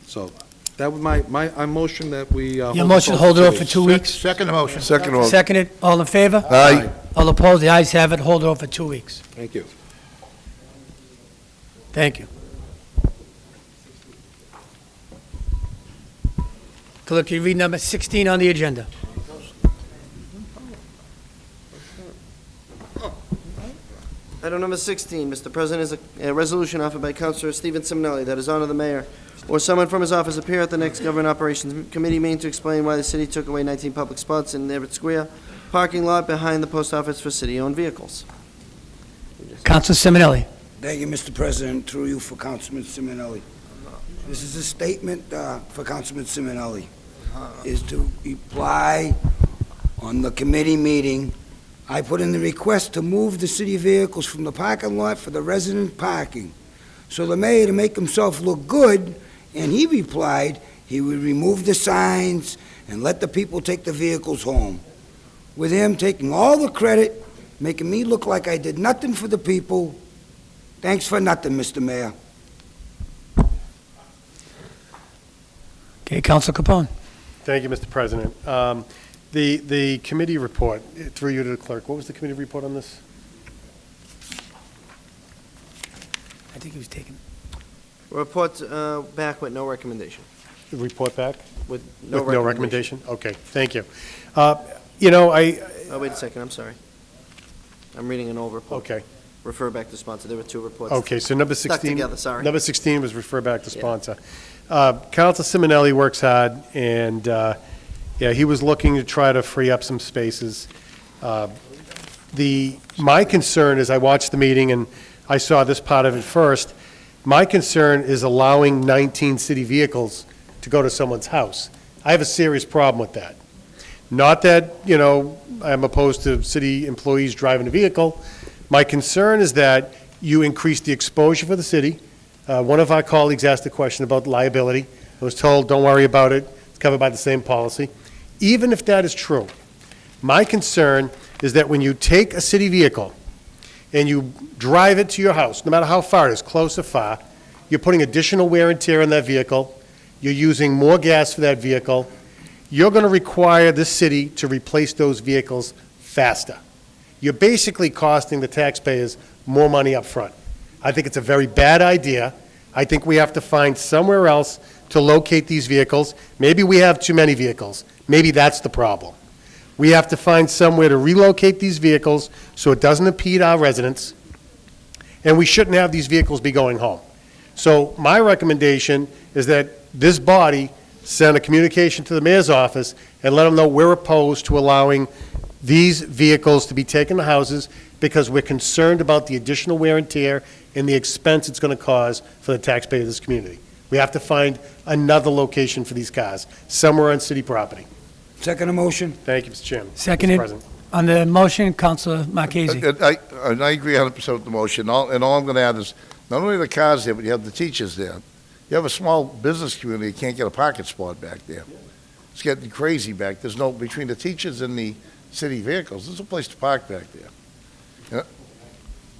So that was my motion that we. Your motion, hold it over for 2 weeks? Second motion. Second motion. Seconded, all in favor? Aye. All opposed, the ayes have it, hold it over for 2 weeks. Thank you. Thank you. Clerk, can you read number 16 on the agenda? Item number 16, Mr. President, is a resolution offered by Councilor Stephen Simonelli that is honored the mayor or someone from his office appear at the next Government Operations Committee meeting to explain why the city took away 19 public spots in Everett Square parking lot behind the post office for city-owned vehicles. Council Simonelli. Thank you, Mr. President, through you for Councilman Simonelli. This is a statement for Councilman Simonelli, is to reply on the committee meeting. I put in the request to move the city vehicles from the parking lot for the resident parking. So the mayor, to make himself look good, and he replied he would remove the signs and let the people take the vehicles home. With him taking all the credit, making me look like I did nothing for the people. Thanks for nothing, Mr. Mayor. Okay, Council Capone. Thank you, Mr. President. The committee report, through you to the clerk, what was the committee report on this? I think he was taken. Report back with no recommendation. The report back? With No recommendation? Okay, thank you. Oh, wait a second, I'm sorry. I'm reading an old report. Okay. Refer back to sponsor. There were two reports. Okay, so number Stuck 16. together, sorry. Number 16 was refer back to sponsor. Council Simonelli works hard, and, he was looking to try to free up some spaces. My concern is, I watched the meeting, and I saw this part of it first. My concern is allowing 19 city vehicles to go to someone's house. I have a serious problem with that. Not that, I'm opposed to city employees driving a vehicle. My concern is that you increase the exposure for the city. One of our colleagues asked a question about liability. I was told, don't worry about it, it's covered by the same policy. Even if that is true, my concern is that when you take a city vehicle and you drive it to your house, no matter how far it is, close or far, you're putting additional wear and tear on that vehicle, you're using more gas for that vehicle, you're going to require this city to replace those vehicles faster. You're basically costing the taxpayers more money up front. I think it's a very bad idea. I think we have to find somewhere else to locate these vehicles. Maybe we have too many vehicles. Maybe that's the problem. We have to find somewhere to relocate these vehicles so it doesn't impede our residents, and we shouldn't have these vehicles be going home. So my recommendation is that this body send a communication to the mayor's office and let them know we're opposed to allowing these vehicles to be taken to houses because we're concerned about the additional wear and tear and the expense it's going to cause for the taxpayer of this community. We have to find another location for these cars, somewhere on city property. Second motion. Thank you, Mr. Chairman. Seconded. Mr. President. On the motion, Councilor Marchese. I agree 100% with the motion. All I'm going to add is, not only the cars there, but you have the teachers there. You have a small business community, you can't get a parking spot back there. It's getting crazy back. There's no, between the teachers and the city vehicles, there's no place to park back there.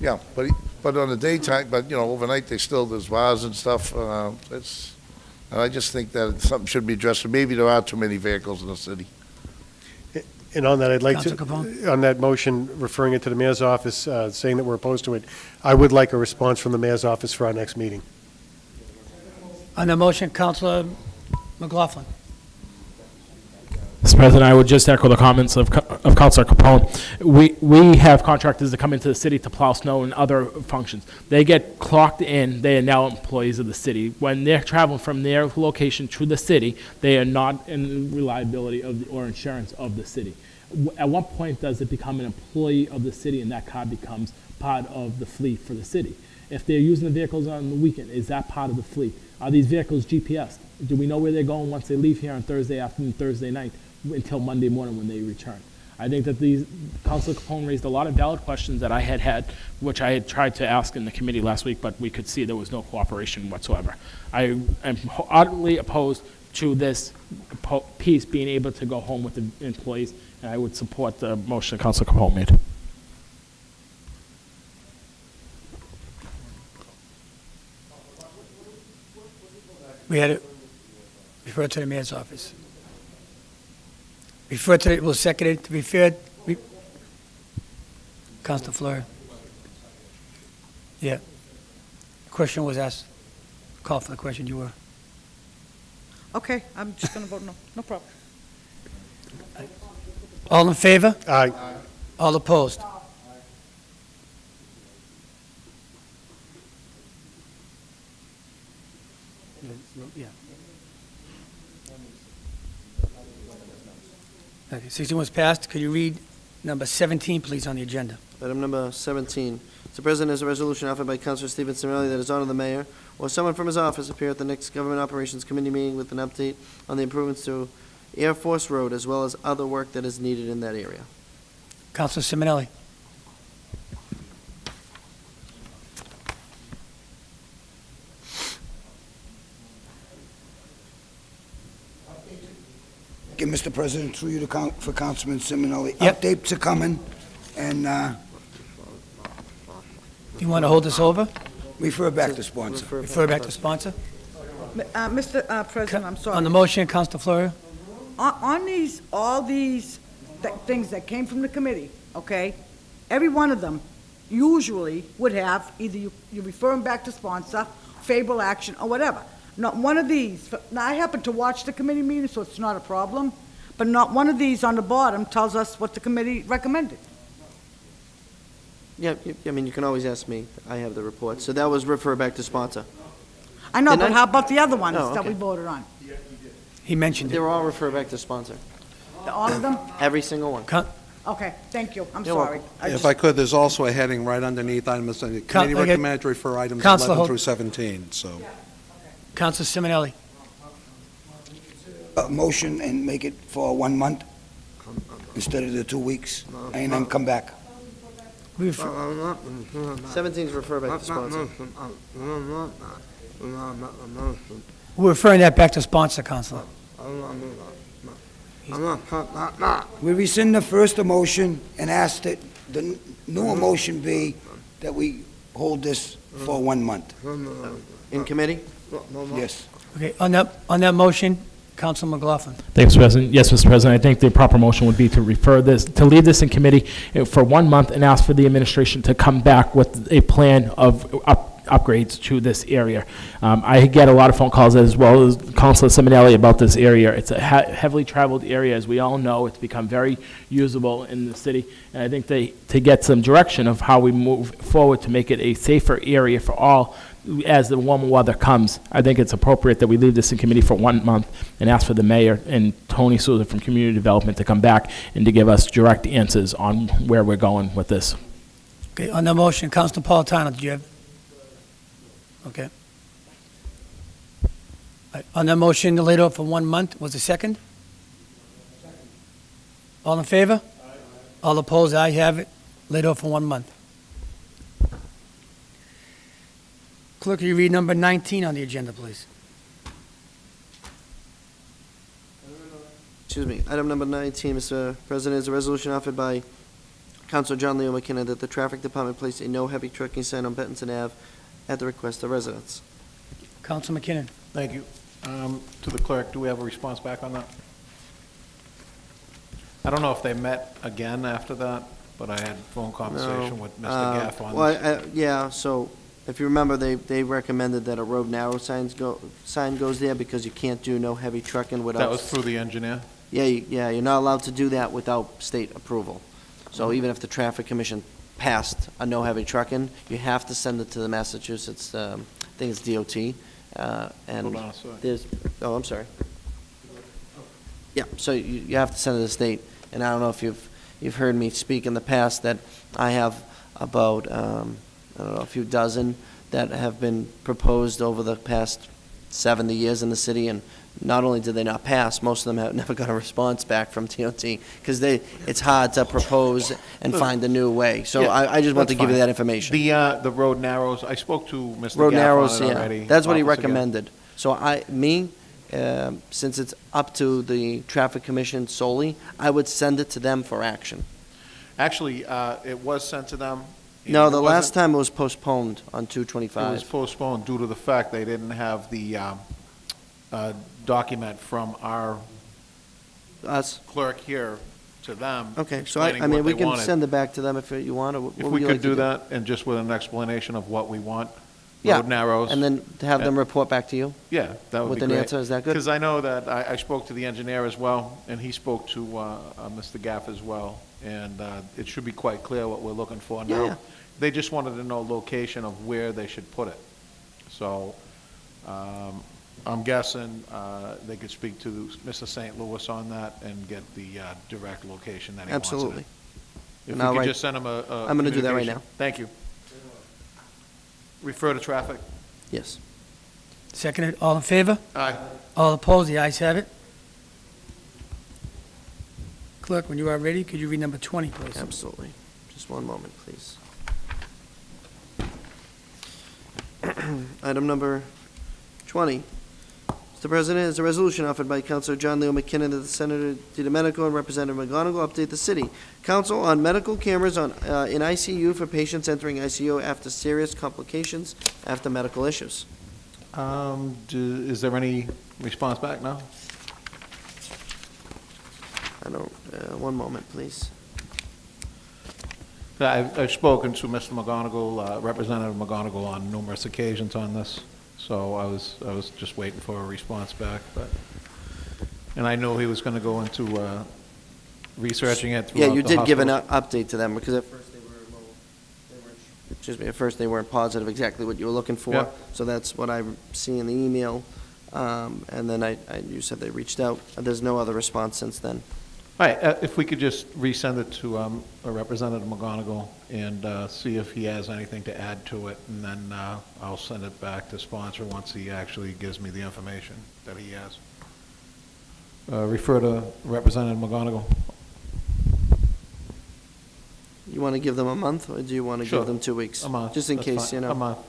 Yeah, but on the daytime, overnight, there's bars and stuff. And I just think that something should be addressed. Maybe there are too many vehicles in the city. And on that, I'd like Councilor to, Capone. on that motion, referring it to the mayor's office, saying that we're opposed to it, I would like a response from the mayor's office for our next meeting. On the motion, Councilor McLaughlin. Mr. President, I would just echo the comments of Councilor Capone. We have contractors that come into the city to plow snow and other functions. They get clocked in. They are now employees of the city. When they're traveling from their location to the city, they are not in reliability or insurance of the city. At what point does it become an employee of the city and that car becomes part of the fleet for the city? If they're using the vehicles on the weekend, is that part of the fleet? Are these vehicles GPSed? Do we know where they're going once they leave here on Thursday afternoon, Thursday night, until Monday morning when they return? I think that Councilor Capone raised a lot of valid questions that I had, which I had tried to ask in the committee last week, but we could see there was no cooperation whatsoever. I am utterly opposed to this piece being able to go home with the employees, and I would support the motion Councilor Capone made. We had it referred to the mayor's office. Referred to it, we'll second it, to be fair. Councilor Fleur. Yeah. Question was asked. Call for the question, you were. Okay, I'm just going to vote no. No problem. All in favor? Aye. All opposed? Okay, 16 was passed. Could you read number 17, please, on the agenda? Item number 17. Mr. President, is a resolution offered by Councilor Stephen Simonelli that is honored the mayor or someone from his office appear at the next Government Operations Committee meeting with an update on the improvements to Air Force Road as well as other work that is needed in that area. Councilor Simonelli. Okay, Mr. President, through you to for Councilman Simonelli. Yep. Updates are coming, and You want to hold this over? refer back to sponsor. Refer back to sponsor? Mr. President, I'm sorry. On the motion, Councilor Florio? On these, all these things that came from the committee, okay, every one of them usually would have, either you refer them back to sponsor, favorable action, or whatever. Not one of these, now I happen to watch the committee meeting, so it's not a problem, but not one of these on the bottom tells us what the committee recommended. Yeah, I mean, you can always ask me. I have the report. So that was refer back to sponsor. I know, Didn't but I? how about the other ones Oh, that okay. we voted on? He mentioned They it. were all refer back to sponsor. All of them? Every single one. Okay, thank you, I'm You're sorry. welcome. If I could, there's also a heading right underneath items, the committee okay. recommended to refer items Counselor 11 Holt. through 17, so. Councilor Simonelli. Motion and make it for 1 month instead of the 2 weeks, and then come back. 17 is refer back to sponsor. We're referring that back to sponsor, Councilor. We rescind the first motion and ask that the new motion be that we hold this for 1 month. In committee? Yes. Okay, on that motion, Councilor McLaughlin. Thanks, Mr. President. Yes, Mr. President, I think the proper motion would be to refer this, to leave this in committee for 1 month and ask for the administration to come back with a plan of upgrades to this area. I get a lot of phone calls as well as Councilor Simonelli about this area. It's a heavily traveled area, as we all know. It's become very usable in the city. And I think to get some direction of how we move forward to make it a safer area for all as the warmer weather comes, I think it's appropriate that we leave this in committee for 1 month and ask for the mayor and Tony Souza from Community Development to come back and to give us direct answers on where we're going with this. Okay, on that motion, Councilor Napolitano, did you have? Okay. All right, on that motion, to lay it over for 1 month, was the second? All in favor? All opposed, I have it, laid over for 1 month. Clerk, will you read number 19 on the agenda, please? Excuse me. Item number 19, Mr. President, is a resolution offered by Councilor John Leo McKinnon that the Traffic Department place a no heavy trucking sign on Bentonson Ave at the request of residents. Councilor McKinnon. Thank you. To the clerk, do we have a response back on that? I don't know if they met again after that, but I had phone conversation with Mr. Gaff on this. Yeah, so if you remember, they recommended that a road narrow sign goes there because you can't do no heavy trucking without. That was through the engineer? Yeah, you're not allowed to do that without state approval. So even if the Traffic Commission passed a no heavy trucking, you have to send it to the Massachusetts, I think it's DOT. And Hold on a sec. there's, oh, I'm sorry. Yeah, so you have to send it to the state. And I don't know if you've heard me speak in the past that I have about, I don't know, a few dozen that have been proposed over the past 70 years in the city, and not only did they not pass, most of them have never got a response back from DOT, because it's hard to propose and find a new way. So Yeah, I just want to that's give you fine. that information. The road narrows, I spoke to Mr. Road Gaff narrows, on it yeah. already. That's what he Officer Gaff. recommended. So since it's up to the Traffic Commission solely, I would send it to them for action. Actually, it was sent to them. No, It the wasn't- last time it was postponed on It 225. was postponed due to the fact they didn't have the document from our Us. clerk here to them. Okay, so explaining I mean, what we they can wanted. send it back to them if you want, or what If would we you could like to do that, and just with an explanation of what we want, Yeah, road narrows. and then to have them report back to you? Yeah, that would be With great. an answer, is that good? Because I know that I spoke to the engineer as well, and he spoke to Mr. Gaff as well, and it should be quite clear what we're looking for now. Yeah. They just wanted to know location of where they should put it. So, I'm guessing they could speak to Mr. St. Louis on that and get the direct location that he wants it in. Absolutely. If And we I'll could write- just send him a I'm gonna do that right communication. now. Thank you. Refer to traffic. Yes. Seconded, all in favor? Aye. All opposed, the ayes have it. Clerk, when you are ready, could you read number 20, please? Absolutely. Just one moment, please. Item number 20. Mr. President, is a resolution offered by Councilor John Leo McKinnon to the Senator DiDomenico and Representative McGonigal, update the city council on medical cameras in ICU for patients entering ICU after serious complications after medical issues. Is there any response back now? I don't, one moment, please. I've spoken to Mr. McGonigal, Representative McGonigal, on numerous occasions on this, so I was just waiting for a response back, but, and I knew he was gonna go into researching it throughout the Yeah, you did give an hospitals. update to them, because at first they weren't positive exactly what you were looking for. Yeah. So that's what I see in the email. And then you said they reached out. There's no other response since then. All right, if we could just resend it to Representative McGonigal and see if he has anything to add to it, and then I'll send it back to sponsor once he actually gives me the information that he has. Refer to Representative McGonigal. You want to give them a month, or do you want to Sure. give them 2 weeks? A month. Just in That's case, fine. you know. A month,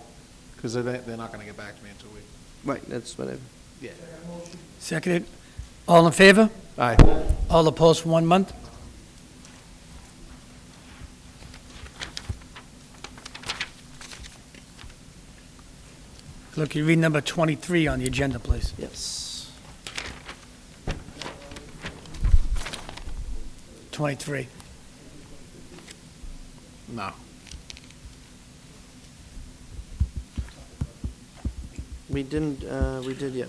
because they're not going to get back to me in 2 weeks. Right, that's what I... Yeah. Seconded, all in favor? Aye. All opposed for 1 month? Clerk, can you read number 23 on the agenda, please? Yes. 23. No. We didn't, we did, yeah.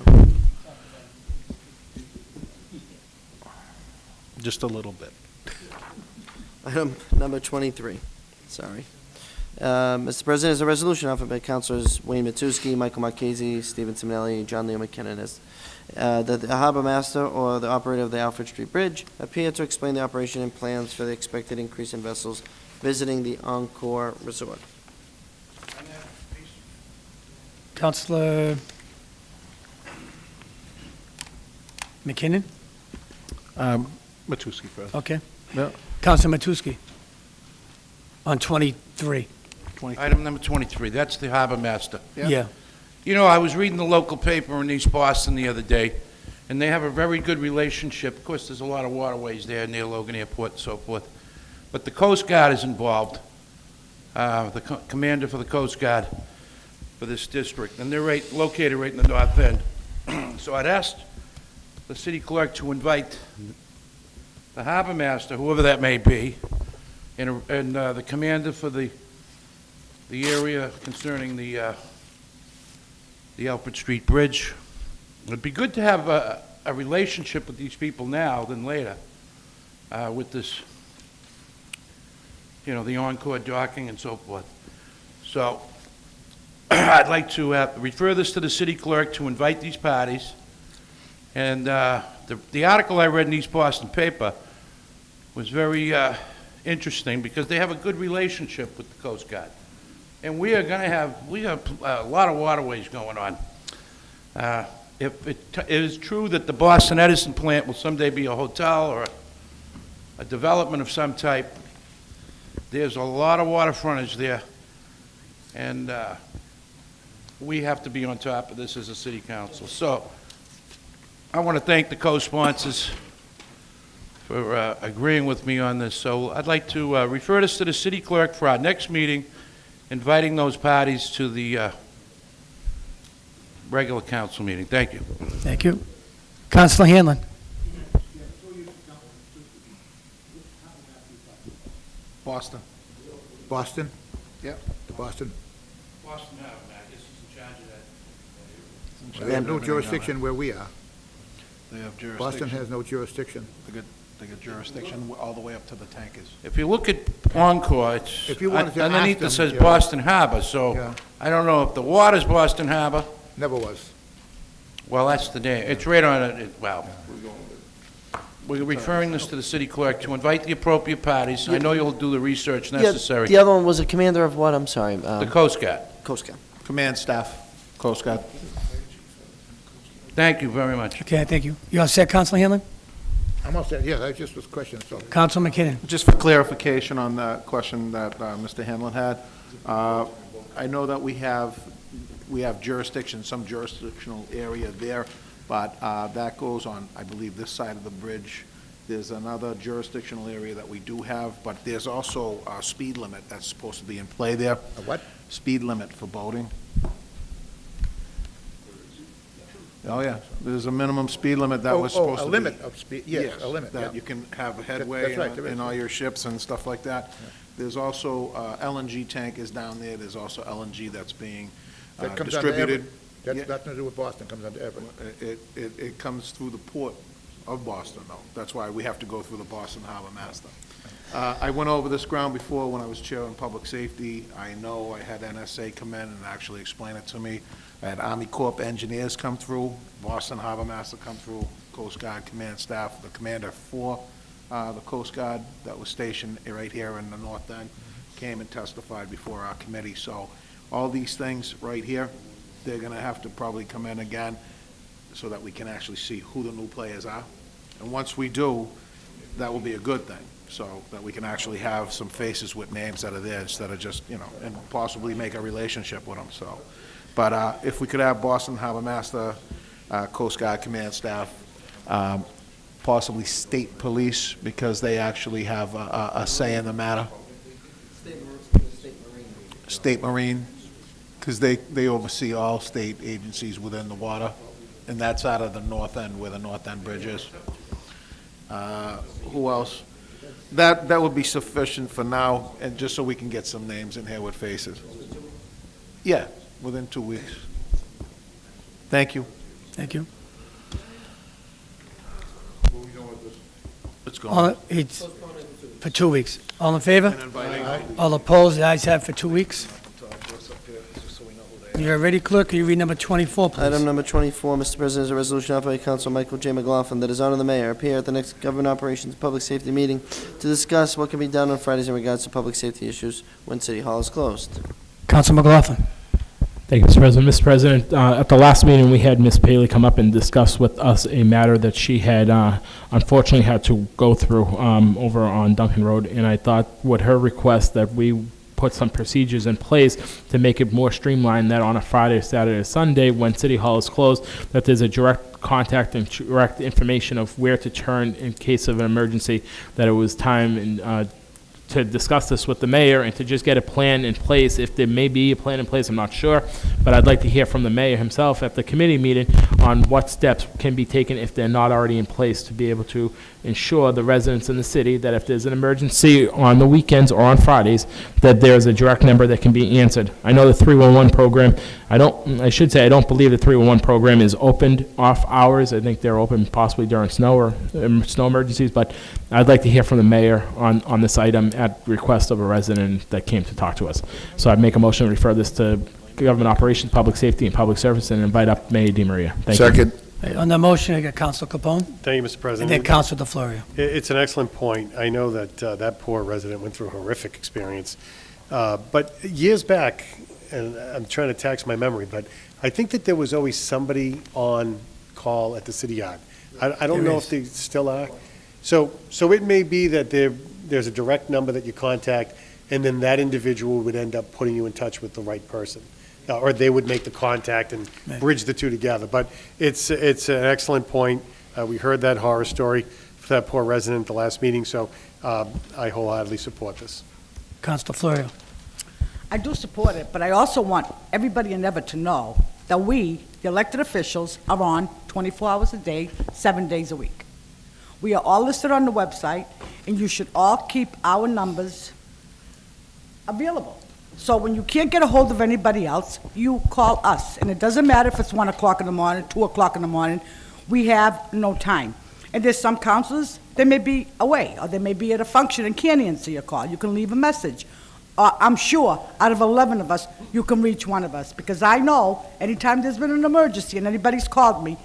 Just a little bit. Item number 23, sorry. Mr. President, is a resolution offered by Councilors Wayne Matusky, Michael Marchese, Stephen Simonelli, John Leo McKinnon, as that the harbor master or the operator of the Alfred Street Bridge appear to explain the operation and plans for the expected increase in vessels visiting the Encore Resort. Counselor McKinnon? Matusky first. Okay. Yeah. Counselor Matusky on 23. Item number 23, that's the harbor master. Yeah. You know, I was reading the local paper in East Boston the other day, and they have a very good relationship. Of course, there's a lot of waterways there near Logan Airport and so forth. But the Coast Guard is involved, the commander for the Coast Guard for this district, and they're located right in the north end. So I'd asked the city clerk to invite the harbor master, whoever that may be, and the commander for the area concerning the Alfred Street Bridge. It'd be good to have a relationship with these people now than later, with this, you know, the Encore docking and so forth. So I'd like to refer this to the city clerk to invite these parties. And the article I read in East Boston paper was very interesting because they have a good relationship with the Coast Guard. And we have a lot of waterways going on. If it is true that the Boston Edison plant will someday be a hotel or a development of some type, there's a lot of water frontage there. And we have to be on top of this as a city council. So I want to thank the co-sponsors for agreeing with me on this. So I'd like to refer this to the city clerk for our next meeting, inviting those parties to the regular council meeting. Thank you. Thank you. Counselor Hanlon? Boston. Boston? Yep. Boston. Boston Harbor, I guess is in charge of that. They have no jurisdiction where we are. They have jurisdiction. Boston has no jurisdiction. They get jurisdiction all the way up to the tankers. If you look at Encore, it's If you wanted to underneath ask it them, says yeah. Boston Harbor, so Yeah. I don't know if the water's Boston Harbor. Never was. Well, that's the day. It's right on it, well, we're referring this to the city clerk to invite the appropriate parties. I know you'll do the research Yeah, necessary. the other one was a commander of what, I'm sorry? The Coast Guard. Coast Guard. Command staff, Coast Guard. Thank you very much. Okay, thank you. You all set, Council Hanlon? I'm all set, yes, I just was questioning, so. Council McKinnon? Just for clarification on that question that Mr. Hanlon had, I know that we have jurisdiction, some jurisdictional area there, but that goes on, I believe, this side of the bridge. There's another jurisdictional area that we do have, but there's also a speed limit that's supposed to be in play there. A what? Speed limit for boating. Oh, yeah, there's a minimum speed limit that was supposed to be. A limit of speed, yes, a limit, yeah. That you can have a headway That's right, there is. in all your ships and stuff like that. There's also, LNG tank is down there, there's also LNG that's being That comes under distributed. Everett. That's nothing to do with Boston, comes under Everett. It comes through the port of Boston, though. That's why we have to go through the Boston Harbor Master. I went over this ground before when I was chair on public safety. I know I had NSA come in and actually explain it to me. I had Army Corps engineers come through, Boston Harbor Master come through, Coast Guard command staff, the commander for the Coast Guard that was stationed right here in the north end came and testified before our committee. So all these things right here, they're going to have to probably come in again so that we can actually see who the new players are. And once we do, that will be a good thing, so that we can actually have some faces with names that are there instead of just, you know, and possibly make a relationship with them, so. But if we could have Boston Harbor Master, Coast Guard command staff, possibly state police, because they actually have a say in the matter. State Marine, because they oversee all state agencies within the water, and that's out of the north end, where the north end bridge is. Who else? That would be sufficient for now, and just so we can get some names in here with faces. Yeah, within 2 weeks. Thank you. Thank you. Let's go. It's for 2 weeks. All in favor? All opposed? The ayes have it for 2 weeks. You're ready, clerk? Can you read number 24, please? Item number 24, Mr. President, is a resolution offered by Council Michael J. McLaughlin that is honoring the mayor appear at the next government operations public safety meeting to discuss what can be done on Fridays in regards to public safety issues when City Hall is closed. Council McLaughlin. Thank you, Mr. President. Mr. President, at the last meeting, we had Ms. Paley come up and discuss with us a matter that she had unfortunately had to go through over on Duncan Road, and I thought with her request that we put some procedures in place to make it more streamlined, that on a Friday, Saturday, or Sunday, when City Hall is closed, that there's a direct contact and direct information of where to turn in case of an emergency, that it was time and to discuss this with the mayor and to just get a plan in place. If there may be a plan in place, I'm not sure, but I'd like to hear from the mayor himself at the committee meeting on what steps can be taken if they're not already in place to be able to ensure the residents in the city that if there's an emergency on the weekends or on Fridays, that there's a direct number that can be answered. I know the 311 program, I don't believe the 311 program is opened off hours. I think they're open possibly during snow or snow emergencies, but I'd like to hear from the mayor on this item at request of a resident that came to talk to us. So I'd make a motion to refer this to Government Operations, Public Safety, and Public Service, and invite up Mayor DiMaria. Thank you. Second. On the motion, I got Council Capone, Thank you, Mr. President. and then Council DeFlorio. It's an excellent point. I know that that poor resident went through a horrific experience. But years back, and I'm trying to tax my memory, but I think that there was always somebody on call at the city yard. I don't know if they still are. So it may be that there's a direct number that you contact, and then that individual would end up putting you in touch with the right person. Or they would make the contact and bridge the two together. But it's an excellent point. We heard that horror story for that poor resident at the last meeting, so I wholeheartedly support this. Council DeFlorio. I do support it, but I also want everybody in Everett to know that we, the elected officials, are on 24 hours a day, 7 days a week. We are all listed on the website, and you should all keep our numbers available. So when you can't get a hold of anybody else, you call us. And it doesn't matter if it's 1 o'clock in the morning, 2 o'clock in the morning, we have no time. And there's some councilors, they may be away, or they may be at a function and can't answer your call. You can leave a message. I'm sure, out of 11 of us, you can reach one of us, because I know anytime there's been an emergency and anybody's called me,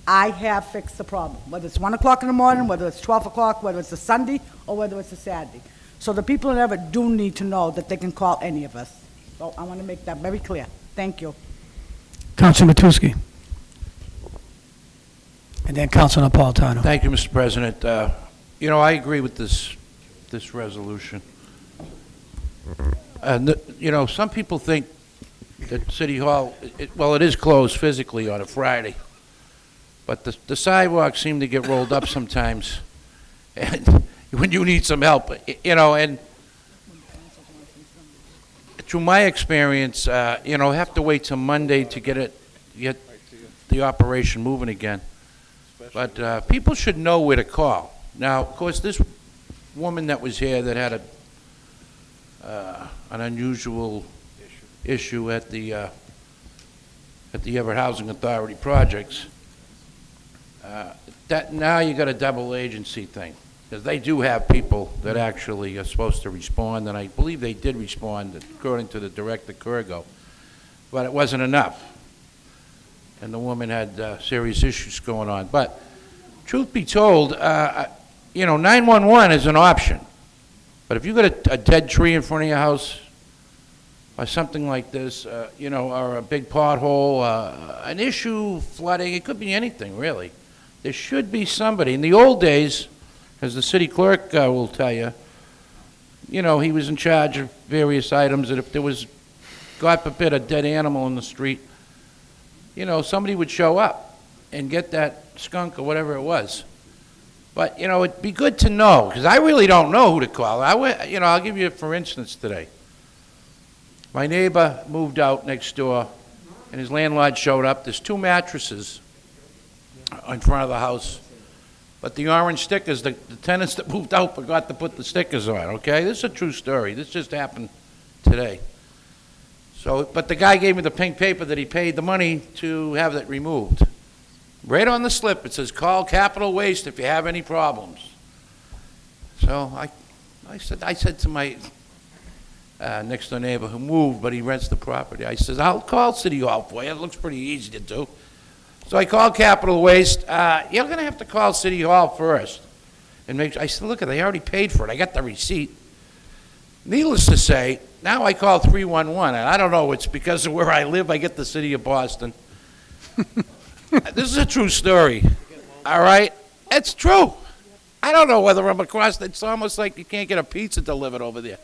I have fixed the problem, whether it's 1 o'clock in the morning, whether it's 12 o'clock, whether it's a Sunday, or whether it's a Saturday. So the people in Everett do need to know that they can call any of us. So I want to make that very clear. Thank you. Councilor Matusky. And then Councilor Napolitano. Thank you, Mr. President. You know, I agree with this resolution. And, you know, some people think that City Hall, well, it is closed physically on a Friday, but the sidewalks seem to get rolled up sometimes, and when you need some help, you know, and through my experience, you know, have to wait till Monday to get the operation moving again. But people should know where to call. Now, of course, this woman that was here that had an unusual issue at the Everett Housing Authority projects, that now you got a double agency thing, because they do have people that actually are supposed to respond, and I believe they did respond according to the Director Kurgo, but it wasn't enough, and the woman had serious issues going on. But truth be told, you know, 911 is an option, but if you got a dead tree in front of your house, or something like this, you know, or a big pothole, an issue, flooding, it could be anything, really. There should be somebody. In the old days, as the city clerk will tell you, you know, he was in charge of various items, and if there was, God forbid, a dead animal in the street, you know, somebody would show up and get that skunk or whatever it was. But, you know, it'd be good to know, because I really don't know who to call. You know, I'll give you, for instance, today. My neighbor moved out next door, and his landlord showed up. There's 2 mattresses in front of the house, but the orange stickers, the tenants that moved out forgot to put the stickers on, okay? This is a true story. This just happened today. So, but the guy gave me the pink paper that he paid the money to have it removed. Right on the slip, it says, call Capital Waste if you have any problems. So I said to my next door neighbor who moved, but he rents the property, I says, I'll call City Hall for you. It looks pretty easy to do. So I called Capital Waste. You're going to have to call City Hall first. And I said, look, they already paid for it. I got the receipt. Needless to say, now I call 311, and I don't know, it's because of where I live, I get the city of Boston. This is a true story, all right? It's true. I don't know whether I'm across, it's almost like you can't get a pizza delivered over there.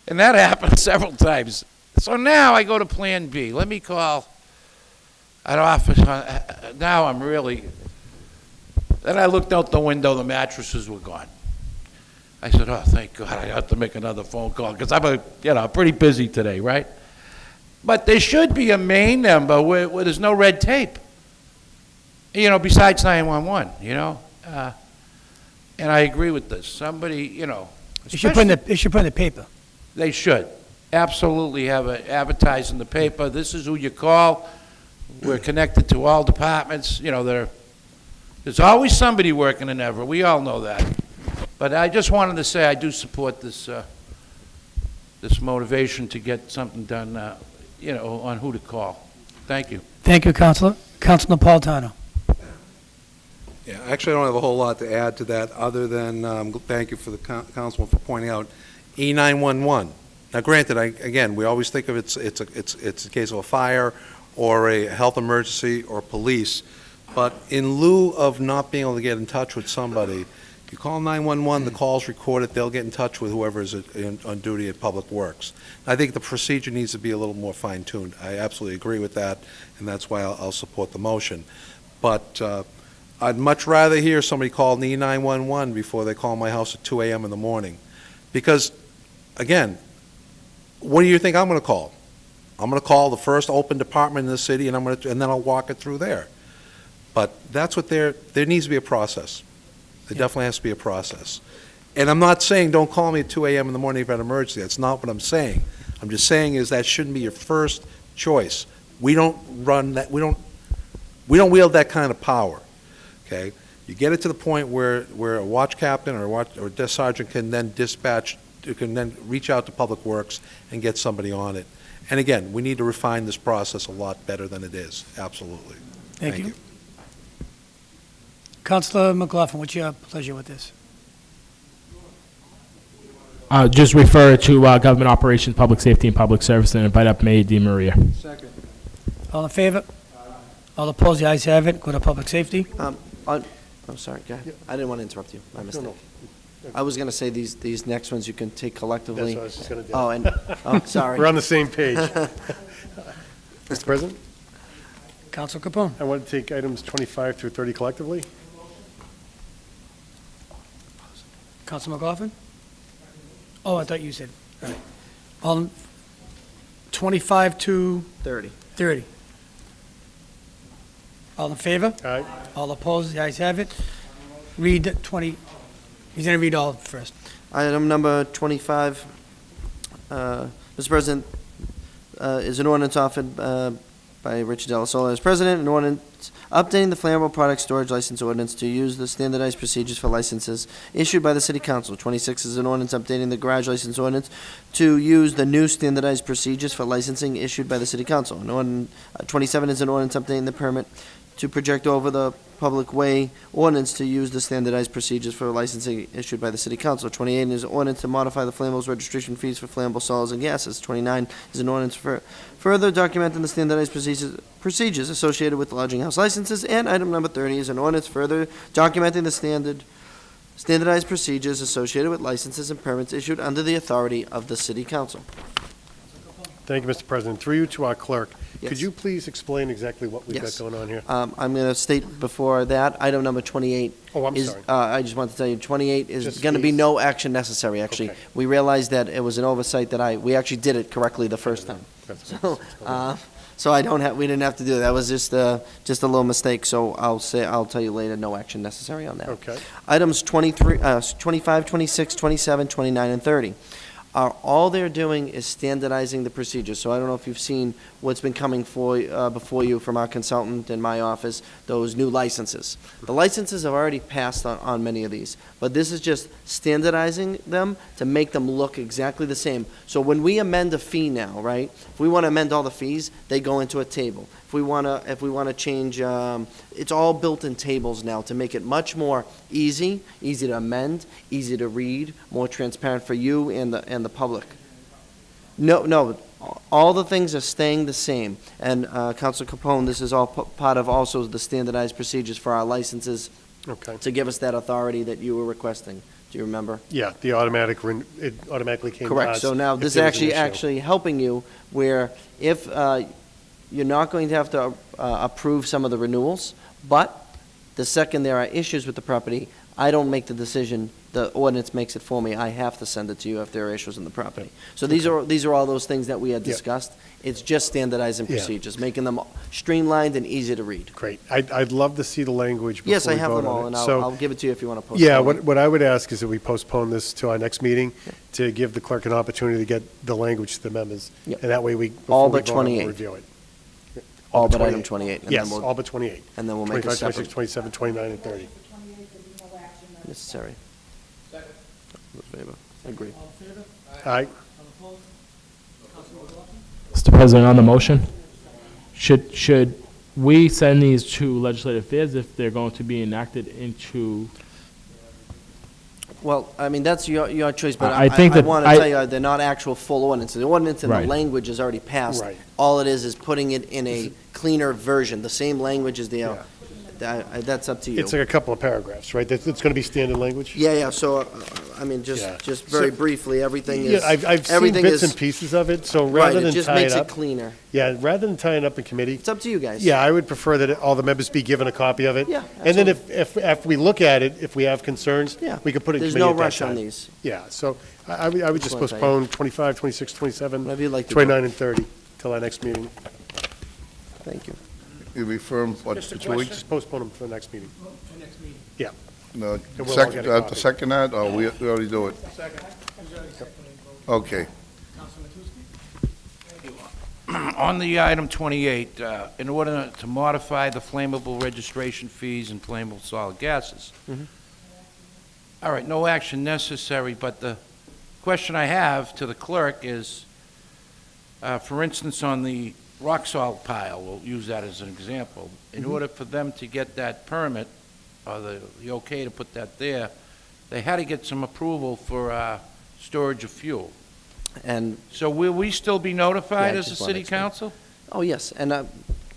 And that happened several times. So now I go to Plan B. Let me call an office. Now I'm really, then I looked out the window, the mattresses were gone. I said, oh, thank God, I have to make another phone call, because I'm pretty busy today, right? But there should be a main number where there's no red tape, you know, besides 911, you know? And I agree with this. Somebody, you know. It should put in the paper. They should. Absolutely have it advertised in the paper. This is who you call. We're connected to all departments, you know, there's always somebody working in Everett. We all know that. But I just wanted to say I do support this this motivation to get something done, you know, on who to call. Thank you. Thank you, Councilor. Councilor Napolitano. Yeah, actually, I don't have a whole lot to add to that, other than thank you for the councilman for pointing out E911. Now, granted, again, we always think of it's a case of a fire or a health emergency or police, but in lieu of not being able to get in touch with somebody, you call 911, the call's recorded, they'll get in touch with whoever is on duty at Public Works. I think the procedure needs to be a little more fine-tuned. I absolutely agree with that, and that's why I'll support the motion. But I'd much rather hear somebody call E911 before they call my house at 2 a.m. in the morning. Because, again, what do you think I'm going to call? I'm going to call the first open department in the city, and then I'll walk it through there. But that's what there needs to be a process. There definitely has to be a process. And I'm not saying don't call me at 2 a.m. in the morning if you have an emergency. That's not what I'm saying. I'm just saying is that shouldn't be your first choice. We don't run that. We don't wield that kind of power. Okay, you get it to the point where a watch captain or a desk sergeant can then dispatch then reach out to Public Works and get somebody on it. And again, we need to refine this process a lot better than it is, absolutely. Thank you. Councilor McLaughlin, what's your pleasure with this? Just refer to Government Operations, Public Safety, and Public Service, and invite up Mayor Di Maria. Second. All in favor? All opposed? The ayes have it. Go to public safety. I'm sorry, go ahead. I didn't want to interrupt you, my mistake. No. I was going to say these next ones you can take collectively. That's what I was just going to do. Oh, sorry. We're on the same page. Mr. President, Councilor Capone. I want to take items 25 through 30 collectively. Councilor McLaughlin? Oh, I thought you said, all right. All, 25 to 30. 30. All in favor? Aye. All opposed? The ayes have it. Read 20, he's going to read all first. Item number 25, Mr. President, is an ordinance offered by Richard Delasola as president, an ordinance updating the flammable product storage license ordinance to use the standardized procedures for licenses issued by the city council. 26 is an ordinance updating the garage license ordinance to use the new standardized procedures for licensing issued by the city council. 27 is an ordinance updating the permit to project over the public way ordinance to use the standardized procedures for licensing issued by the city council. 28 is an ordinance to modify the flammables registration fees for flammable solids and gases. 29 is an ordinance for further documenting the standardized procedures associated with lodging house licenses. And item number 30 is an ordinance further documenting the standardized procedures associated with licenses and permits issued under the authority of the city council. Thank you, Mr. President. Through you to our clerk, Yes. could you please explain exactly what we've got Yes. going on here? I'm going to state before that, item number 28 Oh, I'm is, sorry. I just want to tell you, 28 is Just going to be these? no action necessary, actually. Okay. We realized that it was an oversight that we actually did it correctly the first time. So I don't have, we didn't have to do that. That was just a little mistake, so I'll tell you later, no action necessary on that. Okay. Items 25, 26, 27, 29, and 30. All they're doing is standardizing the procedures. So I don't know if you've seen what's been coming before you from our consultant in my office, those new licenses. The licenses have already passed on many of these, but this is just standardizing them to make them look exactly the same. So when we amend a fee now, right, if we want to amend all the fees, they go into a table. If we want to change, it's all built in tables now to make it much more easy to amend, easy to read, more transparent for you and the public. No, all the things are staying the same. And Councilor Capone, this is all part of also the standardized procedures for our licenses Okay. to give us that authority that you were requesting. Do you remember? Yeah, it automatically came to Correct. us So now if this is there was an issue. actually helping you where if you're not going to have to approve some of the renewals, but the second there are issues with the property, I don't make the decision. The ordinance makes it for me. I have to send it to you if there are issues in the property. So these are all those things that we had Yeah. discussed. It's just standardizing Yeah. procedures, making them streamlined and easy to read. Great. I'd love to see the language before we Yes, I have vote them on all, it. and So- I'll give it to you if you want to postpone. Yeah, it. what I would ask is that we postpone this to our next meeting to give the clerk an opportunity to get the language to the members. Yep. And that way All before we but vote on it, 28. we'll review it. All but item 28. And Yes, then all but 28. And then we'll make a 25, separate. 26, 27, 29, and 30. Necessary. Agree. Aye. Mr. President, on the motion, should we send these to legislative affairs if they're going to be enacted into? Well, I mean, that's your choice, but I think that want to tell you, they're not actual full ordinances. The ordinance and the Right. language is already passed. Right. All it is putting it in a cleaner version, the same language as the, that's up to you. It's like a couple of paragraphs, right? It's going to be standard language? Yeah, so, I mean, Yeah. just very So- briefly, everything Yeah, is, I've seen everything bits is, and pieces of it, so right, rather it than just tie makes it it up. cleaner. Yeah, rather than tying up in committee. It's up to you guys. Yeah, I would prefer that all the members be given a copy of it. Yeah, And then if we look at it, if we have concerns, Yeah. we could put it in There's committee no at that rush on time. these. Yeah, so I would just Which ones are you? postpone 25, 26, 27, Whatever you'd like to do. 29, and 30 till our next meeting. Thank you. You refer them, what, Just a for 2 question. weeks? Just postpone them for the next meeting. Yeah. No, And we'll all second, get a copy. second that, or we already do it? Okay. On the item 28, in order to modify the flammable registration fees and flammable solid gases. Mhm. All right, no action necessary, but the question I have to the clerk is, for instance, on the rock salt pile, we'll use that as an example. In order for them to get that permit, or the okay to put that there, they had to get some approval for storage of fuel. And So will we still be notified Yeah, I as a just wanted city to- council? Oh, yes, and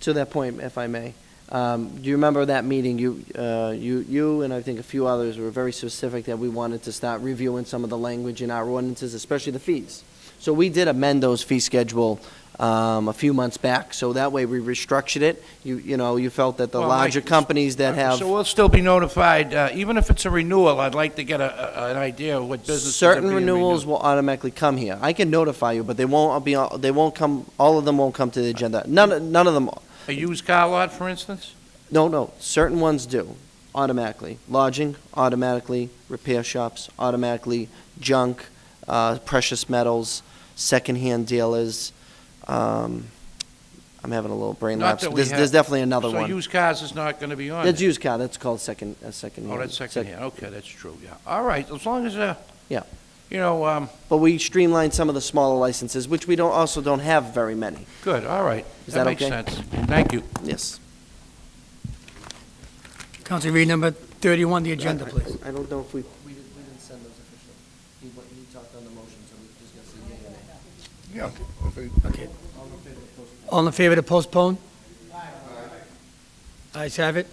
to that point, if I may, do you remember that meeting? You and I think a few others were very specific that we wanted to start reviewing some of the language in our ordinances, especially the fees. So we did amend those fee schedule a few months back, so that way we restructured it. You felt that the Well, larger companies that have So we'll still be notified, even if it's a renewal, I'd like to get an idea of what businesses are certain being renewals renewed. will automatically come here. I can notify you, but they won't come, all of them won't come to the agenda. None of them. A used car lot, for instance? No, certain ones do, automatically. Lodging, automatically. Repair shops, automatically. Junk, precious metals, secondhand dealers. I'm having a little brain Not lapse. that we There's have- definitely another So one. used cars is not going to be on That's there? used car, that's called secondhand. Oh, that's secondhand, okay, that's true, yeah. All right, as long as, Yeah. you know, But we streamlined some of the smaller licenses, which we also don't have very many. good, all right. Is that makes okay? sense. Thank you. Yes. Council, read number 31, the agenda, please. I don't know if we didn't send those officially. He talked on the motion, so we're just going to say yea or nay. Yeah. Okay. All in favor to postpone? Ayes have it.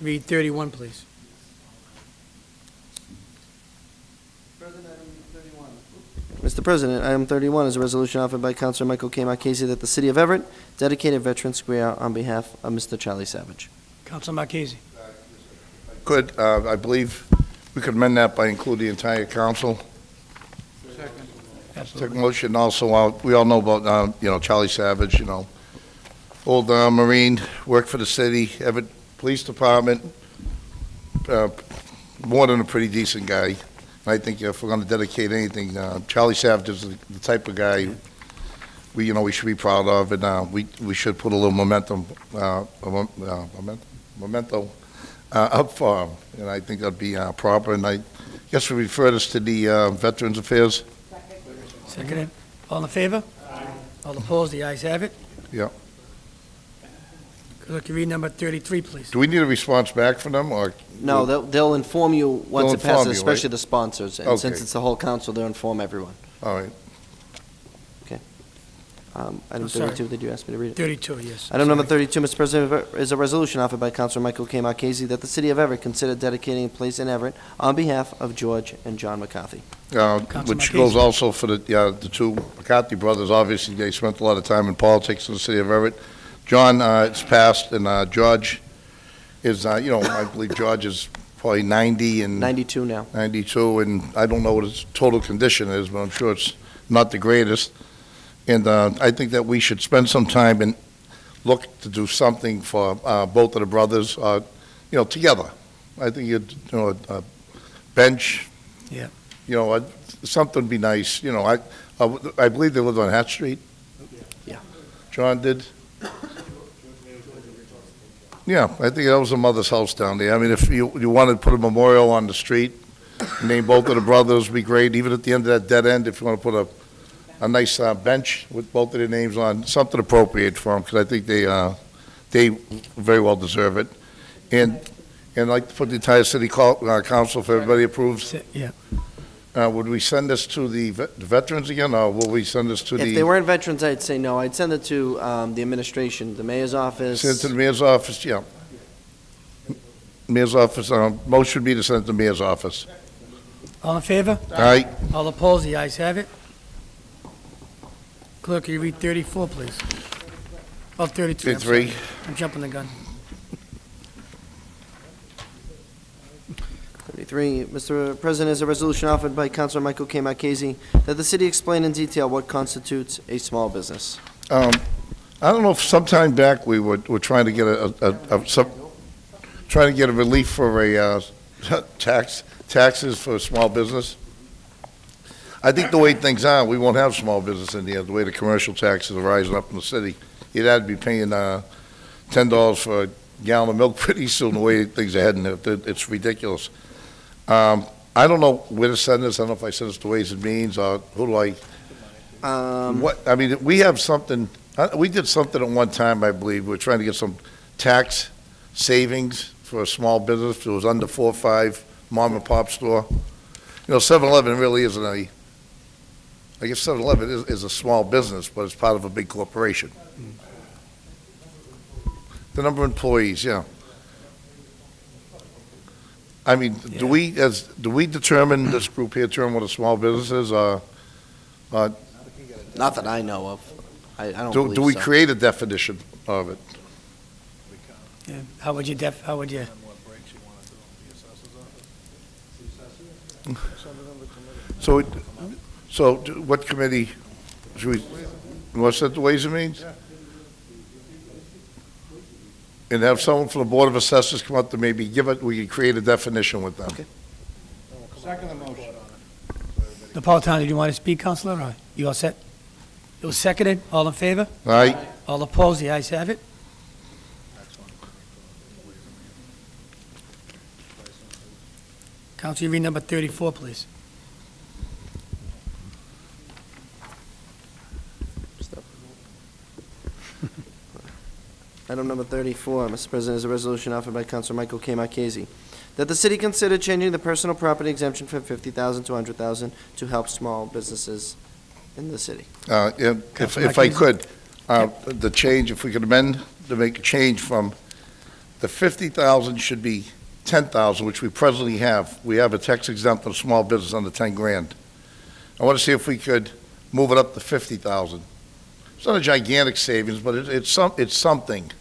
Read 31, please. Mr. President, item 31 is a resolution offered by Councilor Michael K. Marchese that the City of Everett dedicated Veterans Square on behalf of Mr. Charlie Savage. Council Marchese. Could, I believe we could amend that by including the entire council. Second motion also, we all know about, Charlie Savage, old Marine, worked for the city, Everett Police Department, more than a pretty decent guy. I think if we're going to dedicate anything, Charlie Savage is the type of guy we should be proud of, and we should put a little memento up for him, and I think that'd be proper. And I guess we refer this to the Veterans Affairs. Seconded. All in favor? All opposed? The ayes have it. Yeah. Clerk, you read number 33, please. Do we need a response back from them, or? No, they'll inform you once They'll it passes, inform you, especially right? the sponsors. And Okay. since it's the whole council, they'll inform everyone. All right. Item sorry. 32, did you ask me to read it? 32, yes. Item number 32, Mr. President, is a resolution offered by Councilor Michael K. Marchese that the City of Everett consider dedicating a place in Everett on behalf of George and John McCarthy. Which goes also for the two McCarthy brothers. Obviously, they spent a lot of time in politics in the city of Everett. John, it's passed, and George is, I believe George is probably 90 and... 92 now. 92, and I don't know what his total condition is, but I'm sure it's not the greatest. And I think that we should spend some time and look to do something for both of the brothers, together. I think, a bench. Yeah. Something would be nice, I believe they lived on Hatch Street. Yeah. John did? Yeah, I think that was the mother's house down there. I mean, if you wanted to put a memorial on the street, name both of the brothers, would be great. Even at the end of that dead end, if you want to put a nice bench with both of their names on, something appropriate for them, because I think they very well deserve it. And I'd like to put the entire city council, if everybody approves. Yeah. Would we send this to the veterans again, or will we send this to the? If they weren't veterans, I'd say no. I'd send it to the administration, the mayor's office. Send it to the mayor's office, yeah. Mayor's office, motion would be to send it to the mayor's office. All in favor? Aye. All opposed? The ayes have it. Clerk, can you read 34, please? Oh, 33. I'm sorry. 33. I'm jumping the gun. 33, Mr. President, is a resolution offered by Councilor Michael K. Marchese that the city explain in detail what constitutes a small business. I don't know if sometime back we were trying to get trying to get a relief for a taxes for a small business. I think the way things are, we won't have small business in the end, the way the commercial taxes are rising up in the city. You'd have to be paying $10 for a gallon of milk pretty soon, the way things are heading. It's ridiculous. I don't know where to send this. I don't know if I send this to Ways and Means or who do I? I mean, we have something, we did something at one time, I believe. We're trying to get some tax savings for a small business. It was under 4 or 5 mom and pop store. You know, 7-Eleven really isn't I guess 7-Eleven is a small business, but it's part of a big corporation. The number of employees, yeah. I mean, do we determine, this group here, determine what a small business is, Not that I know of. I don't do believe we so. create a definition of it? Yeah. How would you? So what committee, should we, you want to set the Ways and Means? And have someone from the Board of Assessors come up to maybe give it, we can create a definition with them. Okay. Second the motion. Napolitano, do you want to speak, Counselor, or you all set? It was seconded, all in favor? Aye. All opposed, the ayes have it. Counselor, you read number 34, please. Item number 34, Mr. President, is a resolution offered by Councilor Michael K. Marchese, that the city consider changing the personal property exemption from $50,000 to $100,000 to help small businesses in the city. If I could, the change, if we could amend to make a change from, the 50,000 should be 10,000, which we presently have. We have a tax exempt on small business under 10 grand. I want to see if we could move it up to 50,000. It's not a gigantic savings, but it's something.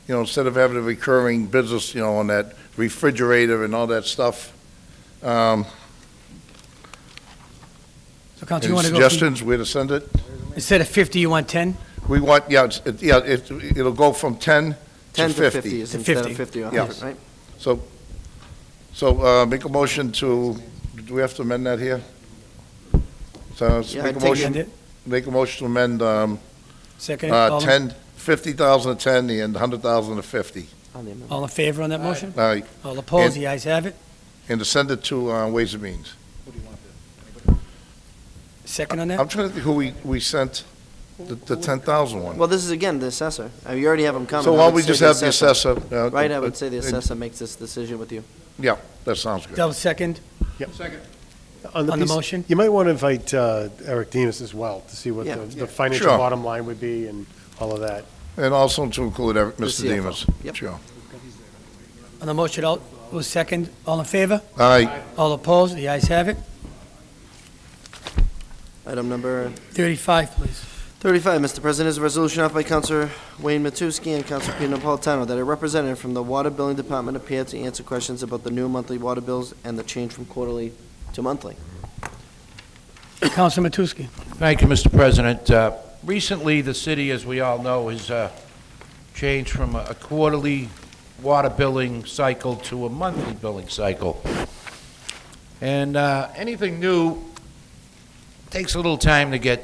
You know, instead of having a recurring business, you know, on that refrigerator and all that stuff. So, Counselor, you Any want to go? suggestions where to send it? Instead of 50, you want 10? We want, it'll go from 10 10 to to 50. 50 is To instead 50. of 50 or Yeah. 100, right? So make a motion to, do we have to amend that here? So let's Yeah, make I'd a take motion, make a motion to amend, Second, all in- 10, 50,000 to 10 and 100,000 to 50. On the amendment. All in favor on that motion? Aye. All opposed, And- the ayes have it. And to send it to Ways and Means. Second on that? I'm trying to think who we sent the 10,000 one. Well, this is, again, the assessor. You already have them coming. So I why don't would we say just have the assessor? Right, I would say the assessor makes this decision with you. Yeah, that sounds good. That was second. Second. On the piece- motion? You might want to invite Eric Demus as well, to see what Yeah. the financial Sure. bottom line would be and all of that. And also to include Mr. CFO. Demus. Yep. Sure. On the motion, all, was second, all in favor? Aye. All opposed, the ayes have it. Item number 35, please. 35, Mr. President, is a resolution offered by Councilor Wayne Matusky and Councilor Pino Napolitano that a representative from the Water Billing Department appeared to answer questions about the new monthly water bills and the change from quarterly to monthly. Councilor Matusky. Thank you, Mr. President. Recently, the city, as we all know, has changed from a quarterly water billing cycle to a monthly billing cycle. And anything new takes a little time to get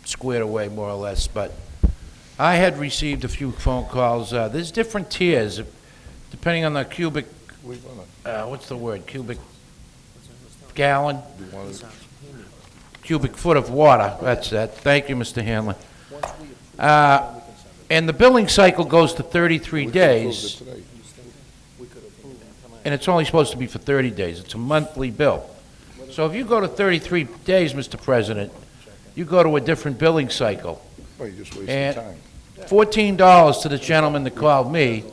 squared away, more or less, but I had received a few phone calls. There's different tiers, depending on the cubic, what's the word, cubic gallon? Cubic foot of water, that's that. Thank you, Mr. Hanlon. And the billing cycle goes to 33 days, and it's only supposed to be for 30 days. It's a monthly bill. So if you go to 33 days, Mr. President, you go to a different billing cycle. Well, you're just wasting And time. $14 to the gentleman that called me,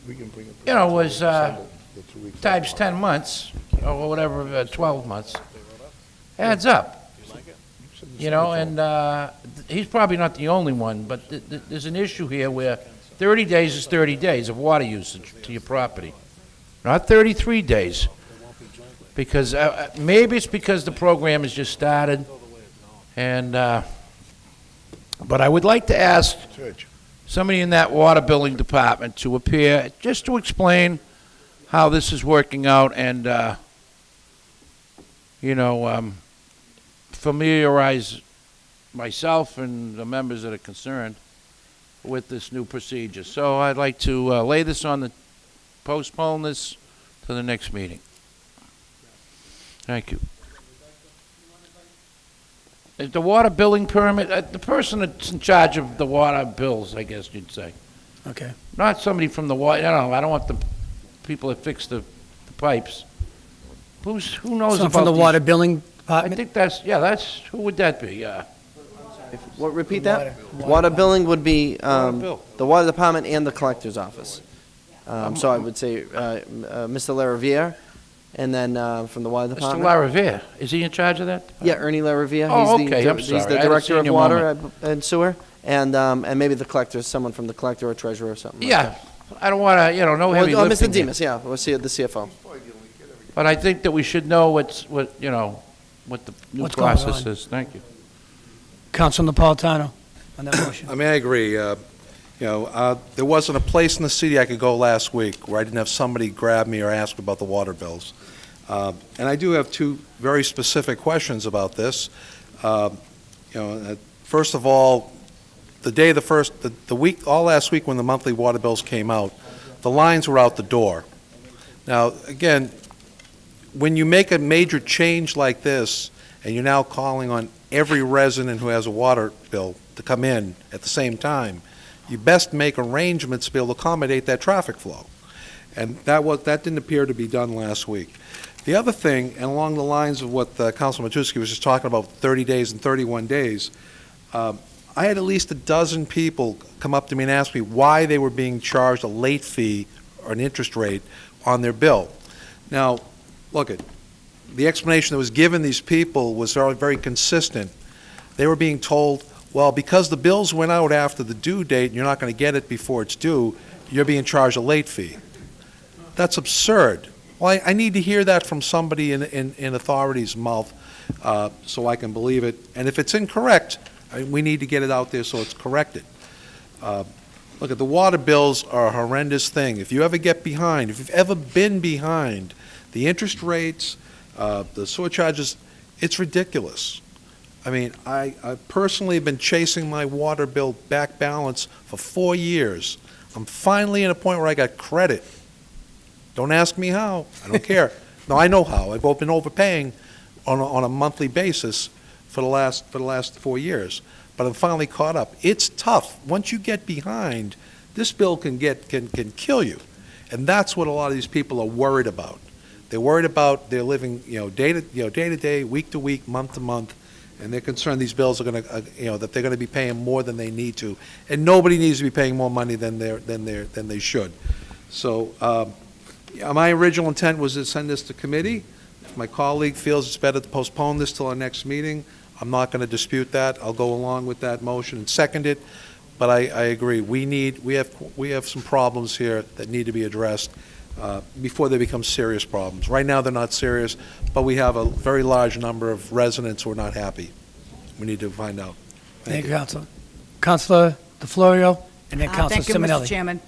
We can bring it. you know, was Send it the 2 weeks times after. 10 months, or whatever, 12 months, adds up. You know, and he's probably not the only one, but there's an issue here where 30 days is 30 days of water usage to your property, not 33 days. Because maybe it's because the program has just started, and but I would like to ask somebody in that water billing department to appear just to explain how this is working out and you know, familiarize myself and the members that are concerned with this new procedure. So I'd like to postpone this to the next meeting. Thank you. Is the water billing permit, the person that's in charge of the water bills, I guess you'd say. Okay. Not somebody from the water, I don't want the people that fix the pipes. Who knows about Someone from the these- water billing I department? think who would that be? What, repeat that? Water billing would be bill. the water department and the collector's office. So I would say Mr. LaRiviere, and then from the water Mr. department. LaRiviere, is he in charge of that? Yeah, Ernie LaRiviere. Oh, He's okay, I'm He's sorry. I the haven't director seen of you a water moment. and sewer, and maybe the collector, someone from the collector or treasurer or something. like Yeah, that. I don't want to, no heavy Or lifting. Mr. here. Demas, yeah, we'll see the CFO. But I think that we should know what the new What's going process on. is. Thank you. Council Napolitano on that motion. I mean, I agree. There wasn't a place in the city I could go last week where I didn't have somebody grab me or ask about the water bills. And I do have two very specific questions about this. First of all, the week, all last week when the monthly water bills came out, the lines were out the door. Now, again, when you make a major change like this, and you're now calling on every resident who has a water bill to come in at the same time, you best make arrangements to be able to accommodate that traffic flow. And that didn't appear to be done last week. The other thing, and along the lines of what Councilman Matusky was just talking about, 30 days and 31 days, I had at least a dozen people come up to me and ask me why they were being charged a late fee or an interest rate on their bill. Now, look, the explanation that was given these people was very, very consistent. They were being told, well, because the bills went out after the due date and you're not going to get it before it's due, you're being charged a late fee. That's absurd. Well, I need to hear that from somebody in authority's mouth so I can believe it. And if it's incorrect, we need to get it out there so it's corrected. Look, the water bills are a horrendous thing. If you ever get behind, if you've ever been behind, the interest rates, the sewer charges, it's ridiculous. I mean, I personally have been chasing my water bill back balance for 4 years. I'm finally at a point where I got credit. Don't ask me how. I don't care. No, I know how. I've been overpaying on a monthly basis for the last 4 years. But I'm finally caught up. It's tough. Once you get behind, this bill can kill you. And that's what a lot of these people are worried about. They're worried about their living, day to day, week to week, month to month, and they're concerned these bills are going to, that they're going to be paying more than they need to, and nobody needs to be paying more money than they should. So, my original intent was to send this to committee. If my colleague feels it's better to postpone this till our next meeting, I'm not going to dispute that. I'll go along with that motion and second it. But I agree. We have some problems here that need to be addressed before they become serious problems. Right now, they're not serious, but we have a very large number of residents who are not happy. We need to find out. Thank you, Councilor. Councilor DeFlorio, and then Councilor Thank you, Simonelli. Mr. Chairman.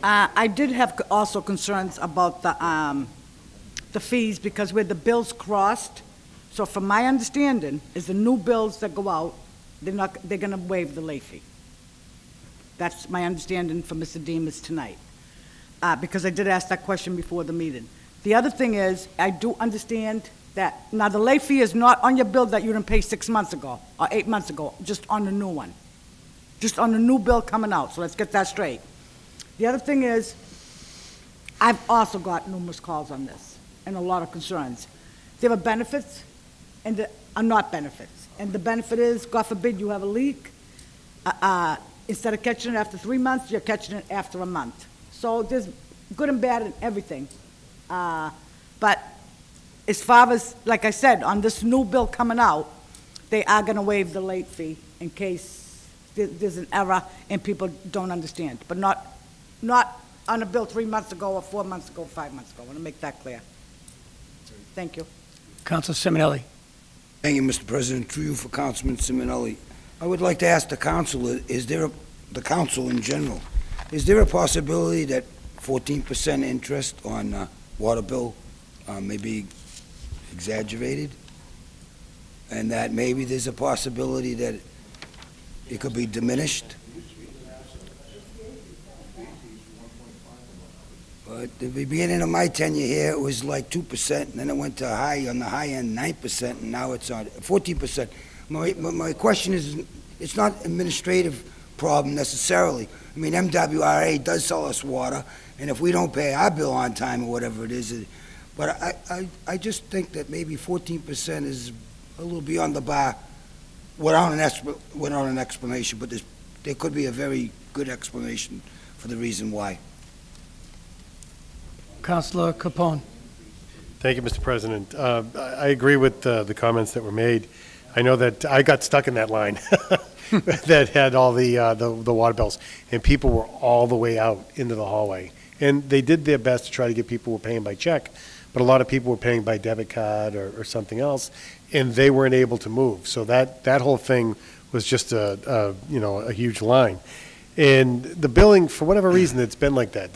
I did have also concerns about the fees, because where the bills crossed, so from my understanding, is the new bills that go out, they're gonna waive the late fee. That's my understanding from Mr. Demas tonight, because I did ask that question before the meeting. The other thing is, I do understand that, now the late fee is not on your bill that you didn't pay 6 months ago, or 8 months ago, just on the new one. Just on the new bill coming out, so let's get that straight. The other thing is, I've also got numerous calls on this, and a lot of concerns. There are benefits, and there are not benefits. And the benefit is, God forbid you have a leak, instead of catching it after 3 months, you're catching it after a month. So there's good and bad in everything. But as far as, like I said, on this new bill coming out, they are gonna waive the late fee in case there's an error and people don't understand. But not on a bill 3 months ago, or 4 months ago, 5 months ago. I want to make that clear. Thank you. Councilor Simonelli. Thank you, Mr. President. Through you for Councilman Simonelli. I would like to ask the council, the council in general, is there a possibility that 14% interest on water bill may be exaggerated? And that maybe there's a possibility that it could be diminished? At the beginning of my tenure here, it was like 2%, and then it went to on the high end, 9%, and now it's on 14%. My question is, it's not administrative problem necessarily. I mean, MWRA does sell us water, and if we don't pay our bill on time or whatever it is, but I just think that maybe 14% is a little beyond the bar without an explanation, but there could be a very good explanation for the reason why. Councilor Capone. Thank you, Mr. President. I agree with the comments that were made. I know that I got stuck in that line that had all the water bills, and people were all the way out into the hallway. And they did their best to try to get people who were paying by check, but a lot of people were paying by debit card or something else, and they weren't able to move. So that whole thing was just a huge line. And the billing, for whatever reason, it's been like that.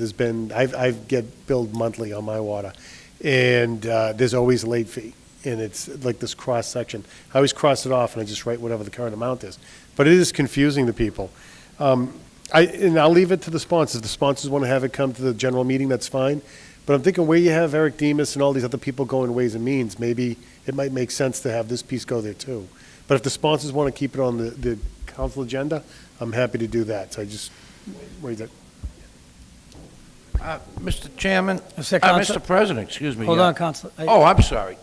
I get billed monthly on my water, and there's always a late fee. And it's like this cross section. I always cross it off and I just write whatever the current amount is. But it is confusing to people. And I'll leave it to the sponsors. If the sponsors want to have it come to the general meeting, that's fine. But I'm thinking where you have Eric Demas and all these other people going Ways and Means, maybe it might make sense to have this piece go there too. But if the sponsors want to keep it on the council agenda, I'm happy to do that. So I just raise it. Mr. Chairman, Council- Mr. President, excuse me. Hold on, Councilor. I'm sorry.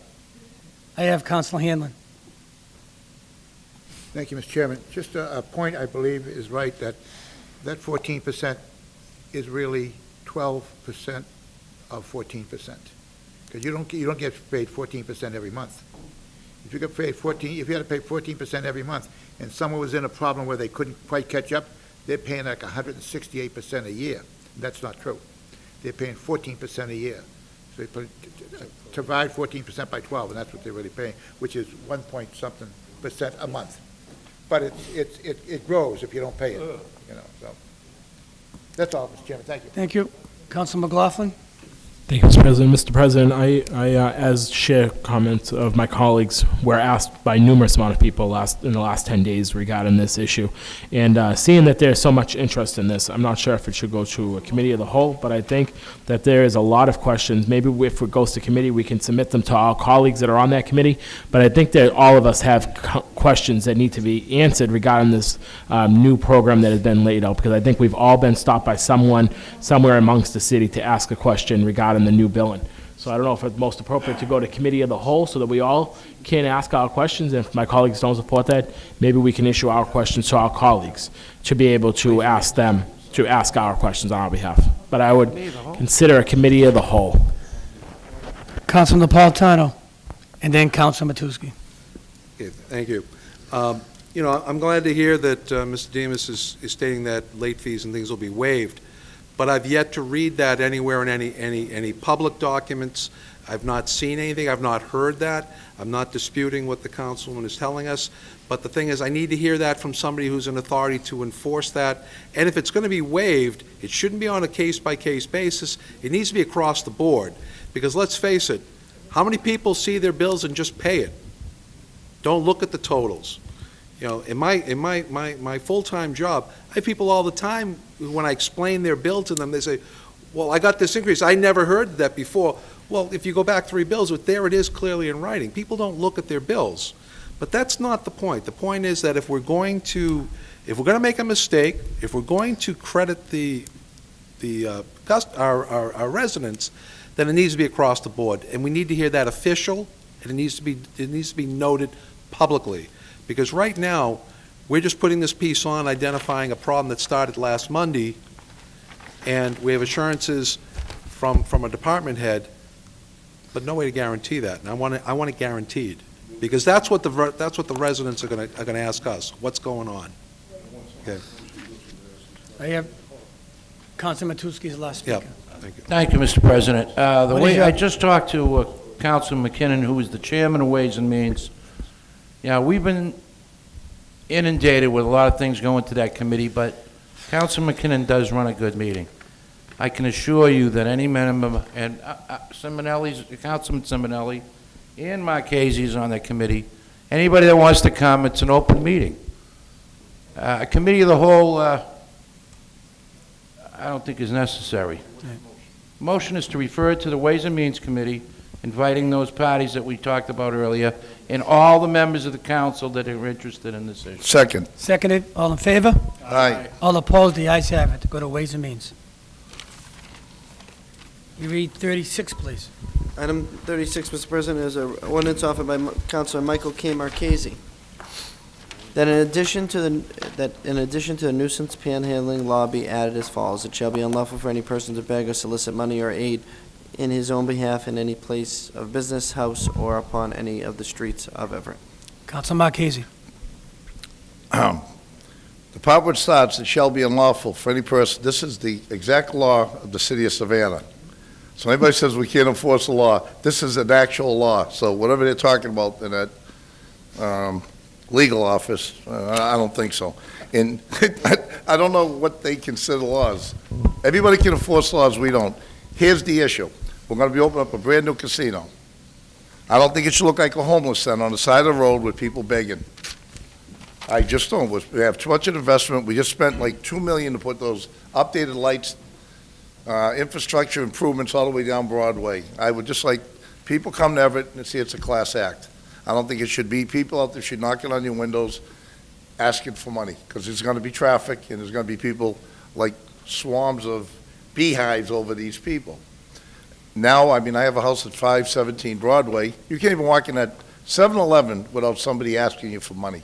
I have Councilor Hanlon. Thank you, Mr. Chairman. Just a point I believe is right, that 14% is really 12% of 14%. Because you don't get paid 14% every month. If you get paid if you had to pay 14% every month, and someone was in a problem where they couldn't quite catch up, they're paying like 168% a year. That's not true. They're paying 14% a year. So they divide 14% by 12, and that's what they're really paying, which is 1 point something percent a month. But it grows if you don't pay it. So that's all, Mr. Chairman. Thank you. Thank you. Councilor McLaughlin. Thank you, Mr. President. Mr. President, I as share comments of my colleagues, were asked by numerous amount of people in the last 10 days regarding this issue. And seeing that there's so much interest in this, I'm not sure if it should go to a committee of the whole, but I think that there is a lot of questions. Maybe if it goes to committee, we can submit them to our colleagues that are on that committee. But I think that all of us have questions that need to be answered regarding this new program that has been laid out, because I think we've all been stopped by someone somewhere amongst the city to ask a question regarding the new billing. So I don't know if it's most appropriate to go to committee of the whole so that we all can ask our questions. And if my colleagues don't support that, maybe we can issue our questions to our colleagues to be able to ask them to ask our questions on our behalf. But I would consider a committee of the whole. Councilor Napolitano, and then Councilor Matusky. Okay, thank you. I'm glad to hear that Mr. Demas is stating that late fees and things will be waived. But I've yet to read that anywhere in any public documents. I've not seen anything. I've not heard that. I'm not disputing what the councilman is telling us. But the thing is, I need to hear that from somebody who's an authority to enforce that. And if it's going to be waived, it shouldn't be on a case-by-case basis. It needs to be across the board. Because let's face it, how many people see their bills and just pay it? Don't look at the totals. In my full-time job, I have people all the time, when I explain their bill to them, they say, well, I got this increase. I never heard that before. Well, if you go back 3 bills, there it is clearly in writing. People don't look at their bills. But that's not the point. The point is that if we're going to make a mistake, if we're going to credit our residents, then it needs to be across the board. And we need to hear that official, and it needs to be noted publicly. Because right now, we're just putting this piece on, identifying a problem that started last Monday, and we have assurances from a department head, but no way to guarantee that. And I want it guaranteed, because that's what the residents are going to ask us. What's going on? Okay. I have Councilor Matusky's last speaker. Thank you. Thank you, Mr. President. I just talked to Councilor McKinnon, who is the chairman of Ways and Means. Yeah, we've been inundated with a lot of things going to that committee, but Councilor McKinnon does run a good meeting. I can assure you that any member, and Councilman Simonelli and Marchese is on that committee. Anybody that wants to come, it's an open meeting. A committee of the whole, I don't think is necessary. Motion is to refer it to the Ways and Means Committee, inviting those parties that we talked about earlier, and all the members of the council that are interested in this issue. Second. Seconded, all in favor? Aye. All opposed, the ayes have it. Go to Ways and Means. You read 36, please. Item 36, Mr. President, is an ordinance offered by Councilor Michael K. Marchese. That in addition to the nuisance panhandling law be added as follows: it shall be unlawful for any person to beg or solicit money or aid in his own behalf in any place of business, house, or upon any of the streets of Everett. Council Marchese. The part which starts, it shall be unlawful for any person, this is the exact law of the city of Savannah. So anybody says we can't enforce the law, this is an actual law. So whatever they're talking about in that legal office, I don't think so. And I don't know what they consider laws. Everybody can enforce laws, we don't. Here's the issue. We're going to be opening up a brand-new casino. I don't think it should look like a homeless center on the side of the road with people begging. I just don't. We have too much of investment. We just spent like $2 million to put those updated lights, infrastructure improvements all the way down Broadway. I would just like, people come to Everett and see it's a class act. I don't think it should be, people out there should knock it on your windows asking for money, because there's going to be traffic, and there's going to be people like swarms of beehives over these people. Now, I mean, I have a house at 517 Broadway. You can't even walk in that 7-Eleven without somebody asking you for money.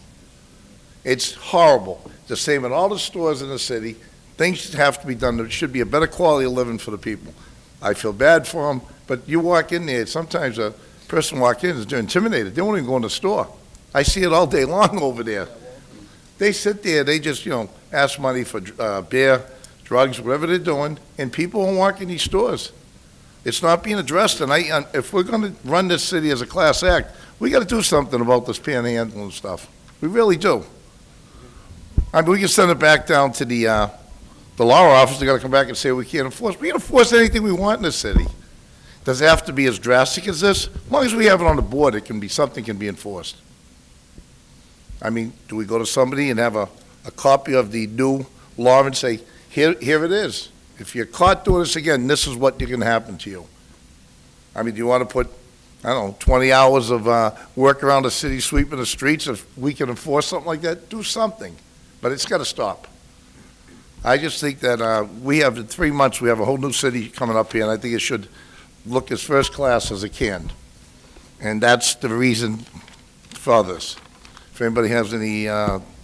It's horrible. The same in all the stores in the city. Things have to be done. There should be a better quality of living for the people. I feel bad for them, but you walk in there, sometimes a person walk in is intimidated. They won't even go in the store. I see it all day long over there. They sit there, they just, ask money for beer, drugs, whatever they're doing, and people won't walk in these stores. It's not being addressed, and if we're going to run this city as a class act, we got to do something about this panhandling stuff. We really do. I mean, we can send it back down to the law office. They got to come back and say we can't enforce. We can enforce anything we want in this city. Does it have to be as drastic as this? As long as we have it on the board, it can be, something can be enforced. I mean, do we go to somebody and have a copy of the new law and say, here it is. If you're caught doing this again, this is what can happen to you. I mean, do you want to put, 20 hours of work around the city sweeping the streets? If we can enforce something like that, do something. But it's got to stop. I just think that we have, in 3 months, we have a whole new city coming up here, and I think it should look as first class as it can. And that's the reason for this. If anybody has any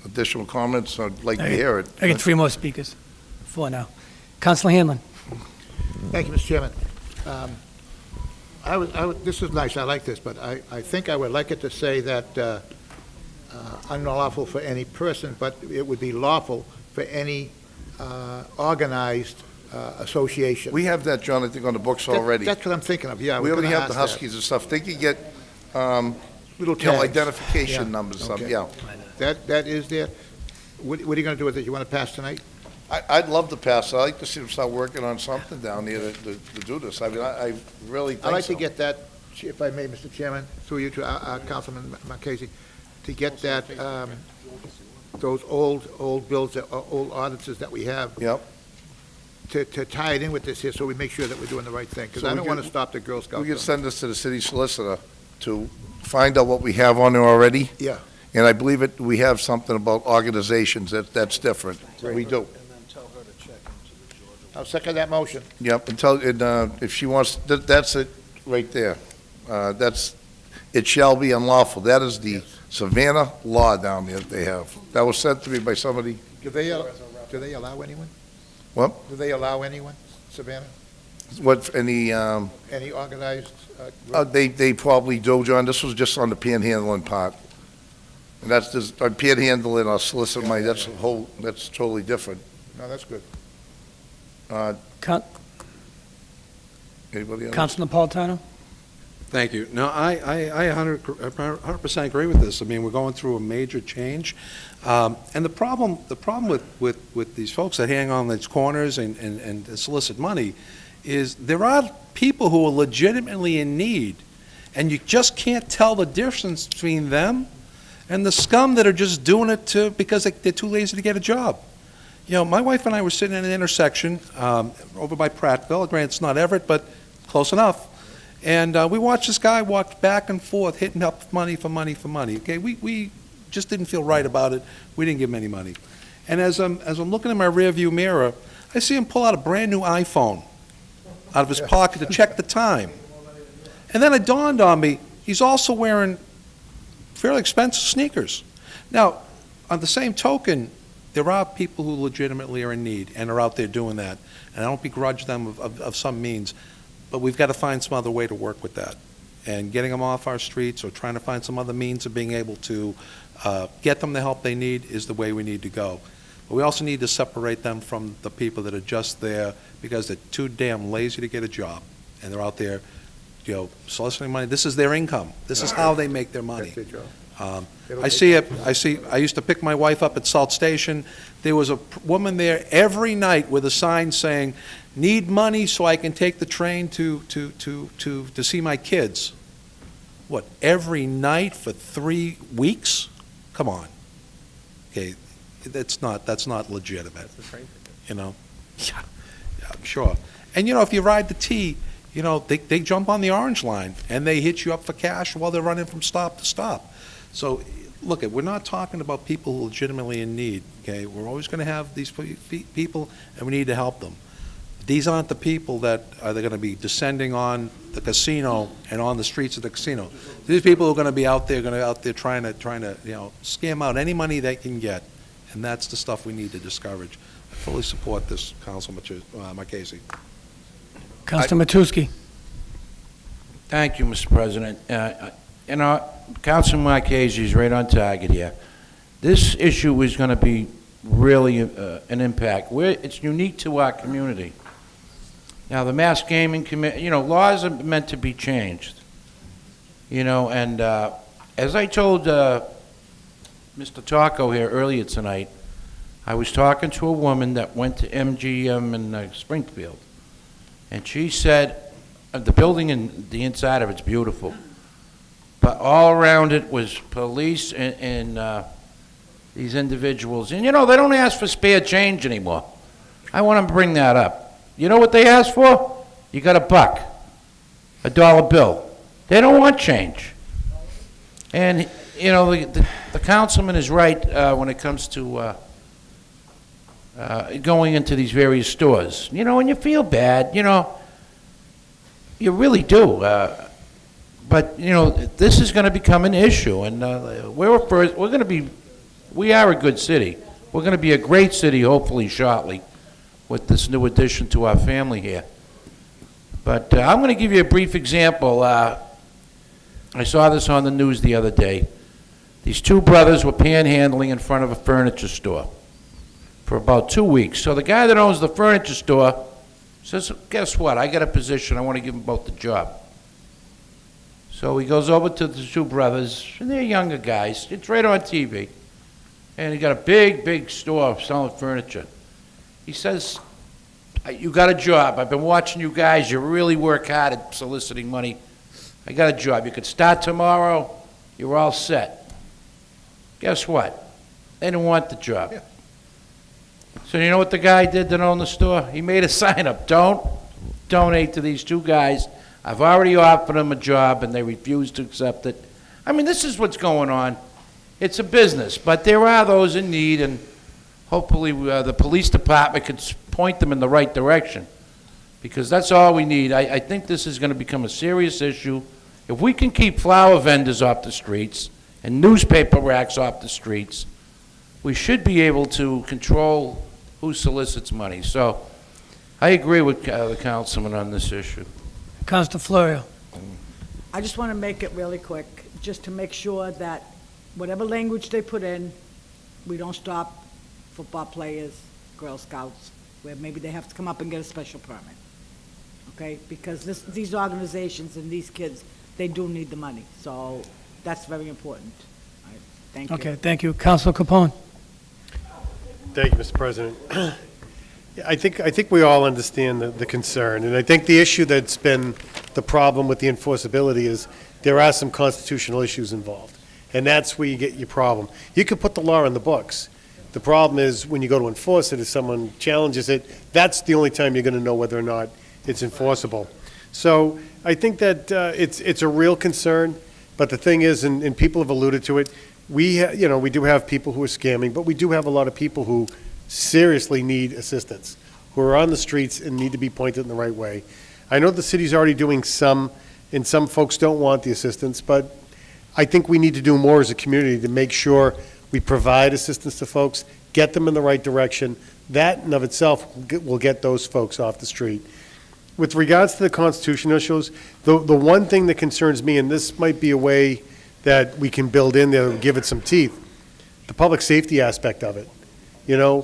additional comments, I'd like to hear it. I get 3 more speakers. 4 now. Councilor Hanlon. Thank you, Mr. Chairman. This is nice, I like this, but I think I would like it to say that unlawful for any person, but it would be lawful for any organized association. We have that, John, I think, on the books already. That's what I'm thinking of, yeah. We we're already gonna have the ask that. Huskies and stuff. They could get, Little tags. identification Yeah. numbers, Okay. yeah. That is there. What are you going to do with it? You want to pass tonight? I'd love to pass. I'd like to see them start working on something down there to do this. I mean, I really think so. I'd like to get that, if I may, Mr. Chairman, through you to Councilman Marchese, to get that, those old bills, old ordinances that we have. Yep. To tie it in with this here, so we make sure that we're doing the right thing, because So I we don't can- want to stop the Girl Scouts. We can send this to the city solicitor to find out what we have on there already. Yeah. And I believe we have something about organizations that's different. We do. I'll second that motion. Yep, if she wants, that's it right there. It shall be unlawful. That is the Savannah law down there that they have. That was sent to me by somebody. Do they allow anyone? What? Do they allow anyone, Savannah? What, any, Any organized? Group? they probably do, John. This was just on the panhandling part. And that's just, panhandling or solicit money, that's totally different. No, that's good. Anybody else? Councilor Napolitano. Thank you. No, I 100% agree with this. I mean, we're going through a major change. And the problem with these folks that hang on these corners and solicit money is there are people who are legitimately in need, and you just can't tell the difference between them and the scum that are just doing it because they're too lazy to get a job. You know, my wife and I were sitting at an intersection over by Prattville. Granted, it's not Everett, but close enough. And we watched this guy walk back and forth, hitting up money for money for money. Okay, we just didn't feel right about it. We didn't give him any money. And as I'm looking in my rearview mirror, I see him pull out a brand new iPhone out of his pocket to check the time. And then it dawned on me, he's also wearing fairly expensive sneakers. Now, on the same token, there are people who legitimately are in need and are out there doing that. And I don't begrudge them of some means, but we've got to find some other way to work with that. And getting them off our streets or trying to find some other means of being able to get them the help they need is the way we need to go. But we also need to separate them from the people that are just there because they're too damn lazy to get a job. And they're out there, you know, soliciting money. This is their income. This is how they make their money. I used to pick my wife up at Salt Station. There was a woman there every night with a sign saying, "Need money so I can take the train to see my kids." What, every night for 3 weeks? Come on. Okay, that's not legitimate. You know? Yeah, I'm sure. And you know, if you ride the T, you know, they jump on the orange line and they hit you up for cash while they're running from stop to stop. So, look, we're not talking about people who are legitimately in need, okay? We're always going to have these people, and we need to help them. These aren't the people that are going to be descending on the casino and on the streets of the casino. These people are going to be out there trying to you know, scam out any money they can get, and that's the stuff we need to discourage. I fully support this, Councilman Marchese. Councilor Matusky. Thank you, Mr. President. You know, Councilman Marchese is right on target here. This issue is going to be really an impact. It's unique to our community. Now, the Mass Gaming Committee, you know, laws are meant to be changed. You know, and as I told Mr. Taco here earlier tonight, I was talking to a woman that went to MGM in Springfield, and she said the building and the inside of it's beautiful, but all around it was police and these individuals. And, you know, they don't ask for spare change anymore. I want to bring that up. You know what they ask for? You got $1, $1 bill. They don't want change. And, you know, the councilman is right when it comes to going into these various stores. You know, and you feel bad, you know, you really do. But, you know, this is going to become an issue, and we are a good city. We're going to be a great city, hopefully, shortly, with this new addition to our family here. But I'm going to give you a brief example. I saw this on the news the other day. These two brothers were panhandling in front of a furniture store for about 2 weeks. So the guy that owns the furniture store says, guess what? I got a position. I want to give them both the job. So he goes over to the two brothers, and they're younger guys. It's right on TV. And he got a big, big store selling furniture. He says, you got a job. I've been watching you guys. You really work hard at soliciting money. I got a job. You could start tomorrow. You're all set. Guess what? They didn't want the job. Yeah. So you know what the guy did that owned the store? He made a sign up. Don't donate to these two guys. I've already offered them a job, and they refused to accept it. I mean, this is what's going on. It's a business, but there are those in need, and hopefully the police department could point them in the right direction, because that's all we need. I think this is going to become a serious issue. If we can keep flower vendors off the streets and newspaper racks off the streets, we should be able to control who solicits money. So I agree with the councilman on this issue. Councilor Florio. I just want to make it really quick, just to make sure that whatever language they put in, we don't stop football players, Girl Scouts, where maybe they have to come up and get a special permit, okay? Because these organizations and these kids, they do need the money, so that's very important. All right, thank you. Okay, thank you. Councilor Capone. Thank you, Mr. President. I think we all understand the concern, and I think the issue that's been the problem with the enforceability is there are some constitutional issues involved, and that's where you get your problem. You can put the law in the books, The problem is, when you go to enforce it, if someone challenges it, that's the only time you're going to know whether or not it's enforceable. So I think that it's a real concern, but the thing is, and people have alluded to it, we do have people who are scamming, but we do have a lot of people who seriously need assistance, who are on the streets and need to be pointed in the right way. I know the city's already doing some, and some folks don't want the assistance, but I think we need to do more as a community to make sure we provide assistance to folks, get them in the right direction. That in and of itself will get those folks off the street. With regards to the constitutional issues, the one thing that concerns me, and this might be a way that we can build in there and give it some teeth, the public safety aspect of it. You know,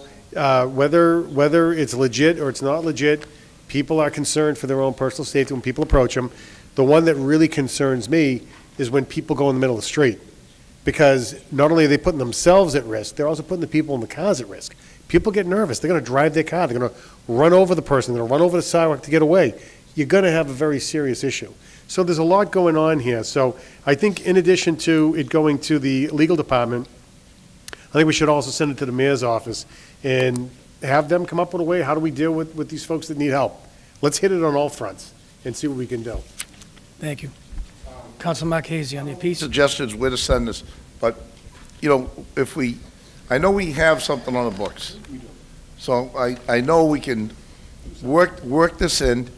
whether it's legit or it's not legit, people are concerned for their own personal safety when people approach them. The one that really concerns me is when people go in the middle of the street. Because not only are they putting themselves at risk, they're also putting the people in the cars at risk. People get nervous. They're going to drive their car. They're going to run over the person. They're going to run over the sidewalk to get away. You're going to have a very serious issue. So there's a lot going on here. So I think in addition to it going to the legal department, I think we should also send it to the mayor's office and have them come up with a way, how do we deal with these folks that need help? Let's hit it on all fronts and see what we can do. Thank you. Council Marquez on the piece. Suggestions where to send this, but, you know, I know we have something on the books. So I know we can work this in,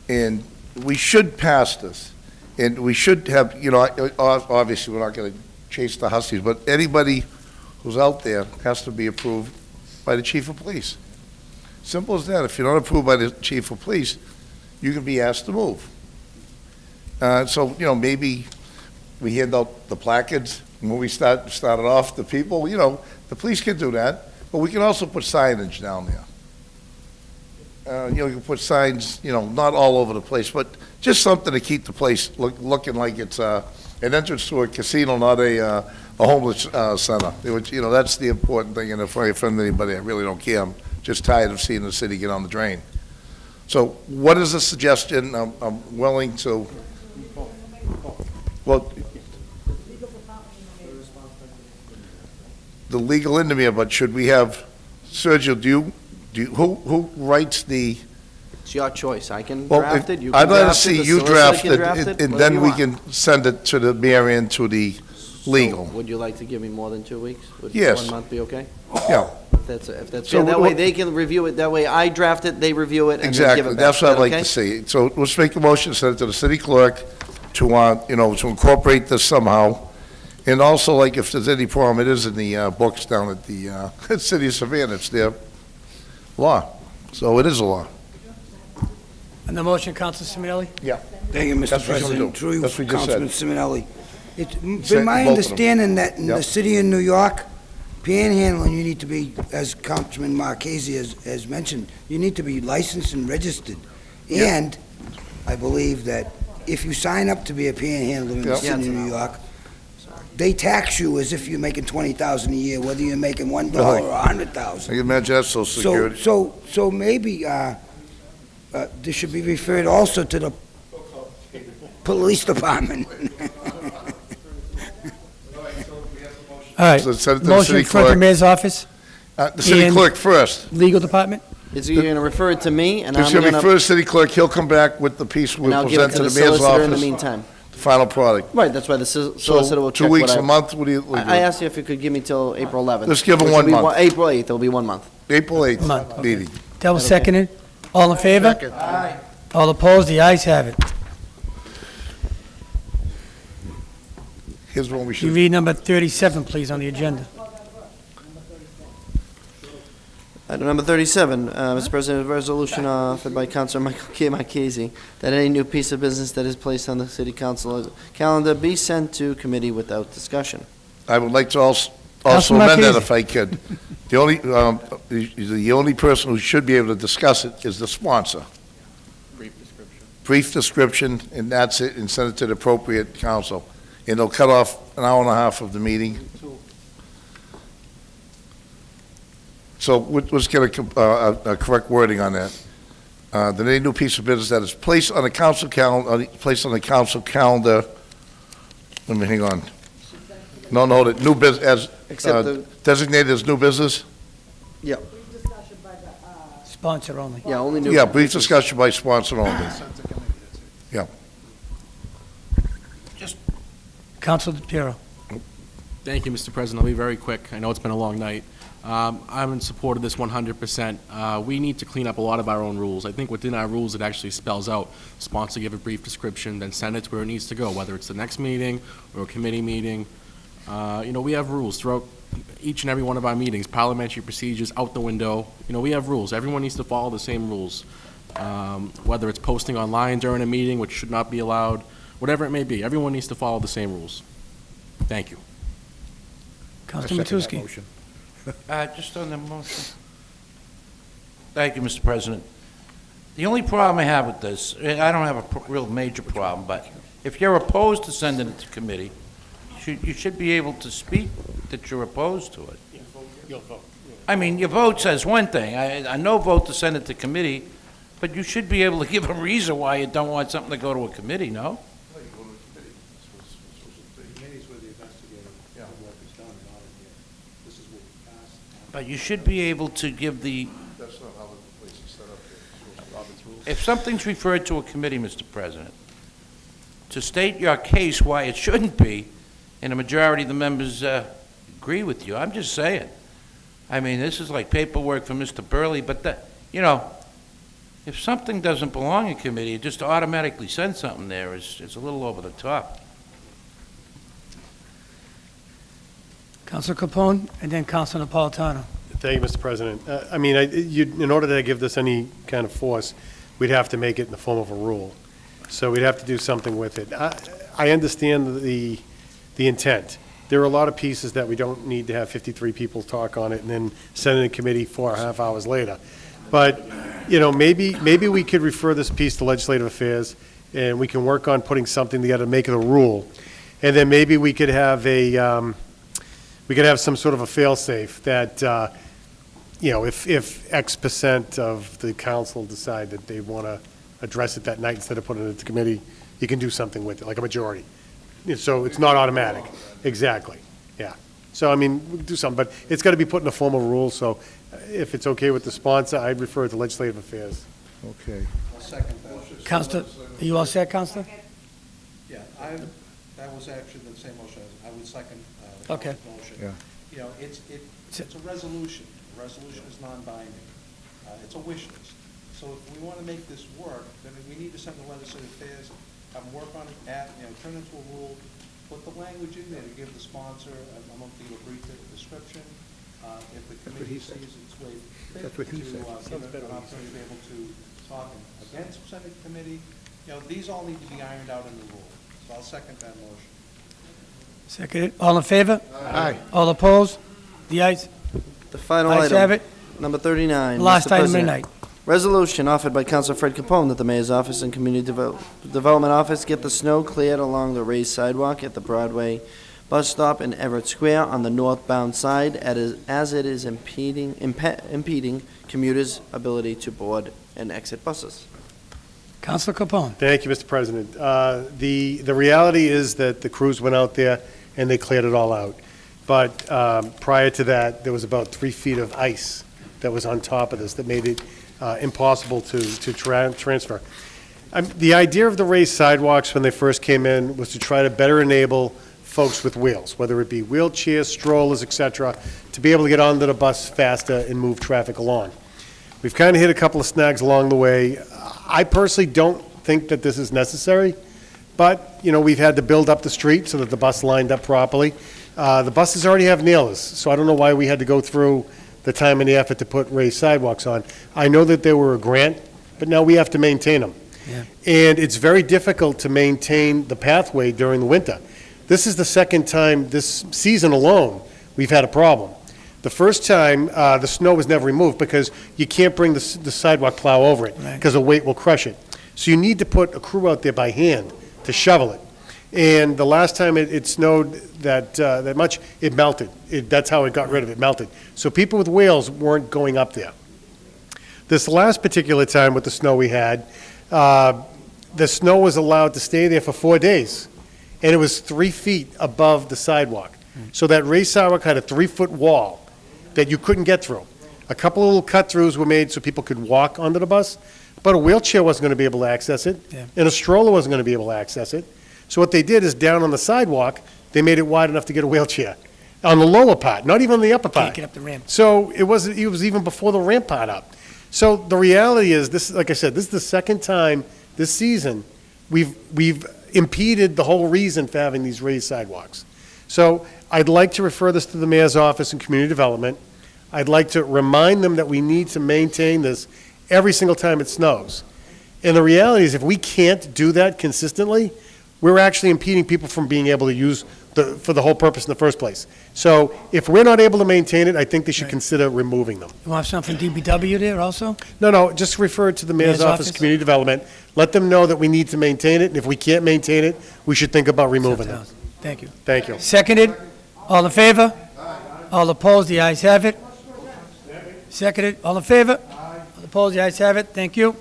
and we should pass this. And we should have, you know, obviously, we're not going to chase the Huskies, but anybody who's out there has to be approved by the chief of police. Simple as that. If you're not approved by the chief of police, you can be asked to move. So, you know, maybe we hand out the placards when we started off, the people, you know, the police can do that, but we can also put signage down there. You know, you can put signs, you know, not all over the place, but just something to keep the place looking like it's an entrance to a casino, not a homeless center. Which, you know, that's the important thing, and if I offend anybody, I really don't care. I'm just tired of seeing the city get on the drain. So what is the suggestion? I'm willing to, well, the legal engineer, but should we have, Sergio, who writes the? It's your choice. I can Well, draft it, you I'd can rather draft it, see the you solicitor draft can it, draft it, and whatever then you we want. can send it to the mayor and to the legal. So, would you like to give me more than 2 weeks? Would Yes. 1 month be okay? Yeah. If that's So fair. That what- way they can review it, that way I draft it, they review it, and then give Exactly, it back. that's what Is I'd that like okay? to see. So let's make a motion, send it to the city clerk to, you know, to incorporate this somehow. And also, like, if there's any problem, it is in the books down at the city of Savannah, it's their law. So it is a law. On the motion, Council Simonelli? Yeah. Thank you, That's Mr. what we're gonna President. do. Through you, That's what we just Councilman said. Simonelli. It's Say been my both of them. understanding that in the Yep. city of New York, panhandling, you need to be, as Councilman Marchese has mentioned, you need to be licensed and registered. Yep. And I believe that if you sign up to be a panhandler in the Yep. city of New York, they tax you as if you're making $20,000 a year, whether you're making $1 or I $100,000. can imagine that's Social Security. So maybe this should be referred also to the police department. All right. So send it to the Motion city for the clerk. mayor's office? The city and clerk first. Legal department? Is you're gonna refer it to me, and I'm It's gonna be gonna, first city clerk, he'll come back with the piece and we'll I'll give it present to to the the mayor's solicitor in the office, meantime. the final product. Right, that's why the solicitor will check So 2 weeks, what a month, what do you? I asked you if you could give me till April 11th. Let's give 'em which 1 will be month. April 8th, it'll be 1 month. April 8th Month, okay. meeting. That was Is that okay? seconded. All in favor? Aye. All opposed? The ayes have it. Here's what we You should, read number 37, please, on the agenda. Item number 37, Mr. President, a resolution offered by Councilor Michael K. Marchese that any new piece of business that is placed on the city council calendar be sent to committee without discussion. I would like to also Councilman amend that Marchese. if I could. The only person who should be able to discuss it is the sponsor. Brief description, and that's it, and send it to the appropriate council. And they'll cut off an hour and a half of the meeting. So let's get a correct wording on that. That any new piece of business that is placed on the council calendar, let me, hang on. No, that new business, Except as designated as new business? Yeah. Sponsor only. Yeah, only new. Yeah, brief discussion by sponsor only. Yeah. Council DePiero. Thank you, Mr. President. I'll be very quick. I know it's been a long night. I'm in support of this 100%. We need to clean up a lot of our own rules. I think within our rules, it actually spells out, sponsor give a brief description, then send it to where it needs to go, whether it's the next meeting or a committee meeting. We have rules throughout each and every one of our meetings, parliamentary procedures out the window. We have rules. Everyone needs to follow the same rules. Whether it's posting online during a meeting, which should not be allowed, whatever it may be, everyone needs to follow the same rules. Thank you. Councilman Matusky. Just on the motion. Thank you, Mr. President. The only problem I have with this, I don't have a real major problem, but if you're opposed to sending it to committee, you should be able to speak that you're opposed to it. You'll vote. I mean, your vote says one thing. I no vote to send it to committee, but you should be able to give a reason why you don't want something to go to a committee, no? But you should be able to give the, That's not how the place is set up here. if something's referred to a committee, Mr. President, to state your case why it shouldn't be, and a majority of the members agree with you, I'm just saying. I mean, this is like paperwork for Mr. Burley, but if something doesn't belong in committee, you just automatically send something there is a little over the top. Council Capone, and then Council Napolitano. Thank you, Mr. President. In order to give this any kind of force, we'd have to make it in the form of a rule. So we'd have to do something with it. I understand the intent. There are a lot of pieces that we don't need to have 53 people talk on it and then send it in committee 4.5 hours later. But, maybe we could refer this piece to Legislative Affairs, and we can work on putting something together to make it a rule. And then maybe we could have some sort of a fail-safe that, if X percent of the council decide that they want to address it that night instead of putting it to committee, you can do something with it, like a majority. So it's not automatic. Exactly, yeah. So, we'll do something, but it's got to be put in a formal rule, so if it's okay with the sponsor, I'd refer it to Legislative Affairs. Okay. I'll second that. Councilor, are you all set, Councilor? Yeah, that was actually the same motion. I would second the Okay. motion. Yeah. It's a resolution. A resolution is non-binding. It's a wish list. So if we want to make this work, then we need to send the Legislative Affairs, have them work on it, turn it into a rule, put the language in there to give the sponsor a monthly or brief description. If the committee sees its way fit That's what he to said. give it an opportunity to be able to talk against Senate committee, these all need to be ironed out in the rule. So I'll second that motion. Seconded. All in favor? Aye. All opposed? The ayes. The final Ayes have item, it. number 39. Last Mr. item of the President. night. Resolution offered by Council Fred Capone that the Mayor's Office and Community Development Office get the snow cleared along the raised sidewalk at the Broadway bus stop in Everett Square on the northbound side as it is impeding commuters' ability to board and exit buses. Councilor Capone. Thank you, Mr. President. The reality is that the crews went out there and they cleared it all out. But prior to that, there was about 3 feet of ice that was on top of this that made it impossible to transfer. The idea of the raised sidewalks when they first came in was to try to better enable folks with wheels, whether it be wheelchairs, strollers, et cetera, to be able to get onto the bus faster and move traffic along. We've kind of hit a couple of snags along the way. I personally don't think that this is necessary, but, we've had to build up the street so that the bus lined up properly. The buses already have nailers, so I don't know why we had to go through the time and the effort to put raised sidewalks on. I know that there were a grant, but now we have to maintain them. Yeah. And it's very difficult to maintain the pathway during the winter. This is the second time this season alone we've had a problem. The first time, the snow was never removed because you can't bring the sidewalk plow over it because the weight will crush it. So you need to put a crew out there by hand to shovel it. And the last time it snowed that much, it melted. That's how it got rid of it, melted. So people with wheels weren't going up there. This last particular time with the snow we had, the snow was allowed to stay there for 4 days, and it was 3 feet above the sidewalk. So that raised sidewalk had a 3-foot wall that you couldn't get through. A couple of little cut-throughs were made so people could walk onto the bus, but a wheelchair wasn't going to be able to access it, Yeah. and a stroller wasn't going to be able to access it. So what they did is down on the sidewalk, they made it wide enough to get a wheelchair. On the lower part, not even on the upper part. Can't get up the ramp. So it was even before the ramp part up. So the reality is, this, like I said, this is the second time this season we've impeded the whole reason for having these raised sidewalks. So I'd like to refer this to the mayor's office and community development. I'd like to remind them that we need to maintain this every single time it snows. And the reality is, if we can't do that consistently, we're actually impeding people from being able to use for the whole purpose in the first place. So if we're not able to maintain it, I think they should consider removing them. You want something from DPW there also? No, just refer it to the mayor's office, community development. Let them know that we need to maintain it, and if we can't maintain it, we should think about removing it. Thank you. Thank you. Seconded? All in favor? All opposed? The ayes have it. Seconded? All in favor? All opposed? The ayes have it. Thank you.